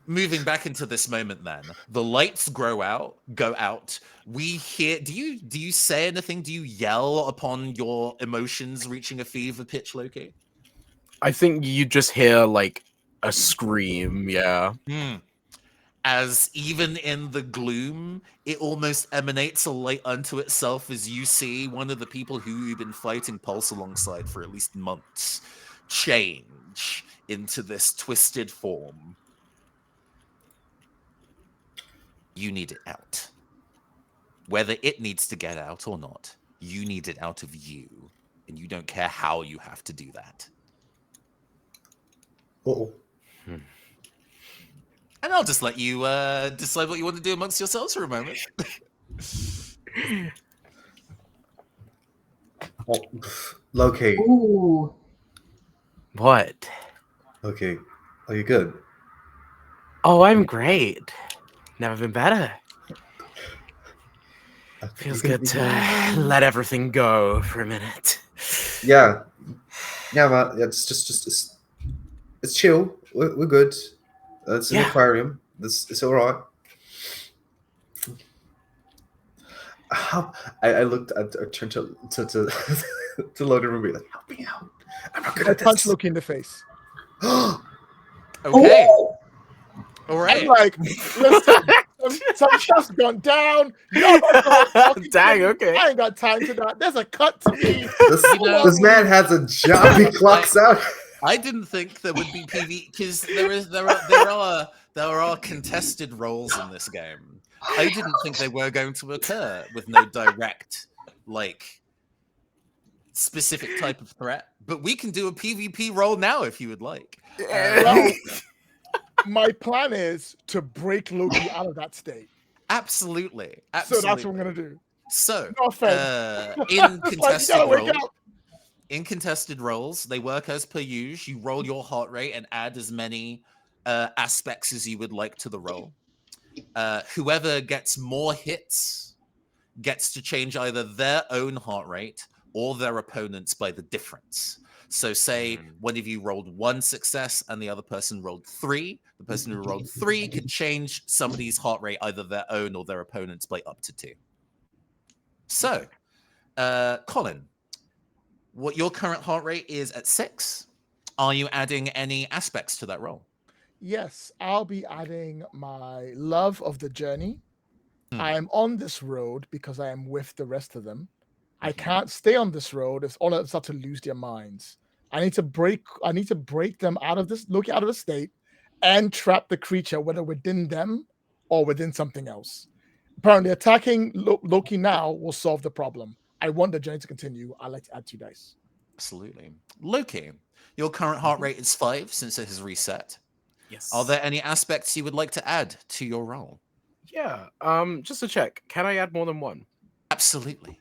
moving back into this moment, then the lights go out. We hear. Do you say anything? Do you yell upon your emotions reaching a fever pitch, Loki? I think you just hear like a scream. Yeah. as even in the gloom, it almost emanates a light unto itself as you see one of the people who you've been fighting Pulse alongside for at least months change into this twisted form. You need it out. Whether it needs to get out or not, you need it out of you, and you don't care how you have to do that. Uh-oh. And I'll just let you decide what you want to do amongst yourselves for a moment. Oh, Loki. Ooh. What? Loki, are you good? Oh, I'm great. Never been better. I think Feels we can- good to let everything go for a minute. Yeah, man. It's just it's chill. We're good. It's an Yeah. aquarium. It's all right. How I looked at I turned to to Loaded Ruby like, help me out. I'm not good I at punch this. Loki in the face. Okay. Ooh. All I'm right. like, listen, some stuff's gone down. Y'all don't know what fucking Dang, thing. okay. I ain't got time to that. There's a cut to me. This, You know- this man has a job. He clocks out. I didn't think there would be PV because there are contested roles in this game. I didn't think they were going to occur with no direct, like, specific type of threat. But we can do a PvP role now if you would like. Well, my plan is to break Loki out of that state. Absolutely, So absolutely. that's what I'm gonna do. So, No offense. in It's like, you contested gotta wake roles, up. in contested roles, they work as per usual. You roll your heart rate and add as many aspects as you would like to the roll. Whoever gets more hits gets to change either their own heart rate or their opponent's by the difference. So, say one of you rolled 1 success and the other person rolled 3. The person who rolled 3 can change somebody's heart rate, either their own or their opponent's, by up to 2. So, Colin, what your current heart rate is at 6. Are you adding any aspects to that roll? Yes, I'll be adding my love of the journey. Hmm. I am on this road because I am with the rest of them. I Mhm. can't stay on this road if all of them start to lose their minds. I need to break them out of this, Loki out of the state, and trap the creature, whether within them or within something else. Apparently, attacking Loki now will solve the problem. I want the journey to continue. I like to add 2 dice. Absolutely. Loki, your current heart rate is 5 since it has reset. Yes. Are there any aspects you would like to add to your roll? Yeah. Just to check, can I add more than one? Absolutely.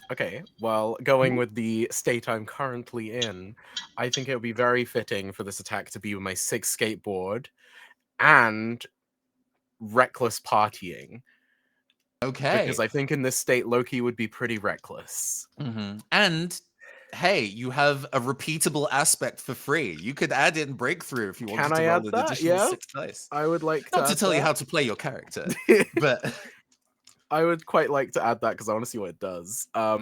Okay, well, going with the state I'm currently in, I think it would be very fitting for this attack to be with my 6 skateboard and reckless partying. Okay. Because I think in this state, Loki would be pretty reckless. Mhm. And hey, you have a repeatable aspect for free. You could add in breakthrough if you wanted Can to I roll add an that? additional Yeah. 6 dice. I would like to Not to add tell you that. how to play your character, but I would quite like to add that because I want to see what it does. How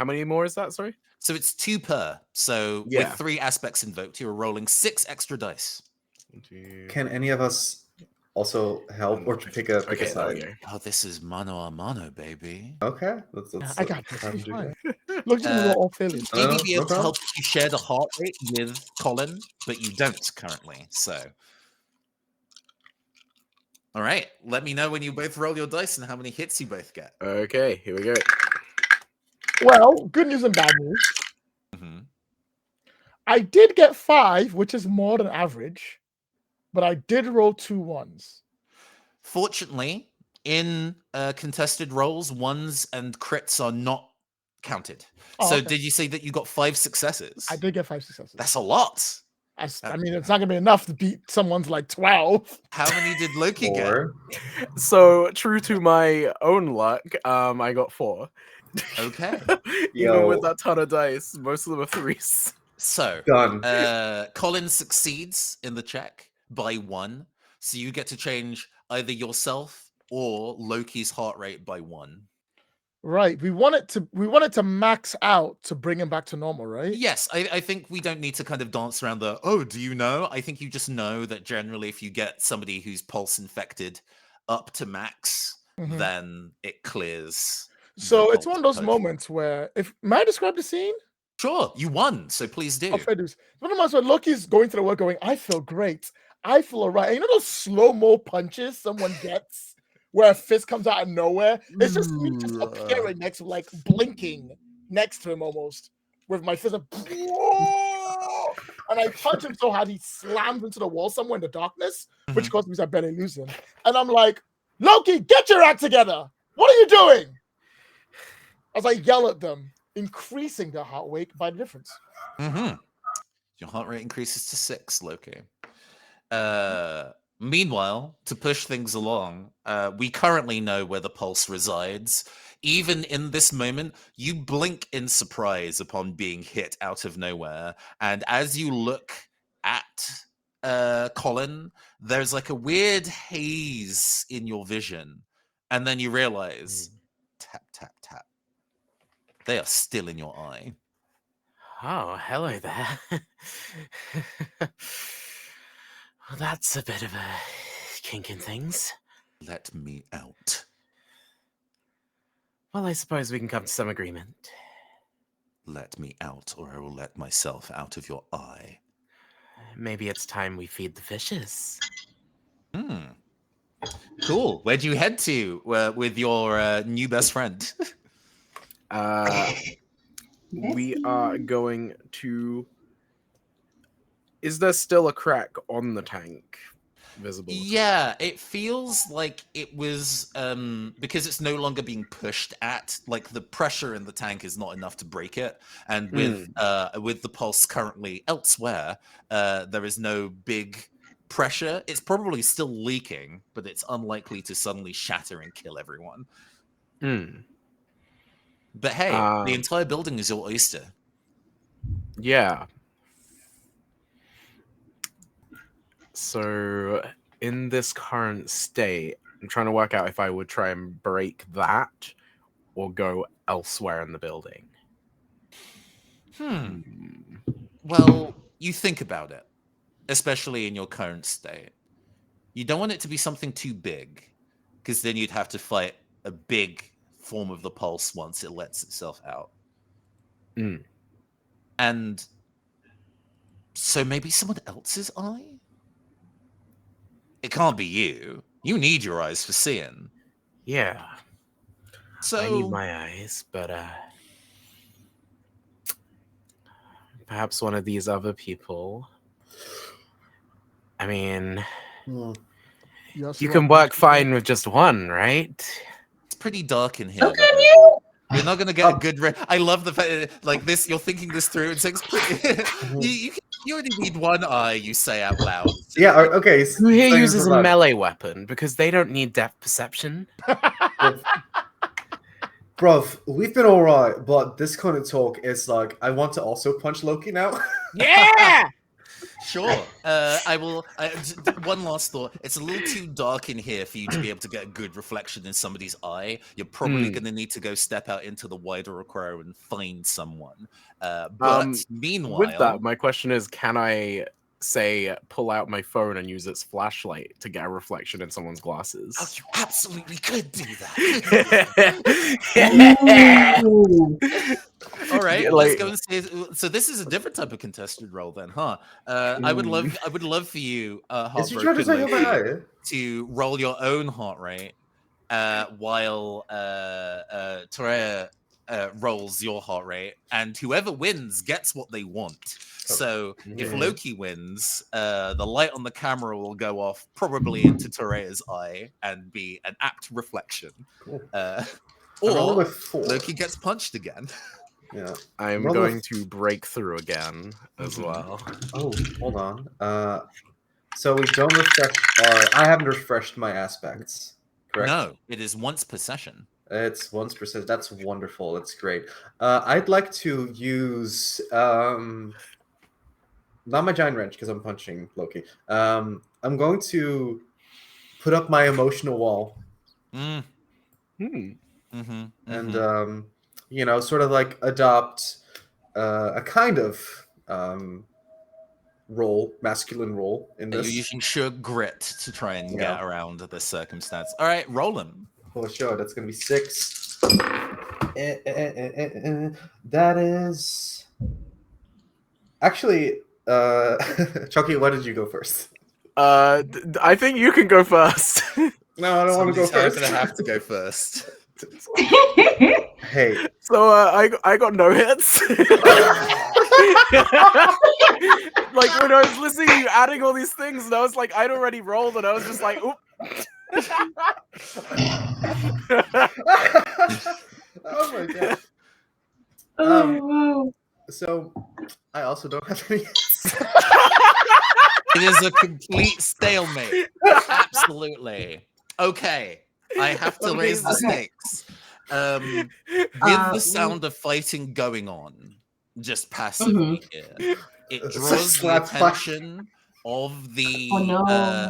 many more is that? Sorry. so it's 2 per. So Yeah. with 3 aspects invoked, you're rolling 6 extra dice. 1, 2, Can any of us also help or pick a okay, there we side? go. Oh, this is mano a mano, baby. Okay, let's I got this. try Be to do fine. that. Look, just gonna roll all failures. Maybe No, be no able to problem. help you share the heart rate with Colin, but you don't currently. So, all right, let me know when you both roll your dice and how many hits you both get. Okay, here we go. Well, good news and bad news. Mhm. I did get 5, which is more than average, but I did roll 2 ones. Fortunately, in contested rolls, ones and crits are not counted. Oh, So, okay. did you say that you got 5 successes? I did get 5 successes. That's a lot. I mean, it's not gonna be enough to beat someone's like 12. How many did Loki get? 4. So true to my own luck, I got 4. Okay. Even with Yo. that ton of dice, most of them are 3s. So, Done. Colin succeeds in the check by 1. So you get to change either yourself or Loki's heart rate by 1. Right. We want it to max out to bring him back to normal, right? Yes, I think we don't need to kind of dance around the, oh, do you know? I think you just know that generally if you get somebody who's pulse infected up to max, Mhm. then it clears. So it's pulse one of those total. moments where may I describe the scene? Sure, you won, so please do. Oh, fair dues. It's one of the moments where Loki's going to the work going, I feel great. I feel alright. And you know those slow-mo punches someone gets where a fist comes out of nowhere? It's just me just appearing next to like blinking next to him almost with my fist and I punch him so hard he slams into the wall somewhere in the darkness, which Mhm. caused me to barely lose him. And I'm like, Loki, get your act together! What are you doing? As I yell at them, increasing their heart rate by the difference. Your heart rate increases to 6, Loki. Meanwhile, to push things along, we currently know where the pulse resides. Even in this moment, you blink in surprise upon being hit out of nowhere. And as you look at Colin, there's like a weird haze in your vision. And then you realize, tap, tap, tap. They are still in your eye. Oh, hello there. Well, that's a bit of a kink in things. Let me out. Well, I suppose we can come to some agreement. Let me out, or I will let myself out of your eye. Maybe it's time we feed the fishes. Cool. Where'd you head to with your new best friend? We are going to... Is there still a crack on the tank visible? Yeah, it feels like it was because it's no longer being pushed at. Like the pressure in the tank is not enough to break it, and with the pulse currently elsewhere, there is no big pressure. It's probably still leaking, but it's unlikely to suddenly shatter and kill everyone. But hey, the entire building is your oyster. Yeah. So, in this current state, I'm trying to work out if I would try and break that or go elsewhere in the building. Well, you think about it, especially in your current state. You don't want it to be something too big, because then you'd have to fight a big form of the pulse once it lets itself out. And so maybe someone else's eye? It can't be you. You need your eyes for seeing. Yeah. So I need my eyes, but perhaps one of these other people. I mean, you can work fine with just one, right? it's pretty dark in here. Look though. at you! You're not going to get a good... I love the fact like this. You're thinking this through. It's pretty... you only need one eye, you say out loud. So Yeah, okay. Who here uses a melee weapon? Because they don't need depth perception. Bruv, we've been alright, but this kind of talk is like, I want to also punch Loki now. Yeah! Sure. I will. One last thought. It's a little too dark in here for you to be able to get a good reflection in somebody's eye. You're probably going to need to go step out into the wider aquarium and find someone. But meanwhile, with that, my question is: can I say pull out my phone and use its flashlight to get a reflection in someone's glasses? Oh, you absolutely could do that. All right, Yeah, let's go and see. So this is a different type of contested role, then, huh? I would love for you, Heartbroken, to roll your own heart rate, while Torea rolls your heart rate, and whoever wins gets what they want. So if Loki wins, the light on the camera will go off, probably into Torea's eye, and be an apt reflection. Or Loki gets punched again. Yeah, I'm going to break through again as well. Oh, hold on. So we don't refresh I haven't refreshed my aspects, correct? No, it is once per session. It's once per session. That's wonderful. That's great. I'd like to use not my giant wrench because I'm punching Loki. I'm going to put up my emotional wall. and sort of like adopt a kind of masculine role in You're this. using sheer grit to try and Yeah. get around this circumstance. All right, roll them. For sure, that's gonna be 6. That is actually Chucky. Why did you go first? I think you can go first. No, I don't want to go Somebody's first. gonna have to go first. Hey, So I got no hits. Like when I was listening to you adding all these things, and I was like, I'd already rolled, and I was just like, oop. oh my god. Oh, So I also don't have any. It is a complete stalemate. Absolutely. Okay, I have to raise the stakes. With the sound of fighting going on, just passively here, it draws the attention of the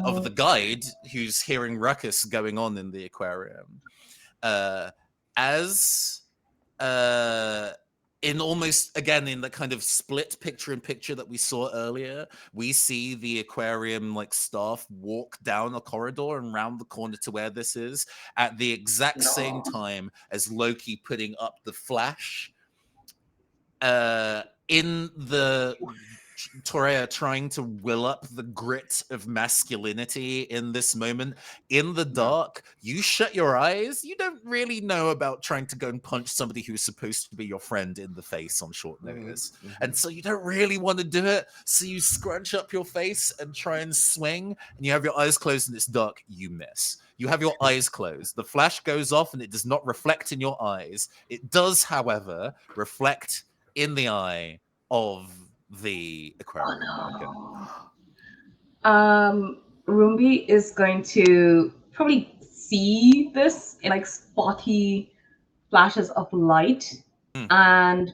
of the guide who's hearing ruckus going on in the aquarium. As in almost again in the kind of split picture in picture that we saw earlier, we see the aquarium like staff walk down a corridor and round the corner to where this is at the exact same time as Loki putting up the flash. In the Torea trying to will up the grit of masculinity in this moment. In the dark, you shut your eyes. You don't really know about trying to go and punch somebody who's supposed to be your friend in the face on short notice. And so you don't really want to do it. So you scrunch up your face and try and swing, and you have your eyes closed and it's dark. You miss. You have your eyes closed. The flash goes off and it does not reflect in your eyes. It does, however, reflect in the eye of the aquarium. Rumbi is going to probably see this in like spotty flashes of light and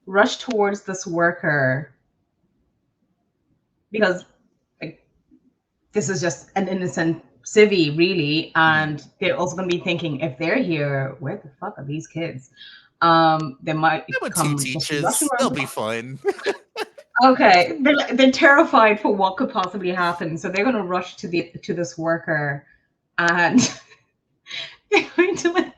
rush towards this worker because like this is just an innocent civvy really, and they're also going to be thinking, if they're here, where the fuck are these kids? They might come two teachers, they'll be fine. Okay, they're terrified for what could possibly happen, so they're going to rush to this worker, and they're going to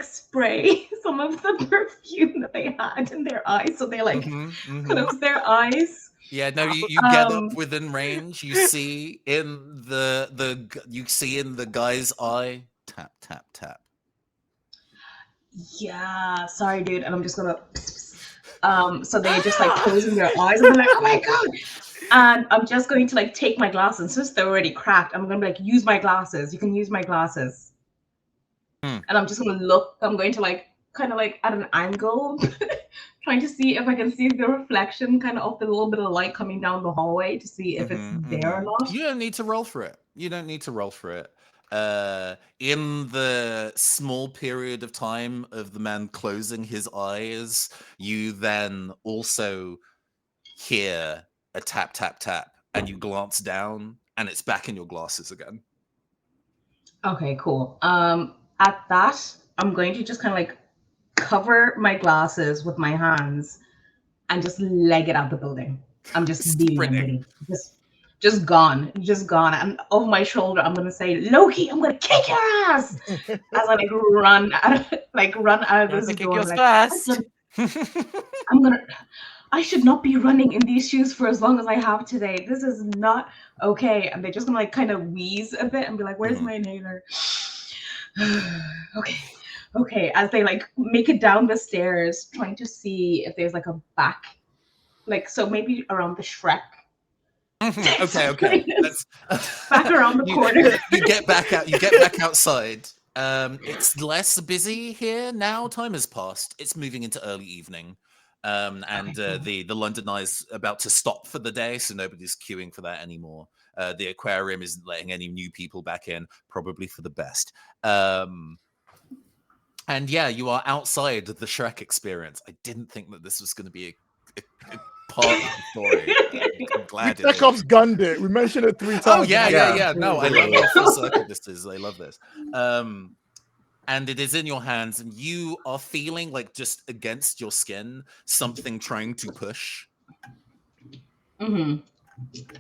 spray some of the perfume that they had in their eyes, so they close their eyes. Yeah, no, you get up within range. You see in the guy's eye, tap tap tap. Yeah, sorry, dude, and I'm just gonna. So they're just closing their eyes and they're like, oh my god! And I'm just going to take my glasses since they're already cracked. I'm gonna be use my glasses. You can use my glasses. And I'm just gonna look. I'm going to kind of at an angle, trying to see if I can see the reflection kind of the little bit of light coming down the hallway to see if it's there or not. You don't need to roll for it. In the small period of time of the man closing his eyes, you then also hear a tap tap tap, and you glance down and it's back in your glasses again. Okay, cool. At that, I'm going to just kind of cover my glasses with my hands and just leg it out the building. I'm just leaving. Just gone. And over my shoulder, I'm gonna say, Loki, I'm gonna kick your ass as I run out of this door. I should not be running in these shoes for as long as I have today. This is not okay. And they're just gonna kind of wheeze a bit and be like, where's my inhaler? Okay. As they make it down the stairs, trying to see if there's a back, so maybe around the Shrek. Okay. That's back around the corner. You get back out. You get back outside. It's less busy here now. Time has passed. It's moving into early evening, the London Eye is about to stop for the day, so nobody's queuing for that anymore. The aquarium isn't letting any new people back in, probably for the best. And yeah, you are outside the Shrek experience. I didn't think that this was going to be a part of the story. I'm glad it Chekhov's gunned it. We mentioned it 3 times. Oh yeah. No, I love how full circle this is. I love this. and it is in your hands, and you are feeling like just against your skin something trying to push. Mm-hmm.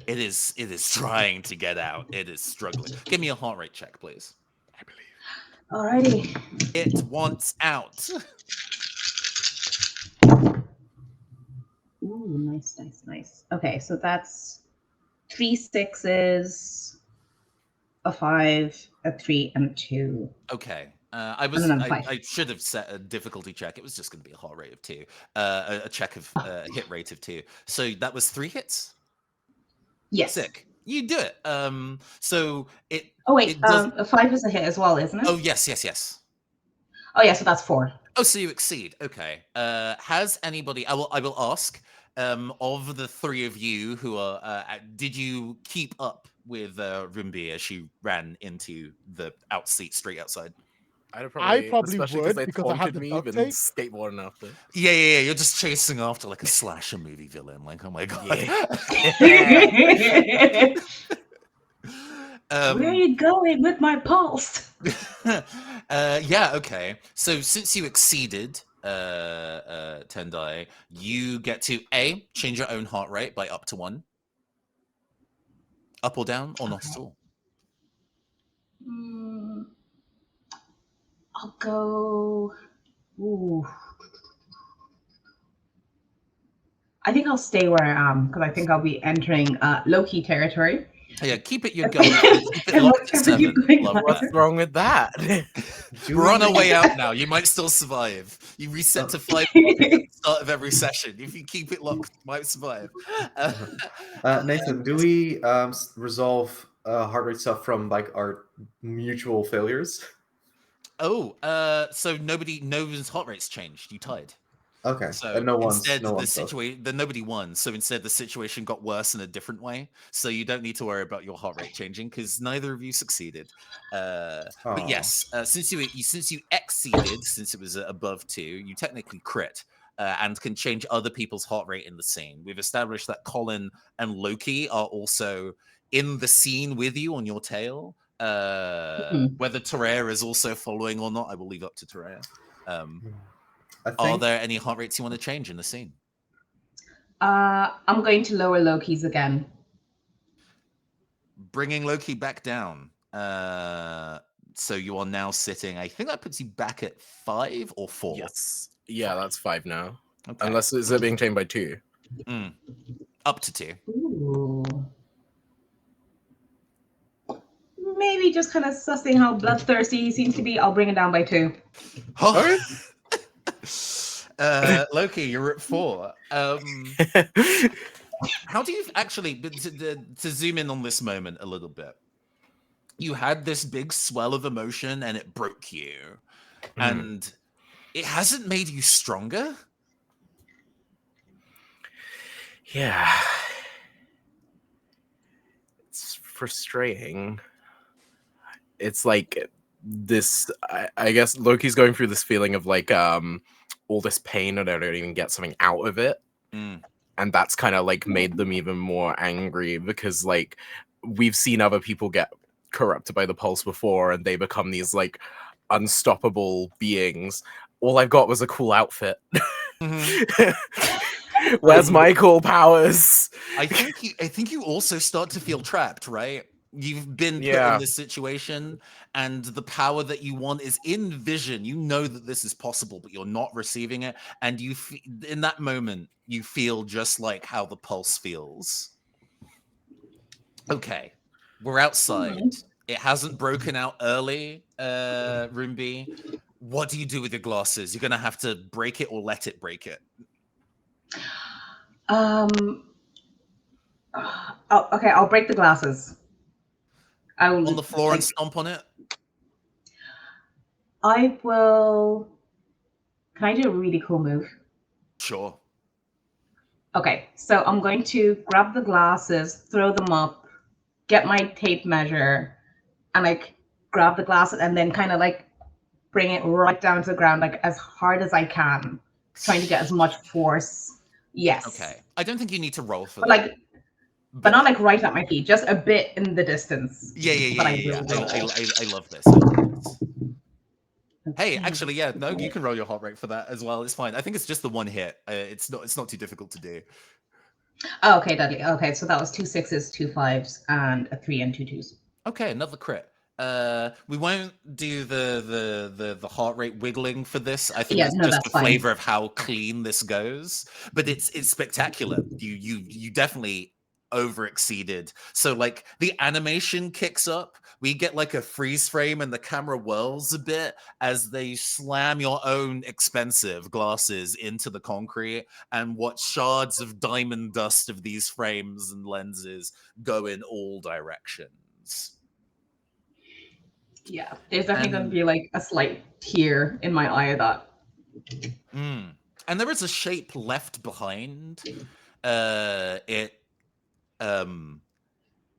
It is trying to get out. It is struggling. Give me a heart rate check, please. I believe. Alrighty. It wants out. Ooh, nice, nice, nice. Okay, so that's 3 6s, a 5, a 3, and a 2. Okay. Another 5. I should have set a difficulty check. It was just going to be a heart rate of 2. A check of hit rate of 2. So that was 3 hits. Yes. Sick. You do it. So it. Oh wait, it does... a 5 is a hit as well, isn't it? Oh yes. Oh yeah, so that's 4. Oh, so you exceed. Okay. Has anybody? I will ask. Of the 3 of you who are, did you keep up with Rumbi as she ran into the outseat straight outside? I probably especially would, they because I have taunted the me, duct been tape. skateboarding after. Yeah. You're just chasing after like a slasher movie villain. Like, oh my god. Where are you going with my pulse? Yeah, okay. So since you exceeded Tendai, you get to A, change your own heart rate by up to 1. Up or down, or not at all. I'll go. Ooh. I think I'll stay where I am because I think I'll be entering low-key territory. Yeah, keep it your gun. Keep it locked at 7. Love What's that. wrong with that? We're on our way out now. You might still survive. You reset to 5 at the start of every session. If you keep it locked, you might survive. Nathan, do we resolve heart rate stuff from like our mutual failures? Oh, so nobody's heart rate's changed. You tied. Okay. So no one's instead, no the one's situation, nobody won. So instead, the situation got worse in a different way. So you don't need to worry about your heart rate changing because neither of you succeeded. But Aw. yes, since you exceeded, since it was above 2, you technically crit. And can change other people's heart rate in the scene. We've established that Colin and Loki are also in the scene with you on your tail. Whether Terrea is also following or not, I will leave up to Terrea. Are there any heart rates you want to change in the scene? I'm going to lower Loki's again. Bringing Loki back down. So you are now sitting, I think that puts you back at 5 or 4. Yes. Yeah, that's 5 now. Okay. Unless is it being changed by 2? Up to 2. Ooh. Maybe just kind of sussing how bloodthirsty he seems to be. I'll bring it down by 2. Oh. Loki, you're at 4. How do you actually, to zoom in on this moment a little bit, you had this big swell of emotion and it broke you, and it hasn't made you stronger? Yeah. It's frustrating. It's like this, I guess Loki's going through this feeling of like all this pain and I don't even get something out of it. And that's kind of like made them even more angry because like we've seen other people get corrupted by the pulse before and they become these like unstoppable beings. All I've got was a cool outfit. Where's my cool powers? I think you also start to feel trapped, right? You've been put in this situation, and the power that you want is in vision. You know that this is possible, but you're not receiving it. And in that moment, you feel just like how the pulse feels. Okay, we're outside. It hasn't broken out early, Rumbi. What do you do with your glasses? You're going to have to break it or let it break it. Okay, I'll break the glasses. On the floor and stomp on it? I will... Can I do a really cool move? Sure. Okay, so I'm going to grab the glasses, throw them up, get my tape measure, and like grab the glasses and then kind of like bring it right down to the ground, like as hard as I can, trying to get as much force. Yes. Okay. I don't think you need to roll for that. Like, but not like right at my feet, just a bit in the distance. Yeah. I I love this. Hey, actually, yeah, no, you can roll your heart rate for that as well. It's fine. I think it's just the one hit. It's not too difficult to do. Oh, okay, Dudley. Okay, so that was 2 6s, 2 5s, and a 3 and 2 2s. Okay, another crit. We won't do the heart rate wiggling for this. I think Yeah, it's no, just that's the fine. flavor of how clean this goes. But it's spectacular. You definitely over exceeded. So like the animation kicks up. We get like a freeze frame and the camera whirls a bit as they slam your own expensive glasses into the concrete and watch shards of diamond dust of these frames and lenses go in all directions. Yeah, there's definitely going to And be like a slight tear in my eye of that. and there is a shape left behind.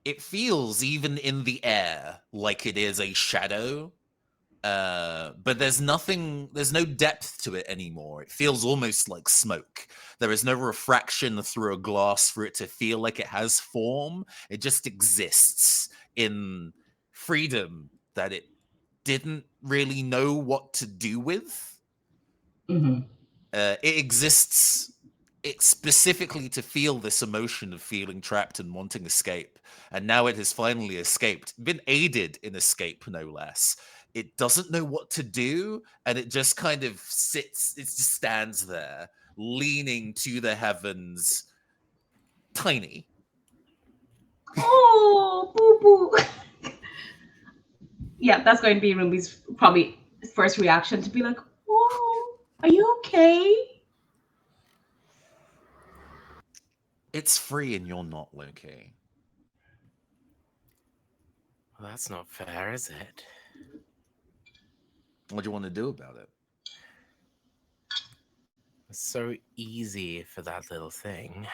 It feels even in the air like it is a shadow. But there's no depth to it anymore. It feels almost like smoke. There is no refraction through a glass for it to feel like it has form. It just exists in freedom that it didn't really know what to do with. It exists specifically to feel this emotion of feeling trapped and wanting escape. And now it has finally escaped, been aided in escape, no less. It doesn't know what to do, and it just kind of sits, it just stands there, leaning to the heavens, tiny. Oh, boo boo. Yeah, that's going to be Ruby's probably first reaction to be like, "Oh, are you okay?" It's free and you're not, Loki. Well, that's not fair, is it? What do you want to do about it? It's so easy for that little thing.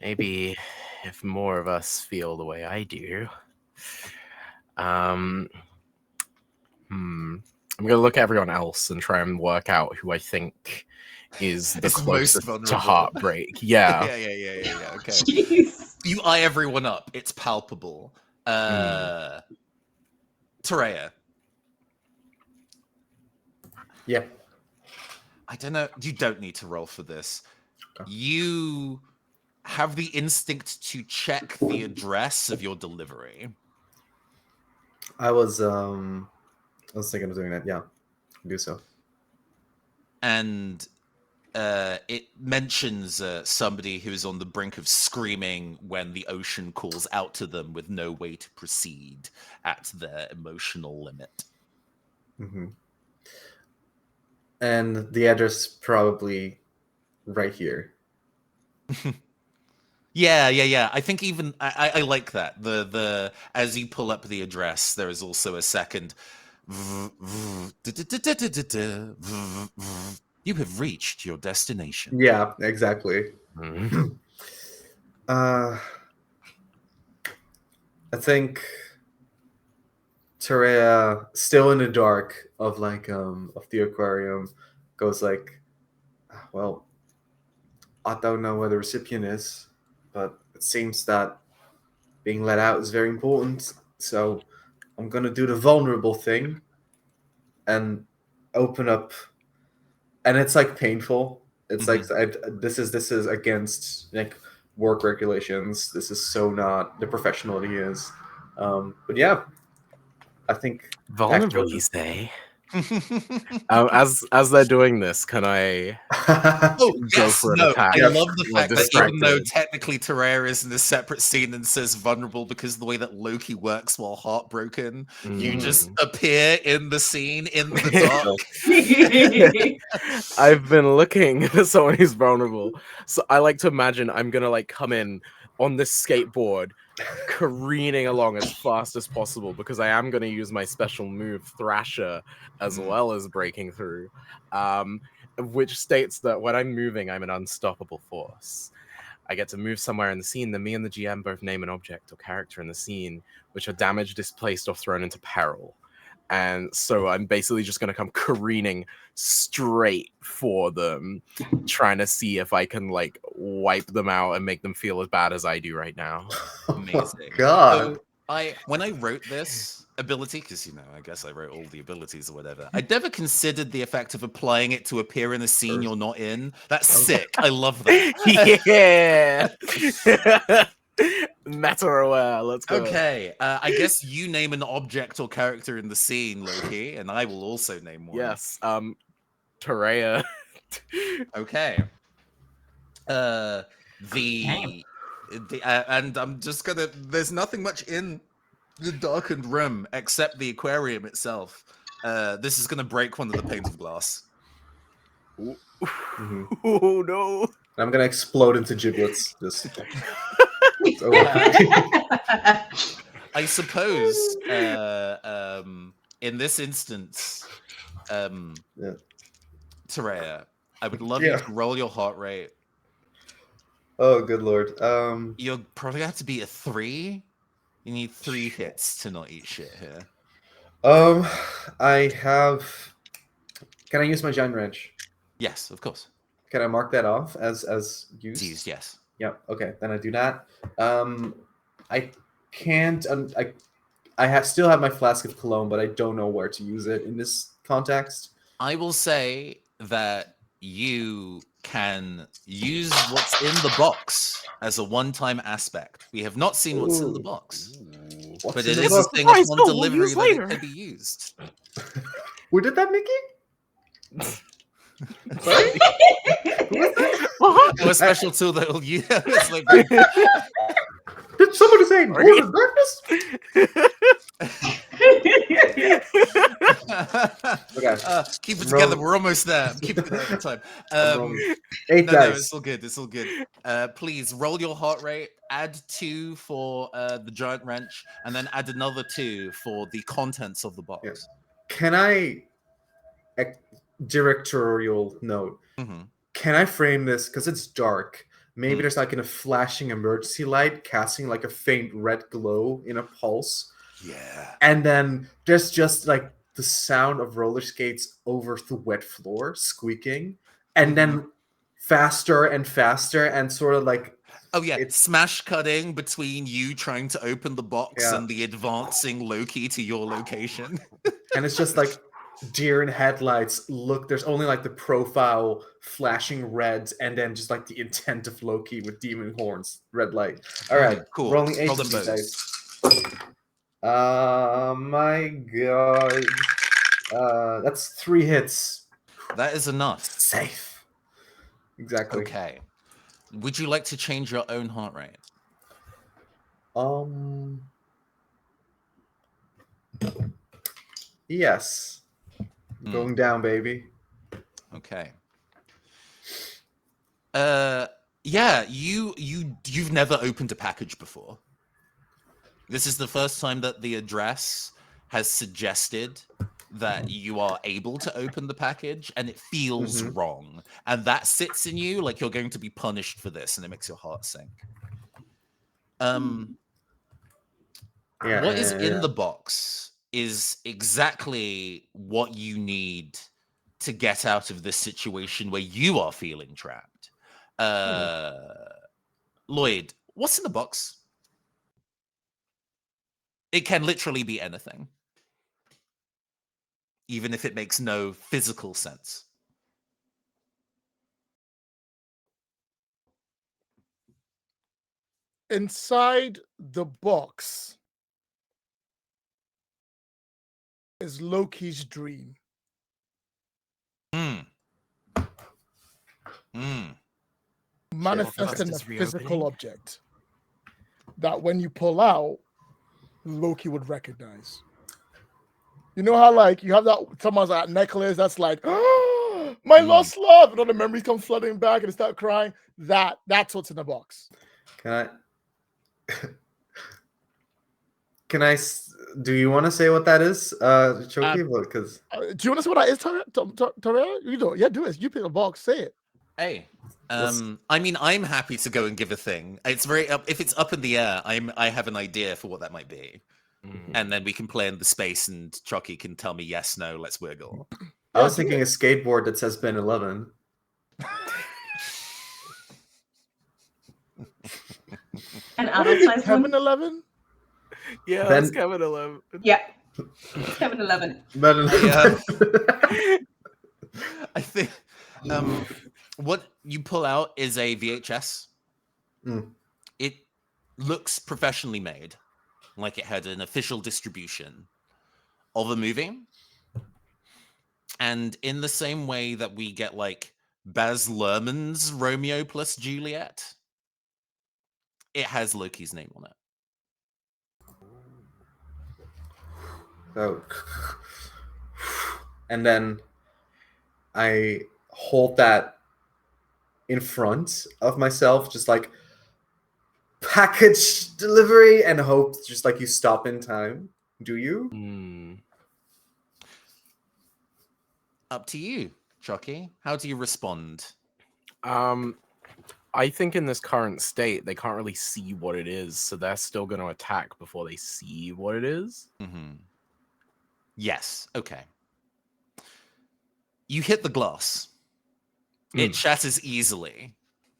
Maybe if more of us feel the way I do. I'm gonna look at everyone else and try and work out who I think is the It's most closest to vulnerable. Heartbreak. Yeah. Yeah. Okay. Jeez. You eye everyone up. It's palpable. Terea. Yeah. I don't know. You don't need to roll for this. Okay. You have the instinct to check the address of your delivery. I was thinking of doing that. Yeah, do so. And it mentions somebody who's on the brink of screaming when the ocean calls out to them with no way to proceed at their emotional limit. And the address probably right here. Yeah. I think even I like that. The as you pull up the address, there is also a second. You have reached your destination. Yeah, exactly. I think Terea, still in the dark of the aquarium, goes like, well, I don't know where the recipient is, but it seems that being let out is very important. So I'm gonna do the vulnerable thing and open up, and it's like painful. It's like this is against like work regulations. This is so not the professional he is. But yeah, I think Vulnerable, you say? As they're doing this, can I Oh, go yes, for an no, attack? I love the or fact that even though distracted? technically Terraria is in a separate scene and says vulnerable because of the way that Loki works while heartbroken, you just appear in the scene in the dark. I've been looking for someone who's vulnerable. So I like to imagine I'm gonna like come in on this skateboard, careening along as fast as possible because I am gonna use my special move Thrasher as well as breaking through. Which states that when I'm moving, I'm an unstoppable force. I get to move somewhere in the scene, then me and the GM both name an object or character in the scene which are damaged, displaced, or thrown into peril. And so I'm basically just going to come careening straight for them, trying to see if I can like wipe them out and make them feel as bad as I do right now. Amazing. God. So When I wrote this ability, because I guess I wrote all the abilities or whatever, I never considered the effect of applying it to appear in a scene you're not in. That's sick. I love that. Yeah. Meta aware. Let's go. Okay, I guess you name an object or character in the scene, Loki, and I will also name one. Yes. Terea. Okay. And I'm just gonna. There's nothing much in the darkened room except the aquarium itself. This is gonna break one of the panes of glass. Mhm. Oh no. I'm gonna explode into giblets. Just I suppose in this instance, Terea, I would love you to roll your heart rate. Oh, good lord. You'll probably have to be a 3. You need 3 hits to not eat shit here. I have. Can I use my giant wrench? Yes, of course. Can I mark that off as used? It's used, yes. Yep. Okay, then I do that. I can't. Still have my flask of cologne, but I don't know where to use it in this context. I will say that you can use what's in the box as a one-time aspect. We have not seen what's in the box, but it is a thing of one delivery that it can be used. Who did that, Mickey? Sorry? Or a special tool that will use. It's like, Did somebody say Lord of Darkness? Okay. Keep it together. We're almost there. Keep it together time. 8 no, dice. it's all good. It's all good. Please roll your heart rate. Add 2 for the giant wrench, and then add another 2 for the contents of the box. Yes. Can I directorial note? Mm-hmm. Can I frame this because it's dark? Maybe there's like a flashing emergency light casting like a faint red glow in a pulse. Yeah. And then there's just like the sound of roller skates over the wet floor squeaking, and then faster and faster, and sort of like smash cutting between you trying to open the box and the advancing Loki to your location. And it's just like deer in headlights. Look, there's only like the profile flashing red, and then just like the intent of Loki with demon horns, red light. All right, cool. Rolling 8 Roll them both. dice. My god. That's 3 hits. That is enough. Safe. Exactly. Okay. Would you like to change your own heart rate? Yes. Going down, baby. Okay. You've never opened a package before. This is the first time that the address has suggested that you are able to open the package, and it feels wrong. And that sits in you like you're going to be punished for this, and it makes your heart sink. What is in the box is exactly what you need to get out of this situation where you are feeling trapped. Lloyd, what's in the box? It can literally be anything, even if it makes no physical sense. Inside the box is Loki's dream. Manifesting a physical object that when you pull out, Loki would recognize. You know how like you have that someone's that necklace that's like, oh, my lost love, and all the memories come flooding back and they start crying. That's what's in the box. Can I? Do you want to say what that is, Choki? Because do you want to say what that is, Taria? You don't. Yeah, do it. You pick a box. Say it. Hey, I mean, I'm happy to go and give a thing. It's very if it's up in the air, I have an idea for what that might be, and then we can play in the space, and Chucky can tell me yes, no, let's wiggle. I was thinking a skateboard that says Ben 11. An adult size Ben 11. Yeah, Then- that's Kevin 11. Yeah. Kevin 11. I think what you pull out is a VHS. Mm. It looks professionally made, like it had an official distribution of a movie. And in the same way that we get like Baz Luhrmann's Romeo plus Juliet, it has Loki's name on it. So, and then I hold that in front of myself, just like package delivery, and hope just like you stop in time. Do you? Hmm. Up to you, Chucky. How do you respond? I think in this current state, they can't really see what it is, so they're still going to attack before they see what it is. Mm-hmm. Yes. Okay. You hit the glass. It shatters easily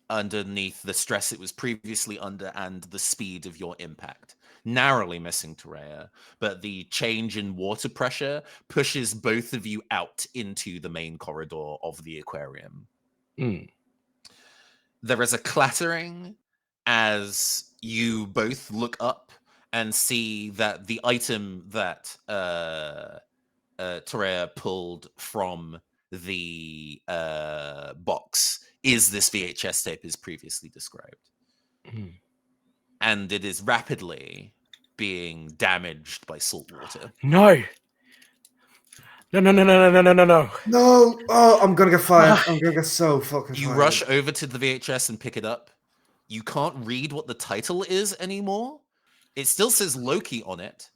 underneath the stress it was previously under and the speed of your impact. Narrowly missing Terea, but the change in water pressure pushes both of you out into the main corridor of the aquarium. There is a clattering as you both look up and see that the item that Terea pulled from the box is this VHS tape as previously described. And it is rapidly being damaged by salt water. No! No! No! Oh, I'm gonna get fired. I'm gonna get so fucking You fired. rush over to the VHS and pick it up. You can't read what the title is anymore. It still says Loki on it.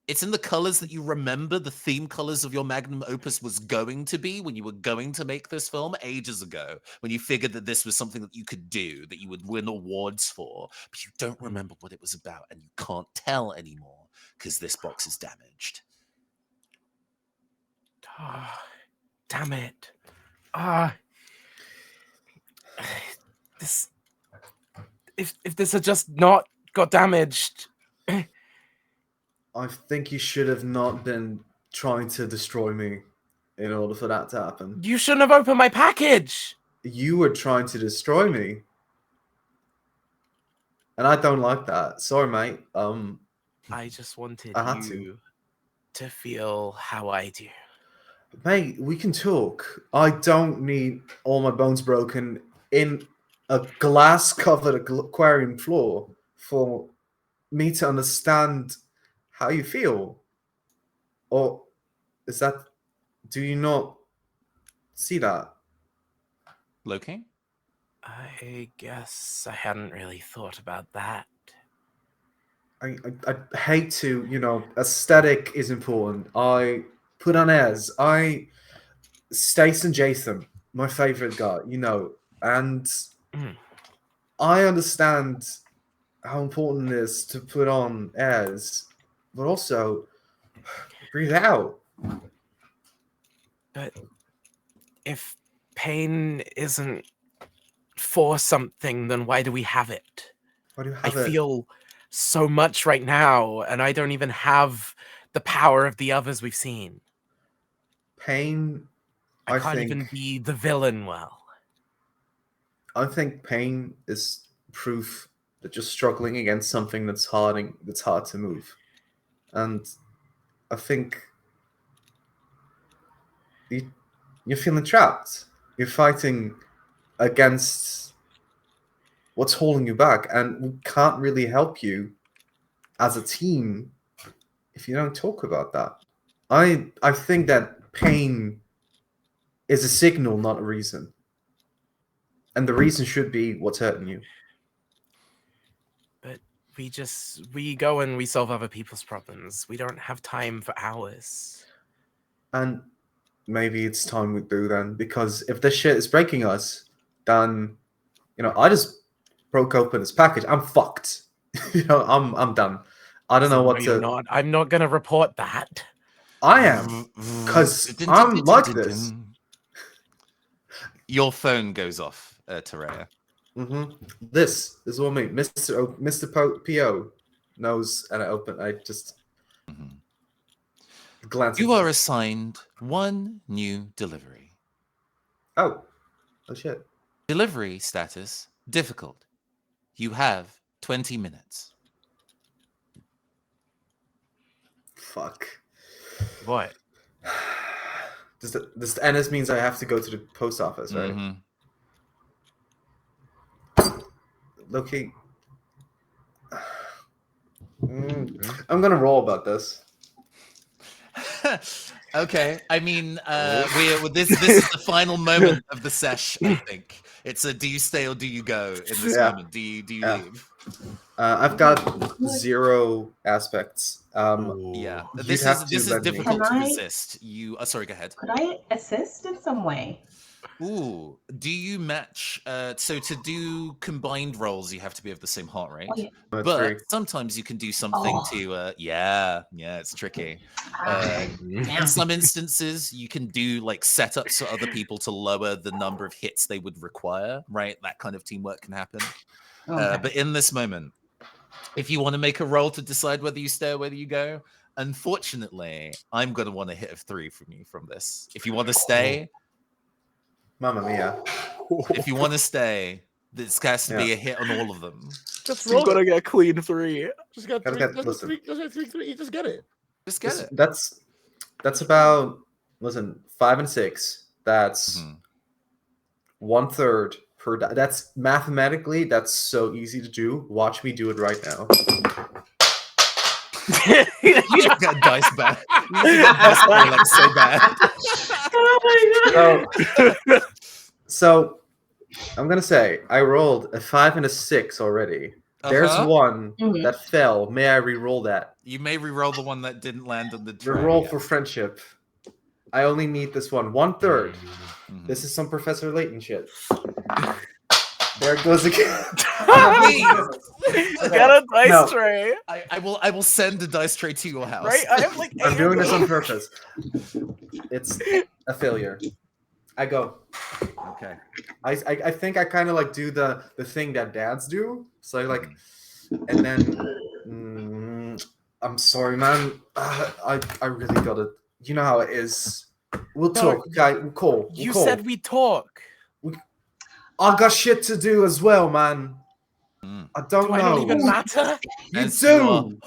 It's in the colors that you remember the theme colors of your magnum opus was going to be when you were going to make this film ages ago, when you figured that this was something that you could do, that you would win awards for, but you don't remember what it was about and you can't tell anymore because this box is damaged. Damn it. This... If this had just not got damaged... I think you should have not been trying to destroy me in order for that to happen. You shouldn't have opened my package! You were trying to destroy me. And I don't like that. Sorry, mate. I just wanted I had you to feel how I do. Mate, we can talk. I don't need all my bones broken in a glass-covered aquarium floor for me to understand how you feel. Or is that... Do you not see that? Loki? I guess I hadn't really thought about that. I hate to, aesthetic is important. I put on airs. Stace and Jason, my favorite guy, and I understand how important it is to put on airs, but also breathe out. But if pain isn't for something, then why do we have it? Why do you I have it? feel so much right now, and I don't even have the power of the others we've seen. Pain. I can't even be the villain well. I think pain is proof that you're struggling against something that's hard to move, and I think you're feeling trapped. You're fighting against what's holding you back, and we can't really help you as a team if you don't talk about that. I think that pain is a signal, not a reason. And the reason should be what's hurting you. But we go and we solve other people's problems. We don't have time for ours. And maybe it's time we do then, because if this shit is breaking us, then I just broke open this package. I'm fucked. I'm done. I don't know what No, you're to. not. I'm not gonna report that. I am, because I'm like this. Your phone goes off, Terea. This is what I mean, Mr. PO. nose and I just Mhm. glance. You are assigned one new delivery. Oh shit. Delivery status difficult. You have 20 minutes. Fuck. What? This and this means I have to go to the post office, right? Mhm. Locate. I'm gonna roll about this. Okay, I mean, this is the final moment of the sesh. I think it's a do you stay or do you go in this Yeah. moment? Do you Yeah. leave? I've got 0 aspects. Yeah, You'd this have is to let me. difficult to Can I- resist. You, sorry, go ahead. Could I assist in some way? Ooh, do you match? So to do combined rolls, you have to be of the same heart rate. Oh, yeah. That's But very. sometimes you can do something Oh. to, yeah, it's tricky. Ah, In damn. some instances, you can do like setups for other people to lower the number of hits they would require, right? That kind of teamwork can happen. Okay. But in this moment, if you want to make a roll to decide whether you stay or whether you go, unfortunately, I'm going to want a hit of 3 from you from this. If you want to stay, Mamma mia. if you want to stay, this has to be Yeah. a hit on all of them. Just You roll gotta it. get a clean 3. Just get Gotta three. get- listen. Just get three. You just get it. Just get it. That's about 5 and 6. That's Mhm. 1/3 per. That's mathematically that's so easy to do. Watch me do it right now. You just got dice back. You just got dice back like so bad. Oh my god. So I'm gonna say I rolled a 5 and a 6 already. There's Uh-huh. one Mhm. that fell. May I re-roll that? You may re-roll the one that didn't land on the The track. roll yeah. for friendship. I only need this one. 1/3. Mhm. This is some Professor Layton shit. There it goes again. Please. Okay. Get a dice No. tray. I will send a dice tray to your house. Right? I have like 8 I'm doing of this on them. purpose. It's a failure. I go. Okay. I think I kind of like do the thing that dads do. So I like, Mhm. and then I'm sorry, man. I really got it. You know how it is. We'll No, talk, guy. We'll call. We'll You call. said we talk. I've got shit to do as well, man. Mm. I don't Do I know. not even matter? You As do.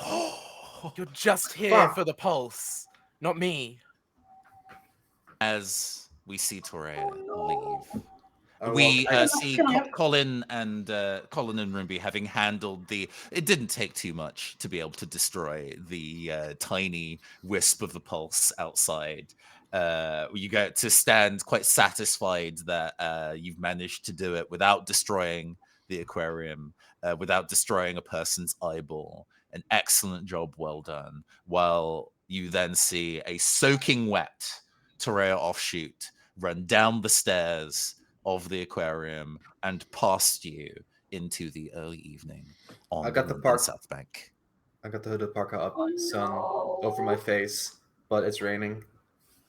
You're just here Fuck. for the pulse, not me. As we see Torea leave, I we walk- see Can I- Colin and Ruby having handled the. It didn't take too much to be able to destroy the tiny wisp of the pulse outside. You get to stand quite satisfied that you've managed to do it without destroying the aquarium, without destroying a person's eyeball. An excellent job, well done. While you then see a soaking wet Torea offshoot run down the stairs of the aquarium and past you into the early evening on I got the London park. South Bank. I got the hooded parka up, Oh, sun no. over my face, but it's raining.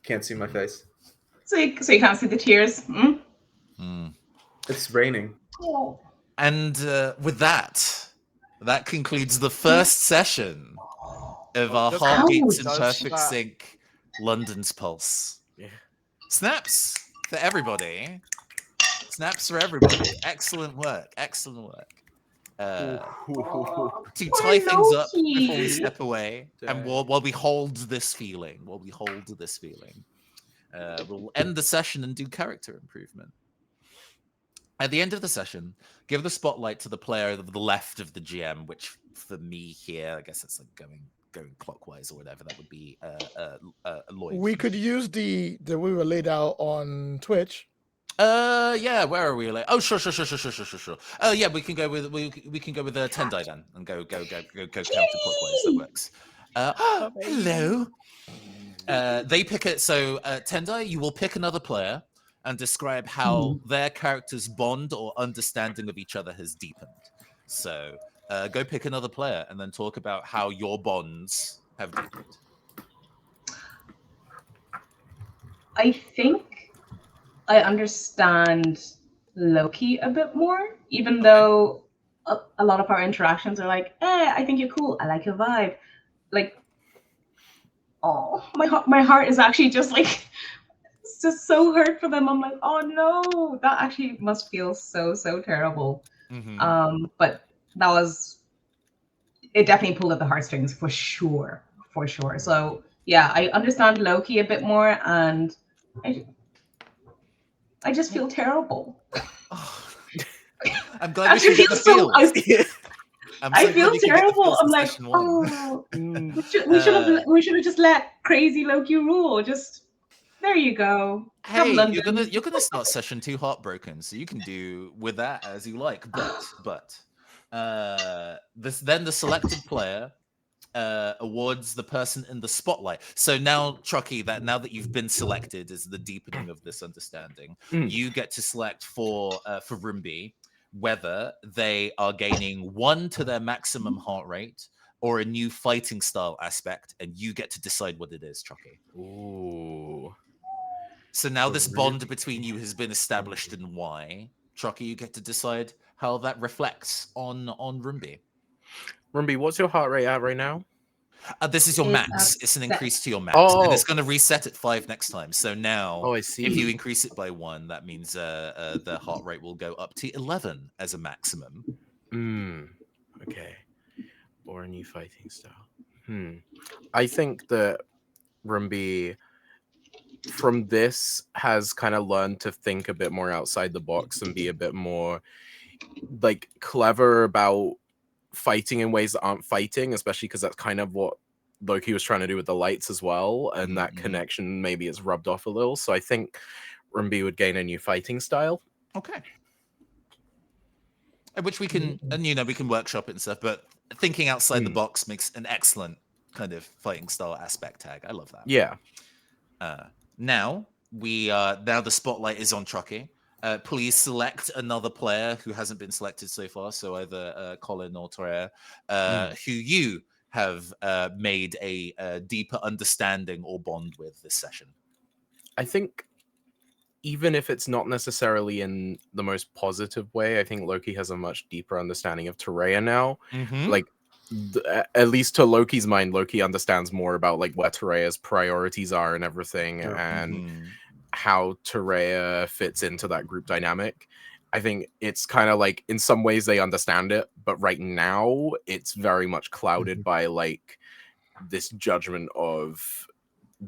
Can't see my face. So you can't see the tears. Hmm? Mm. It's raining. Oh. And with that concludes the first session of our Just Heartbeats in does Perfect that. Sync London's Pulse. Yeah. Snaps for everybody. Snaps for everybody. Excellent work. Excellent work. To tie things up before we Loki. step away, and Dang. while we hold this feeling, we'll end the session and do character improvement. At the end of the session, give the spotlight to the player of the left of the GM, which for me here, I guess it's like going clockwise or whatever. That would be Lloyd. We could use the we were laid out on Twitch. Yeah, where are we? Like, oh, sure. Oh, yeah, we can go with we can go with Tendai then, and go counterclockwise. That works. Hello. They pick it. So Tendai, you will pick another player and describe how their character's bond or understanding of each other has deepened. So go pick another player and then talk about how your bonds have deepened. I think I understand Loki a bit more, even though a lot of our interactions are like, I think you're cool. I like your vibe. Like, oh, my heart is actually just like, it's just so hurt for them. I'm like, oh no, that actually must feel so terrible. But that was, it definitely pulled at the heartstrings for sure. So yeah, I understand Loki a bit more, and I just feel terrible. I'm glad we can get the feels. I feel terrible. I'm like, oh, we should have just let crazy Loki rule. Just there you go. Hey, you're gonna start session 2 Heartbroken, so you can do with that as you like. But then the selected player awards the person in the spotlight. So now, Chucky, now that you've been selected as the deepening of this understanding, you get to select for Room B whether they are gaining 1 to their maximum heart rate or a new fighting style aspect, and you get to decide what it is, Chucky. Ooh. So now this bond between you has been established in Y. Chucky, you get to decide how that reflects on Room B. Room B, what's your heart rate at right now? This is your max. It's an increase to your max. And it's going to reset at 5 next time. So now, I see. If you increase it by 1, that means the heart rate will go up to 11 as a maximum. Okay. Or a new fighting style. I think that Room B, from this, has kind of learned to think a bit more outside the box and be a bit more like clever about fighting in ways that aren't fighting, especially because that's kind of what Loki was trying to do with the lights as well, and that connection maybe is rubbed off a little. So I think Room B would gain a new fighting style. Okay. Which we can, and we can workshop it and stuff, but thinking outside the box makes an excellent kind of fighting style aspect tag. I love that. Yeah. Now the spotlight is on Chucky. Please select another player who hasn't been selected so far, so either Colin or Torea, who you have made a deeper understanding or bond with this session. I think even if it's not necessarily in the most positive way, I think Loki has a much deeper understanding of Torea now. Like, at least to Loki's mind, Loki understands more about like where Torea's priorities are and everything, and how Torea fits into that group dynamic. I think it's kind of like in some ways they understand it, but right now it's very much clouded by like this judgment of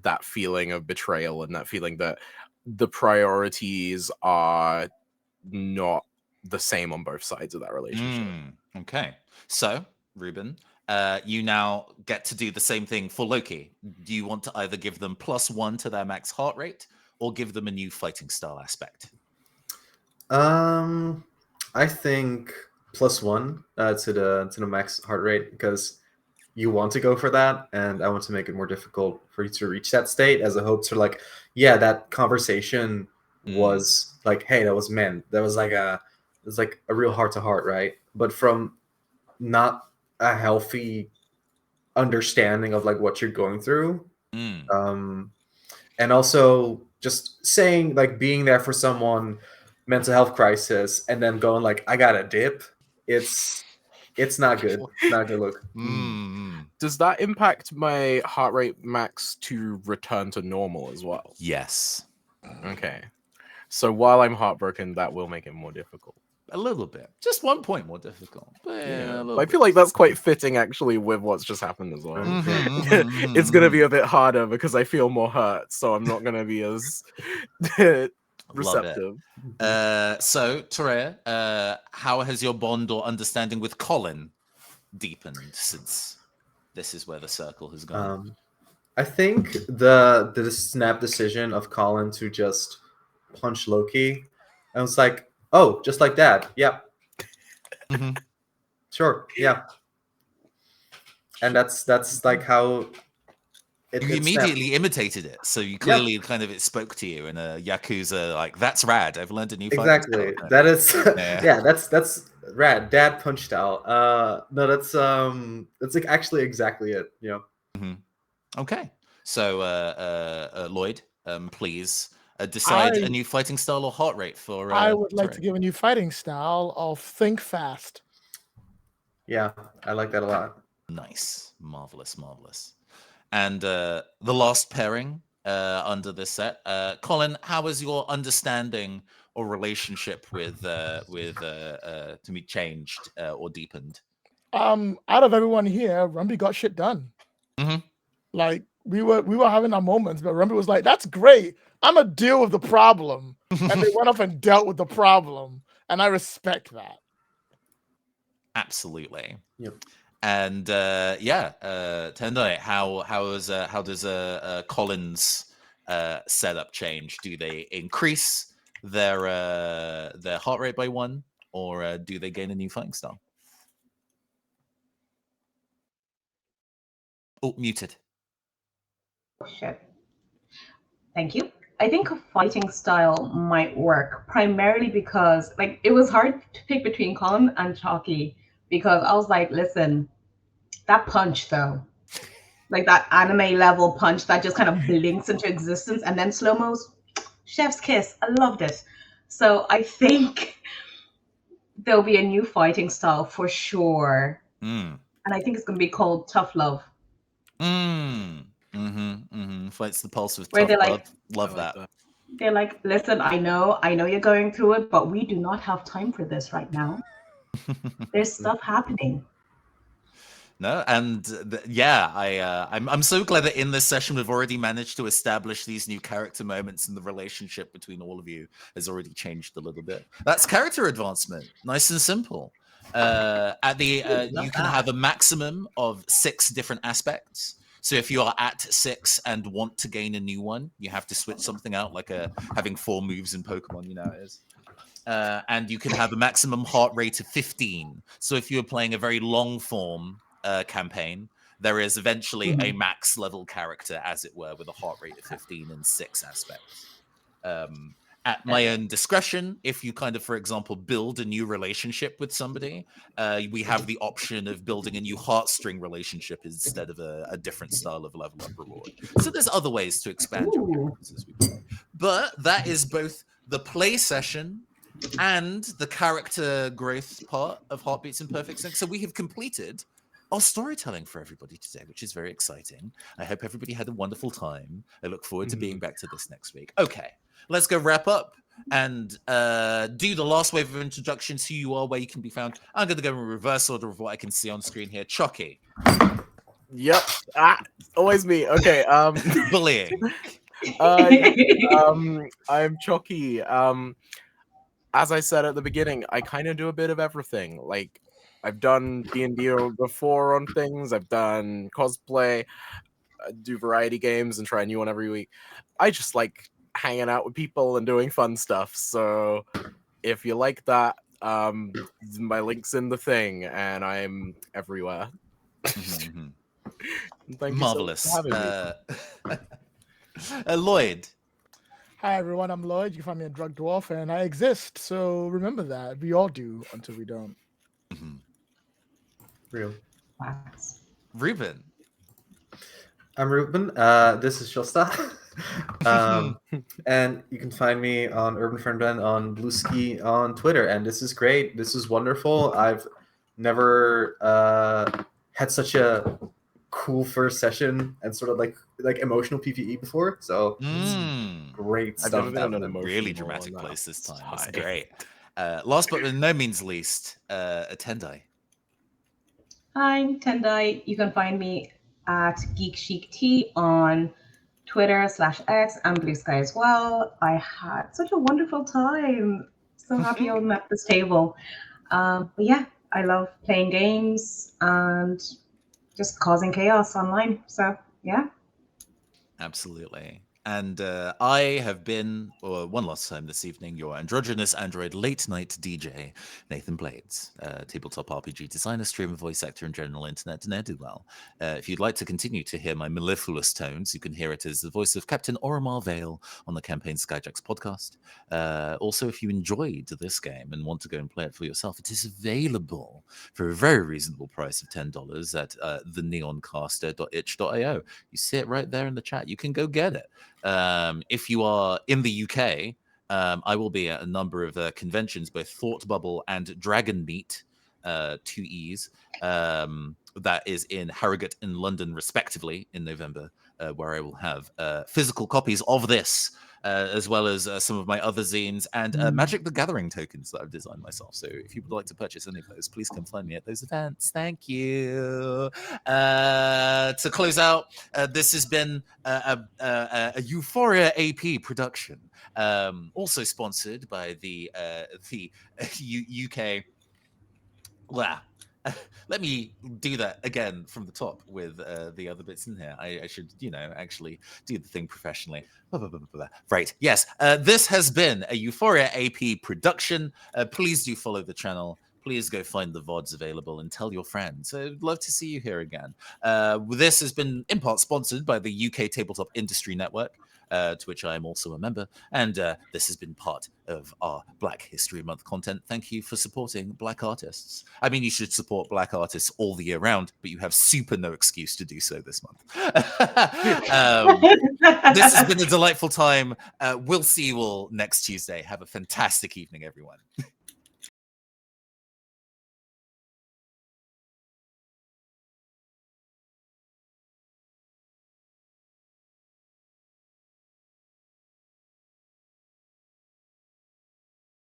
that feeling of betrayal and that feeling that the priorities are not the same on both sides of that relationship. Okay. So, Ruben, you now get to do the same thing for Loki. Do you want to either give them +1 to their max heart rate or give them a new fighting style aspect? I think +1 to the max heart rate, because you want to go for that, and I want to make it more difficult for you to reach that state, as a hope to like, yeah, that conversation was like, hey, that was meant. That was like a real heart to heart, right? But from not a healthy understanding of like what you're going through. And also just saying, like, being there for someone, mental health crisis, and then going like, I got a dip. It's not good. Not a good look. Does that impact my heart rate max to return to normal as well? Yes. Okay. So while I'm heartbroken, that will make it more difficult. A little bit. Just 1 point more difficult. I feel like that's quite fitting actually with what's just happened as well. It's going to be a bit harder because I feel more hurt, so I'm not going to be as receptive. So, Torea, how has your bond or understanding with Colin deepened since this is where the circle has gone? I think the snap decision of Colin to just punch Loki, I was like, oh, just like that. Yeah. Sure. Yeah. And that's like how you immediately imitated it. So you clearly kind of, it spoke to you in a Yakuza, like, that's rad. I've learned a new fight. Exactly. That is that's rad. Dad punch style. No, that's like actually exactly it. Yeah. Okay. So Lloyd, please decide a new fighting style or heart rate for I would like to give a new fighting style of think fast. Yeah, I like that a lot. Nice. Marvelous, marvelous. And the last pairing under this set, Colin, how was your understanding or relationship with to me changed or deepened? Out of everyone here, Rumby got shit done. Mhm. Like we were having our moments, but Rumby was like, "That's great. I'm gonna deal with the problem," and they went off and dealt with the problem, and I respect that. Absolutely. Yep. And Tendai, how does Colin's setup change? Do they increase their heart rate by 1, or do they gain a new fighting style? Oh, muted. Oh, shit. Thank you. I think a fighting style might work primarily because, like, it was hard to pick between Colin and Chalky because I was like, listen, that punch though, like that anime level punch that just kind of blinks into existence and then slow mo's, chef's kiss. I loved it. So I think there'll be a new fighting style for sure, Mm. and I think it's going to be called Tough Love, Fights the pulse with where tough they're love. like, Love I like that. they're like, listen, I know you're going through it, but we do not have time for this right now. There's stuff happening. No, and I'm so glad that in this session we've already managed to establish these new character moments, and the relationship between all of you has already changed a little bit. That's character advancement, nice and simple. You can have a maximum of 6 different aspects. So if you are at 6 and want to gain a new one, you have to switch something out, like having 4 moves in Pokemon. You know it is. And you can have a maximum heart rate of 15. So if you're playing a very long form campaign, there is eventually a max level character, as it were, with a heart rate of 15 and 6 aspects. At my own discretion, if you kind of, for example, build a new relationship with somebody, we have the option of building a new heartstring relationship instead of a different style of level up reward. So there's other ways to expand your characters as we play. But that is both the play session and the character growth part of Heartbeats in Perfect Sync. So we have completed our storytelling for everybody today, which is very exciting. I hope everybody had a wonderful time. I look forward to being back to this next week. Okay, let's go wrap up and do the last wave of introductions, who you are, where you can be found. I'm going to go in reverse order of what I can see on screen here. Chucky. Yep. Always me. Okay. Bullying. I'm Chucky. As I said at the beginning, I kind of do a bit of everything. Like, I've done D&D before on things. I've done cosplay. I do variety games and try a new one every week. I just like hanging out with people and doing fun stuff. So if you like that, my link's in the thing, and I'm everywhere. Mm-hmm. Thank Marvelous. you so much for having me. Lloyd. Hi everyone, I'm Lloyd. You can find me at Drug Dwarf, and I exist. So remember that we all do until we don't. Real. Ruben. I'm Ruben. This is Shosta. And you can find me on Urban Friendben on Blueski on Twitter. And this is great. This is wonderful. I've never had such a cool first session and sort of like emotional PvE before. So great I've stuff. never been on an A emotional really one dramatic now. place this time. It's That's high. great. Last but by no means least, Tendai. Hi, Tendai. You can find me at Geek Chic Tea on Twitter/X and Blue Sky as well. I had such a wonderful time. So happy I'm at this table. But yeah, I love playing games and just causing chaos online. So yeah. Absolutely. And I have been, one last time this evening, your androgynous android late night DJ, Nathan Blades, tabletop RPG designer, streamer, voice actor, and general internet ne'er-do-well. If you'd like to continue to hear my mellifluous tones, you can hear it as the voice of Captain Oromar Vale on the Campaign Skyjacks podcast. Also, if you enjoyed this game and want to go and play it for yourself, it is available for a very reasonable price of $10 at theneoncaster.itch.io. You see it right there in the chat. You can go get it. If you are in the UK, I will be at a number of conventions, both Thought Bubble and Dragon Meet, 2 E's. That is in Harrogate and London, respectively, in November, where I will have physical copies of this, as well as some of my other zines and Magic the Gathering tokens that I've designed myself. So if you would like to purchase any of those, please come find me at those events. Thank you. To close out, this has been a Euphoria AP production, also sponsored by the UK. Wow. Let me do that again from the top with the other bits in here. I should, actually do the thing professionally. Right. Yes. This has been a Euphoria AP production. Please do follow the channel. Please go find the VODs available and tell your friends. I'd love to see you here again. This has been in part sponsored by the UK Tabletop Industry Network, to which I am also a member. And this has been part of our Black History Month content. Thank you for supporting Black artists. I mean, you should support Black artists all the year round, but you have super no excuse to do so this month. This has been a delightful time. We'll see you all next Tuesday. Have a fantastic evening, everyone.